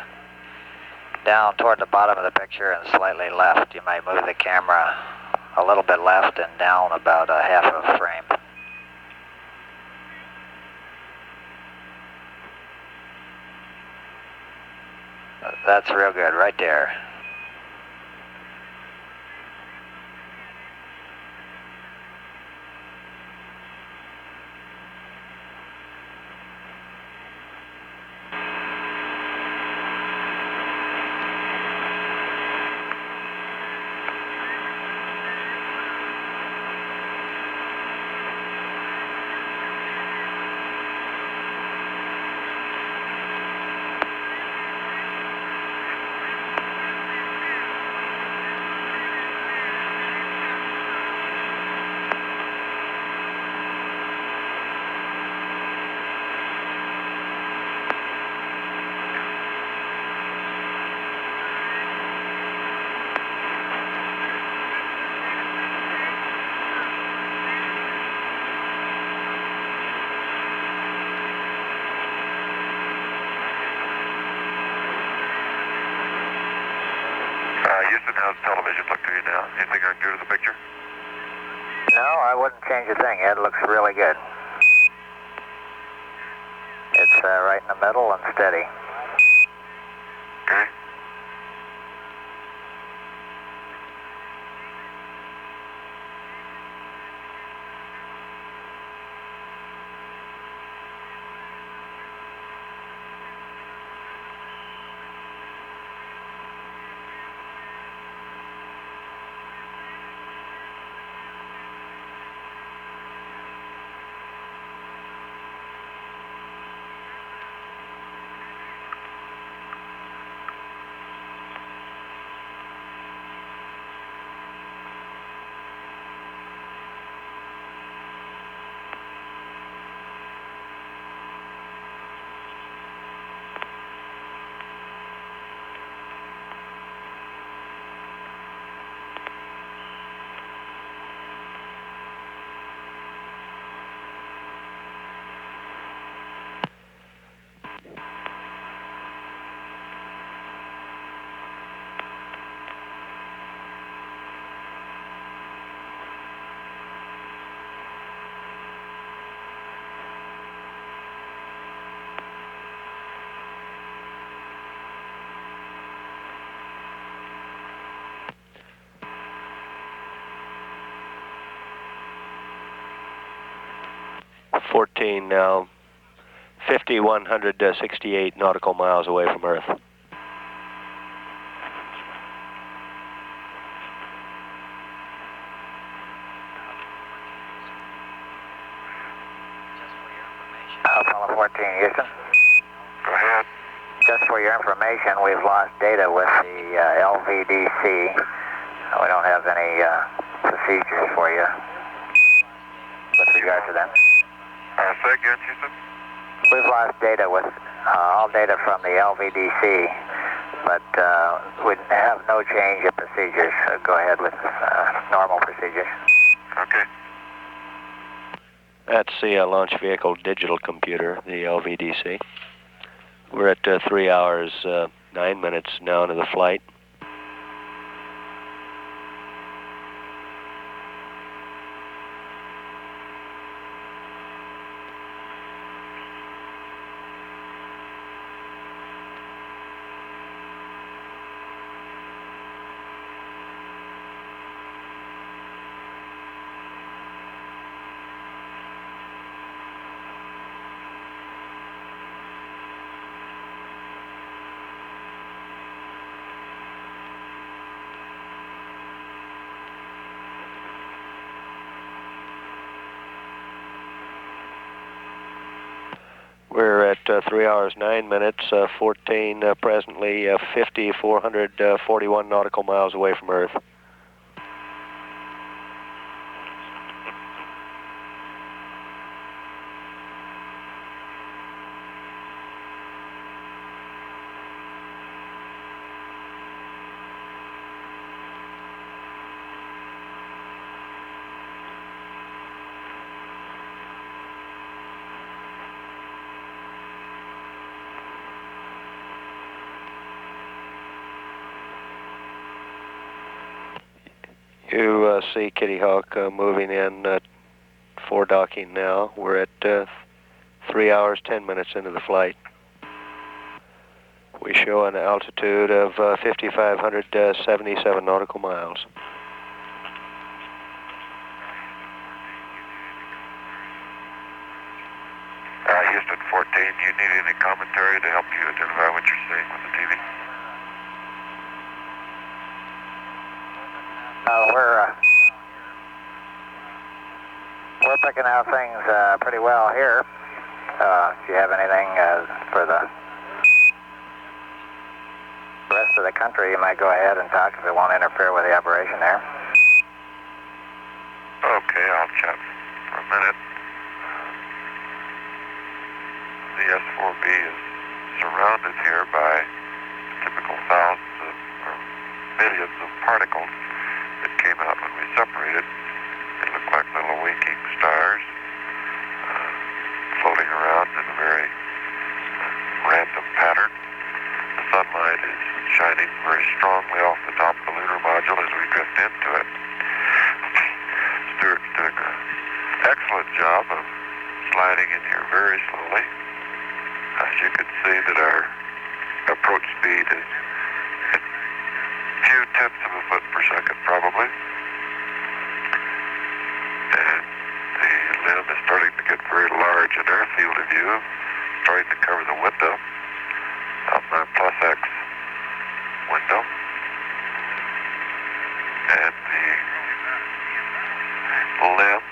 down toward the bottom of the picture and slightly left. You might move the camera a little bit left and down about a half a frame. That's real good, right there. how's television look to you now? Anything I can do to the picture? No, I wouldn't change a thing. It looks really good. It's right in the middle and steady. Okay. Now 5,168 nautical miles away from Earth. Apollo 14, Houston. Go ahead. Just for your information, we've lost data with the LVDC. We don't have any procedures for you with regard to them. Say again, Houston? We've lost data with all data from the LVDC, but we have no change in procedures. So go ahead with normal procedures. Okay. That's the launch vehicle digital computer, the LVDC. We're at 3 hours, 9 minutes now into the flight. We're at 3 hours, 9 minutes, 14, presently 5,441 nautical miles away from Earth. You see Kitty Hawk moving in for docking now. We're at 3 hours, 10 minutes into the flight. We show an altitude of 5,577 nautical miles. Houston 14, do you need any commentary to help you identify what you're seeing with the TV? We're picking out things pretty well here. If you have anything for the rest of the country, you might go ahead and talk if it won't interfere with the operation there. Okay, I'll chat for a minute. The S4B is surrounded here by typical thousands of, or millions of particles that came out when we separated. They look like little winking stars floating around in a very random pattern. The sunlight is shining very strongly off the top of the lunar module. job of sliding in here very slowly. As you can see that our approach speed is a few tenths of a foot per second probably. And the limb is starting to get very large in our field of view, starting to cover the window of my plus X window. And the limb,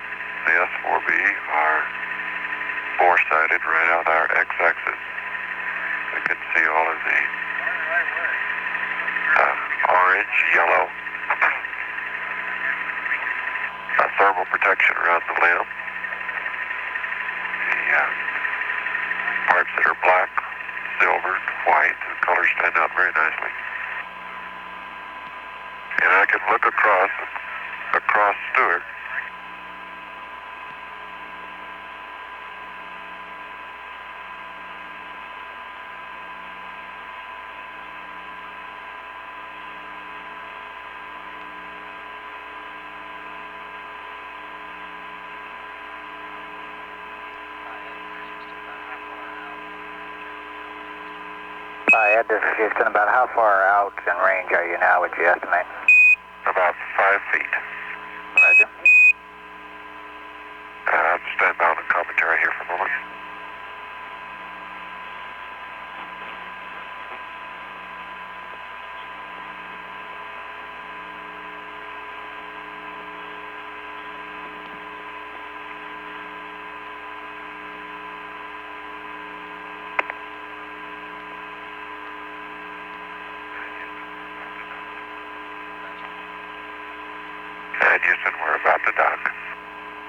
the S4B, are four-sided right out our X-axis. We can see all of the orange, yellow thermal protection around the limb. The parts that are black, silver, white, the colors stand out very nicely. And I can look across Stuart. Ed, this is Houston. About how far out in range are you now, would you estimate? About 5 feet. Roger. I'll just stand by on the commentary here for a moment. And Houston, we're about to dock.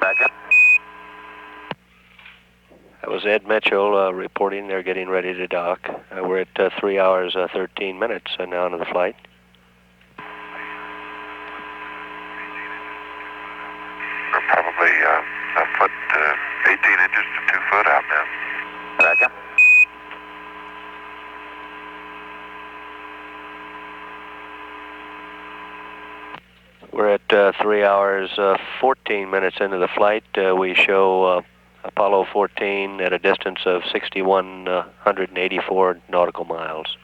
Roger. That was Ed Mitchell reporting they're getting ready to dock. We're at 3 hours 13 minutes now into the flight. We're probably a foot, 18 inches to 2 foot out now. Roger. We're at 3 hours 14 minutes into the flight. We show Apollo 14 at a distance of 6,184 nautical miles.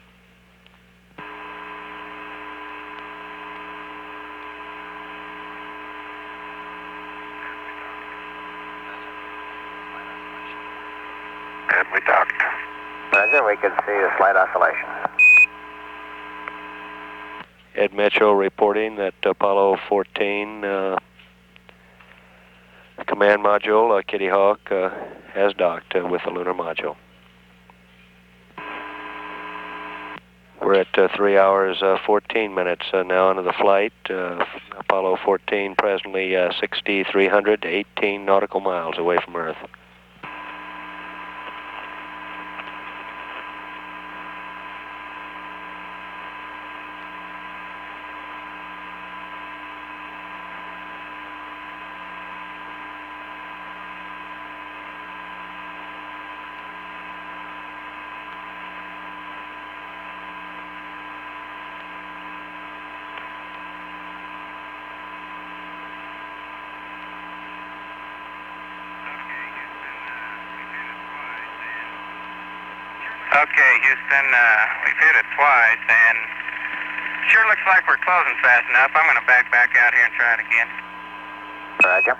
And we docked. Roger, we can see a slight oscillation. Ed Mitchell reporting that Apollo 14 command module, Kitty Hawk, has docked with the lunar module. We're at 3 hours 14 minutes now into the flight. Apollo 14 presently 6,300 to 18 nautical miles away from Earth. Okay, Houston, we've hit it twice, and sure looks like we're closing fast enough. I'm going to back out here and try it again. Roger.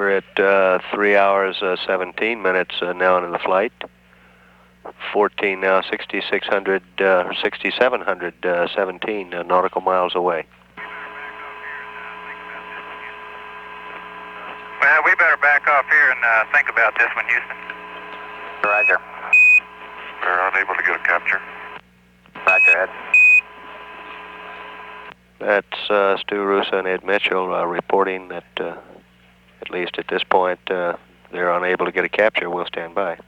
We're at 3 hours 17 minutes now into the flight. 14 now, 6,600 or 6,717 nautical miles away. Well, we better back off here and think about this one, Houston. Roger. We're unable to get a capture. Roger, Ed. That's Stu, Roosa, and Ed Mitchell reporting that, at least at this point, they're unable to get a capture. We'll stand by.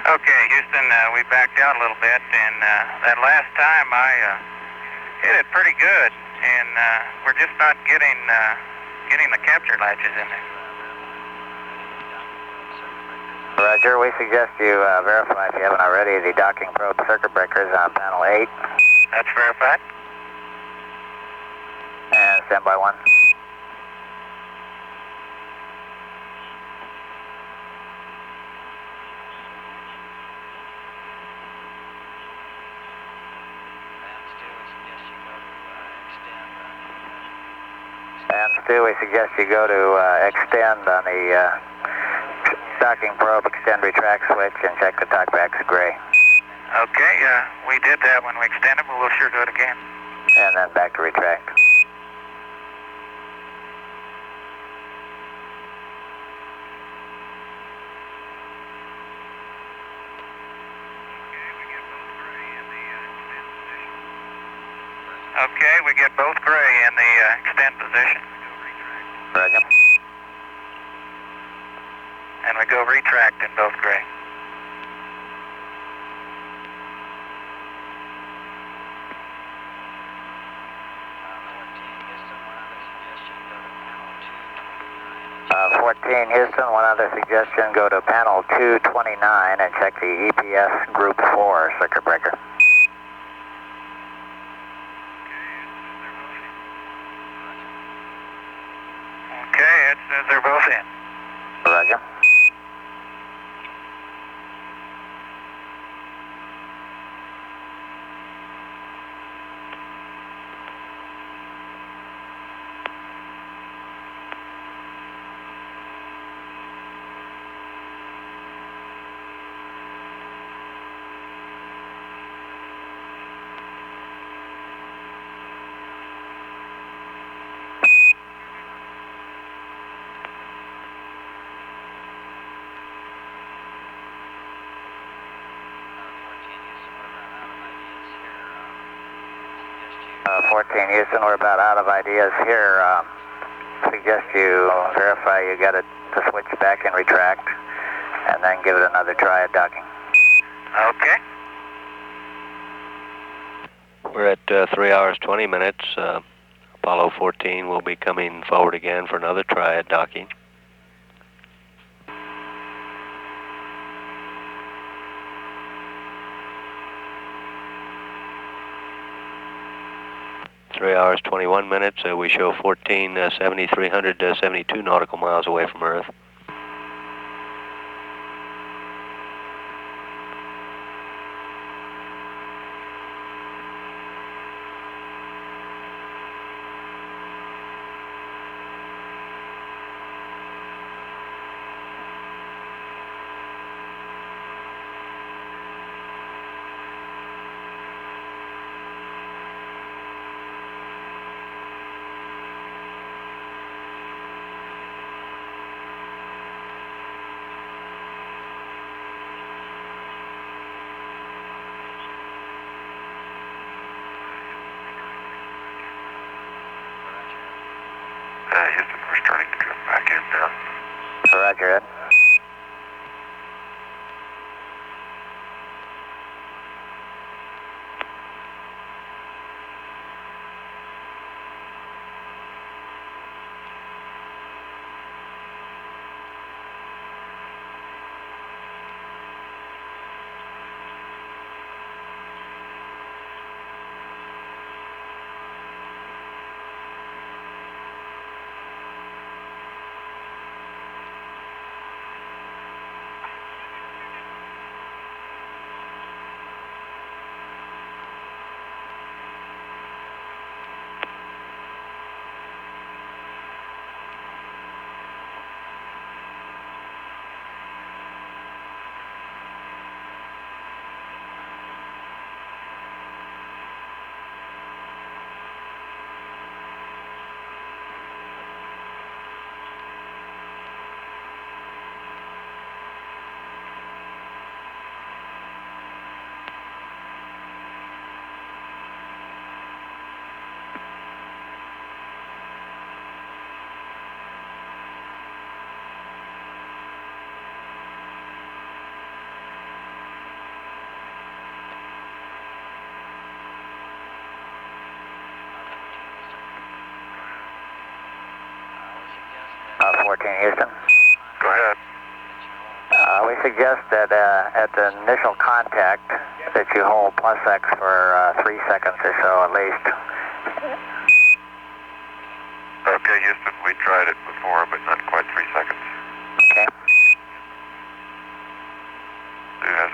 Okay, Houston, we backed out a little bit, and that last time I hit it pretty good, and we're just not getting the capture latches in there. Roger, we suggest you verify, if you haven't already, the docking probe circuit breakers on panel 8. That's verified. And standby 1. And Stu, we suggest you go to extend on the docking probe, extend retract switch, and check the talkbacks gray. Okay, we did that when we extended, but we'll sure do it again. And then back to retract. Okay, we get both gray in the extend position. Roger. And we go retract in both gray. Uh, 14 Houston, one other suggestion, go to panel 229 and check the EPS group 4 circuit breaker. Okay, it says they're both in. Roger. Uh, 14 Houston, we're about out of ideas here. Suggest you verify you got it to switch back and retract, and then give it another try at docking. Okay. We're at 3 hours 20 minutes. Apollo 14 will be coming forward again for another try at docking. Three hours 21 minutes. We show 7,372 nautical miles away from Earth. Houston, we're starting to drift back in now. Roger, Ed. Houston. Go ahead. We suggest that at the initial contact that you hold +X for 3 seconds or so at least. Okay, Houston, we tried it before, but not quite 3 seconds. Okay. It has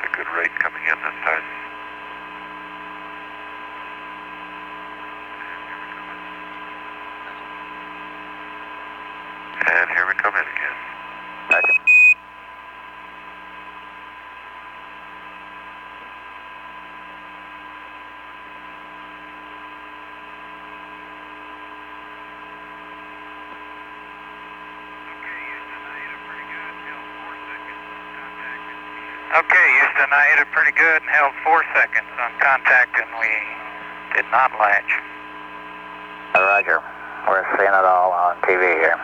a good rate coming in this time. And here we come in again. Roger. Okay, Houston, I hit it pretty good and held 4 seconds on contact, and we did not latch. Roger. We're seeing it all on TV here.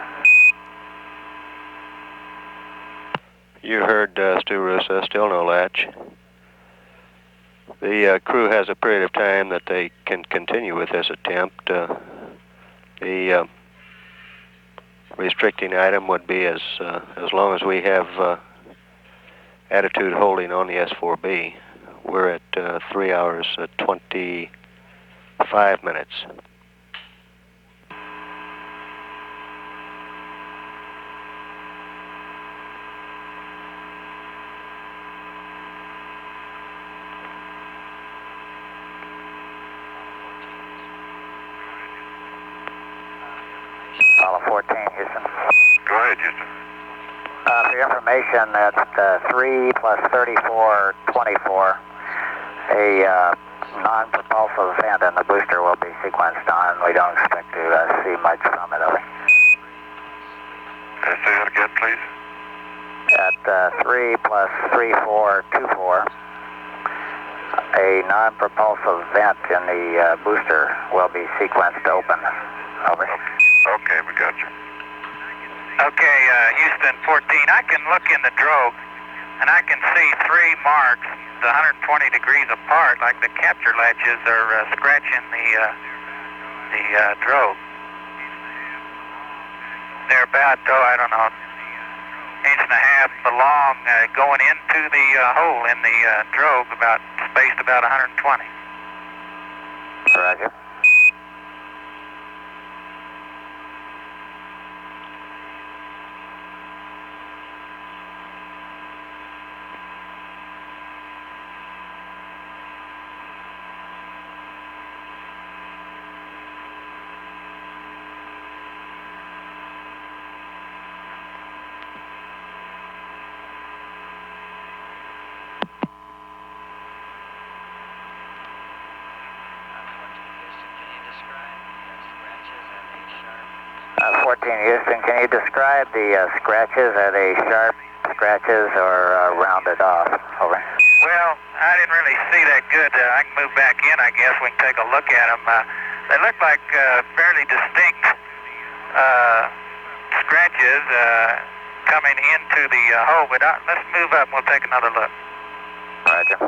You heard Stu Roosa, still no latch. The crew has a period of time that they can continue with this attempt. The restricting item would be as long as we have attitude holding on the S4B. We're at 3 hours 25 minutes. Apollo 14, Houston. Go ahead, Houston. For your information, at 3 + 34, 24, a non-propulsive vent in the booster will be sequenced on. We don't expect to see much from it. Over. Say that again, please. At 3 + 34, 24, a non-propulsive vent in the booster will be sequenced open. Over. Okay, we got you. Okay, Houston 14, I can look in the drogue, and I can see 3 marks, 120 degrees apart, like the capture latches are scratching the drogue. They're about, I don't know, 1.5 inches long, going into the hole in the drogue, spaced about 120. Roger. Houston, can you describe the scratches? Are they sharp scratches or rounded off? Over. Well, I didn't really see that good. I can move back in, I guess. We can take a look at them. They look like fairly distinct scratches coming into the hole. But let's move up and we'll take another look. Roger.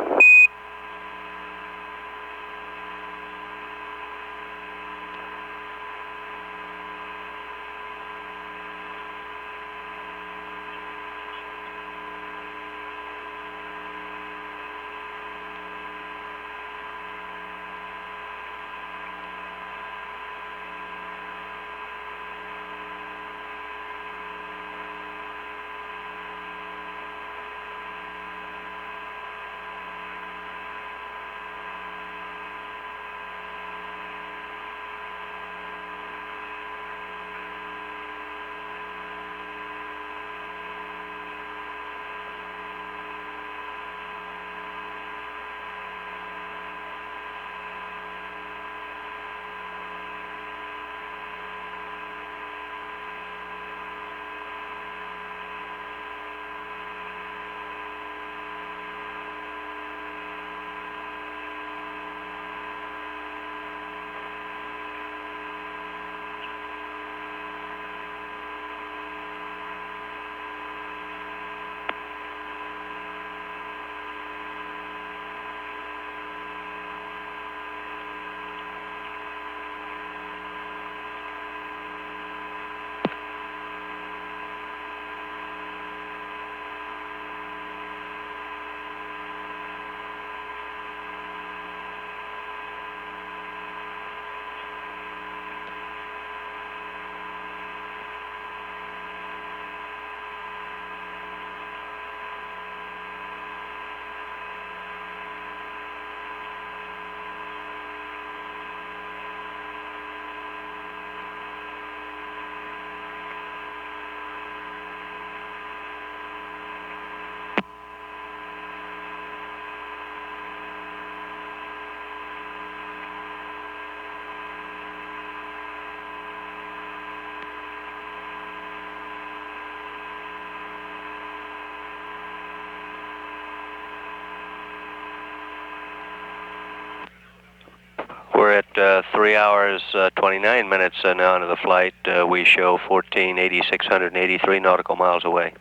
We're at 3 hours, 29 minutes now into the flight. We show 8,683 nautical miles away.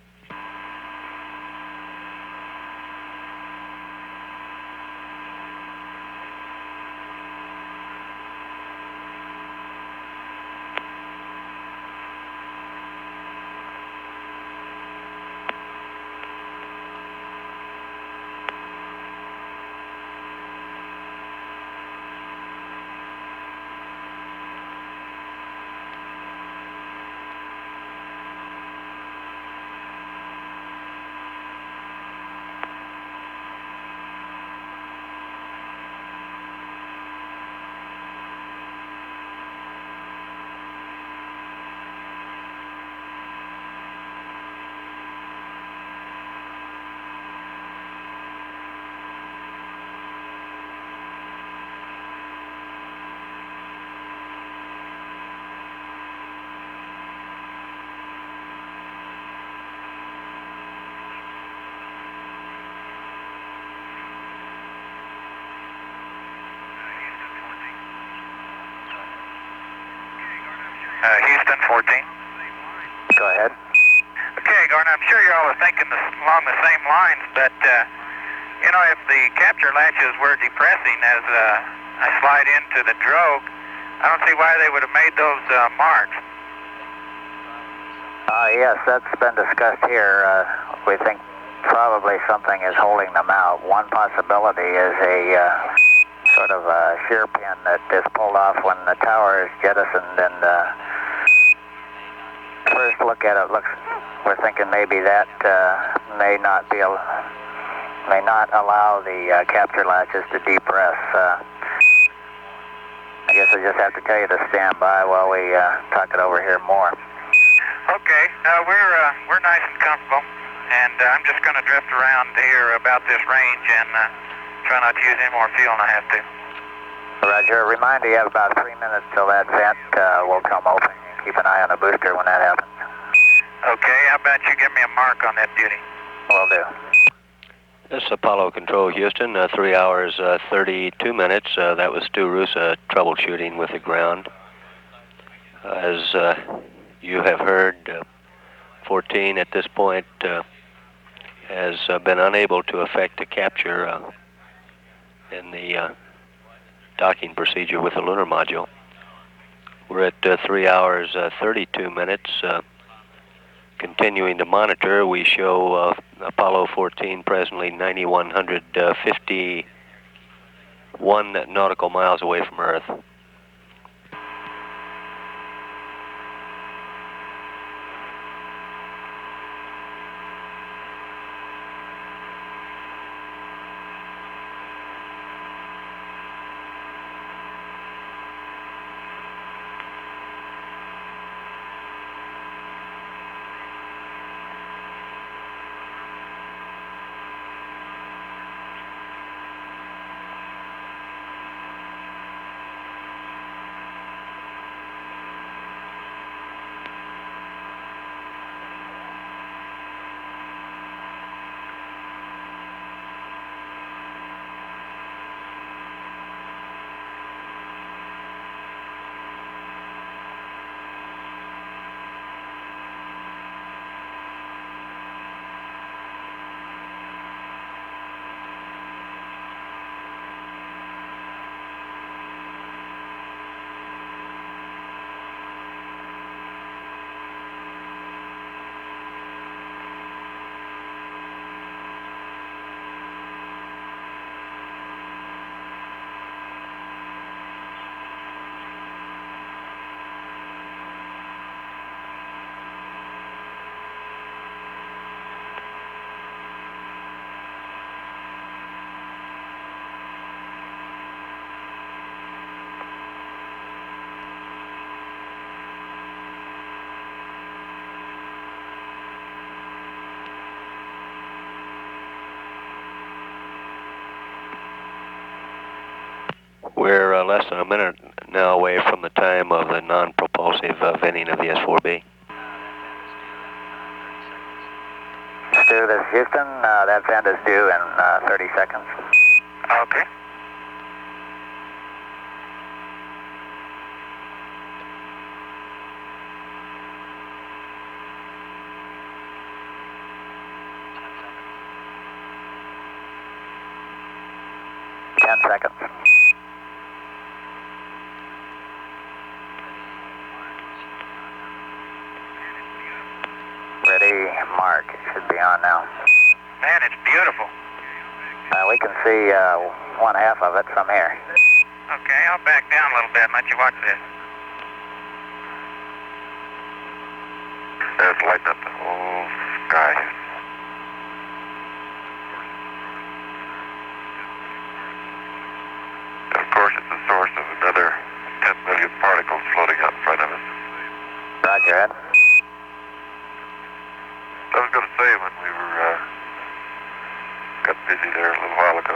Houston 14. Go ahead. Okay, Gordon, I'm sure you all are thinking along the same lines, but, you know, if the capture latches were depressing as I slide into the drogue, I don't see why they would have made those marks. Yes, that's been discussed here. We think probably something is holding them out. One possibility is a sort of a shear pin that is pulled off when the tower is jettisoned, and first look at it, we're thinking maybe that may not allow the capture latches to depress. I guess I just have to tell you to stand by while we talk it over here more. Okay, we're nice and comfortable, and I'm just going to drift around here about this range and try not to use any more fuel than I have to. Roger. A reminder, you have about 3 minutes till that vent will come open. Keep an eye on the booster when that happens. Okay, how about you give me a mark on that duty? Will do. This is Apollo Control, Houston, 3 hours, 32 minutes. That was Stu Roosa troubleshooting with the ground. As you have heard, 14 at this point has been unable to effect a capture in the docking procedure with the lunar module. We're at 3 hours, 32 minutes. Continuing to monitor, we show Apollo 14 presently 9,151 nautical miles away from Earth. We're less than a minute now away from the time of the non-propulsive venting of the S4B. Stu, this is Houston. That vent is due in 30 seconds. Okay. 10 seconds. Ready, mark. It should be on now. Man, it's beautiful. We can see one half of it from here. Okay, I'll back down a little bit and let you watch this. It's lighting up the whole sky. And of course, it's the source of another 10 million particles floating out in front of us. Roger, Ed. I was going to say when we were got busy there a little while ago,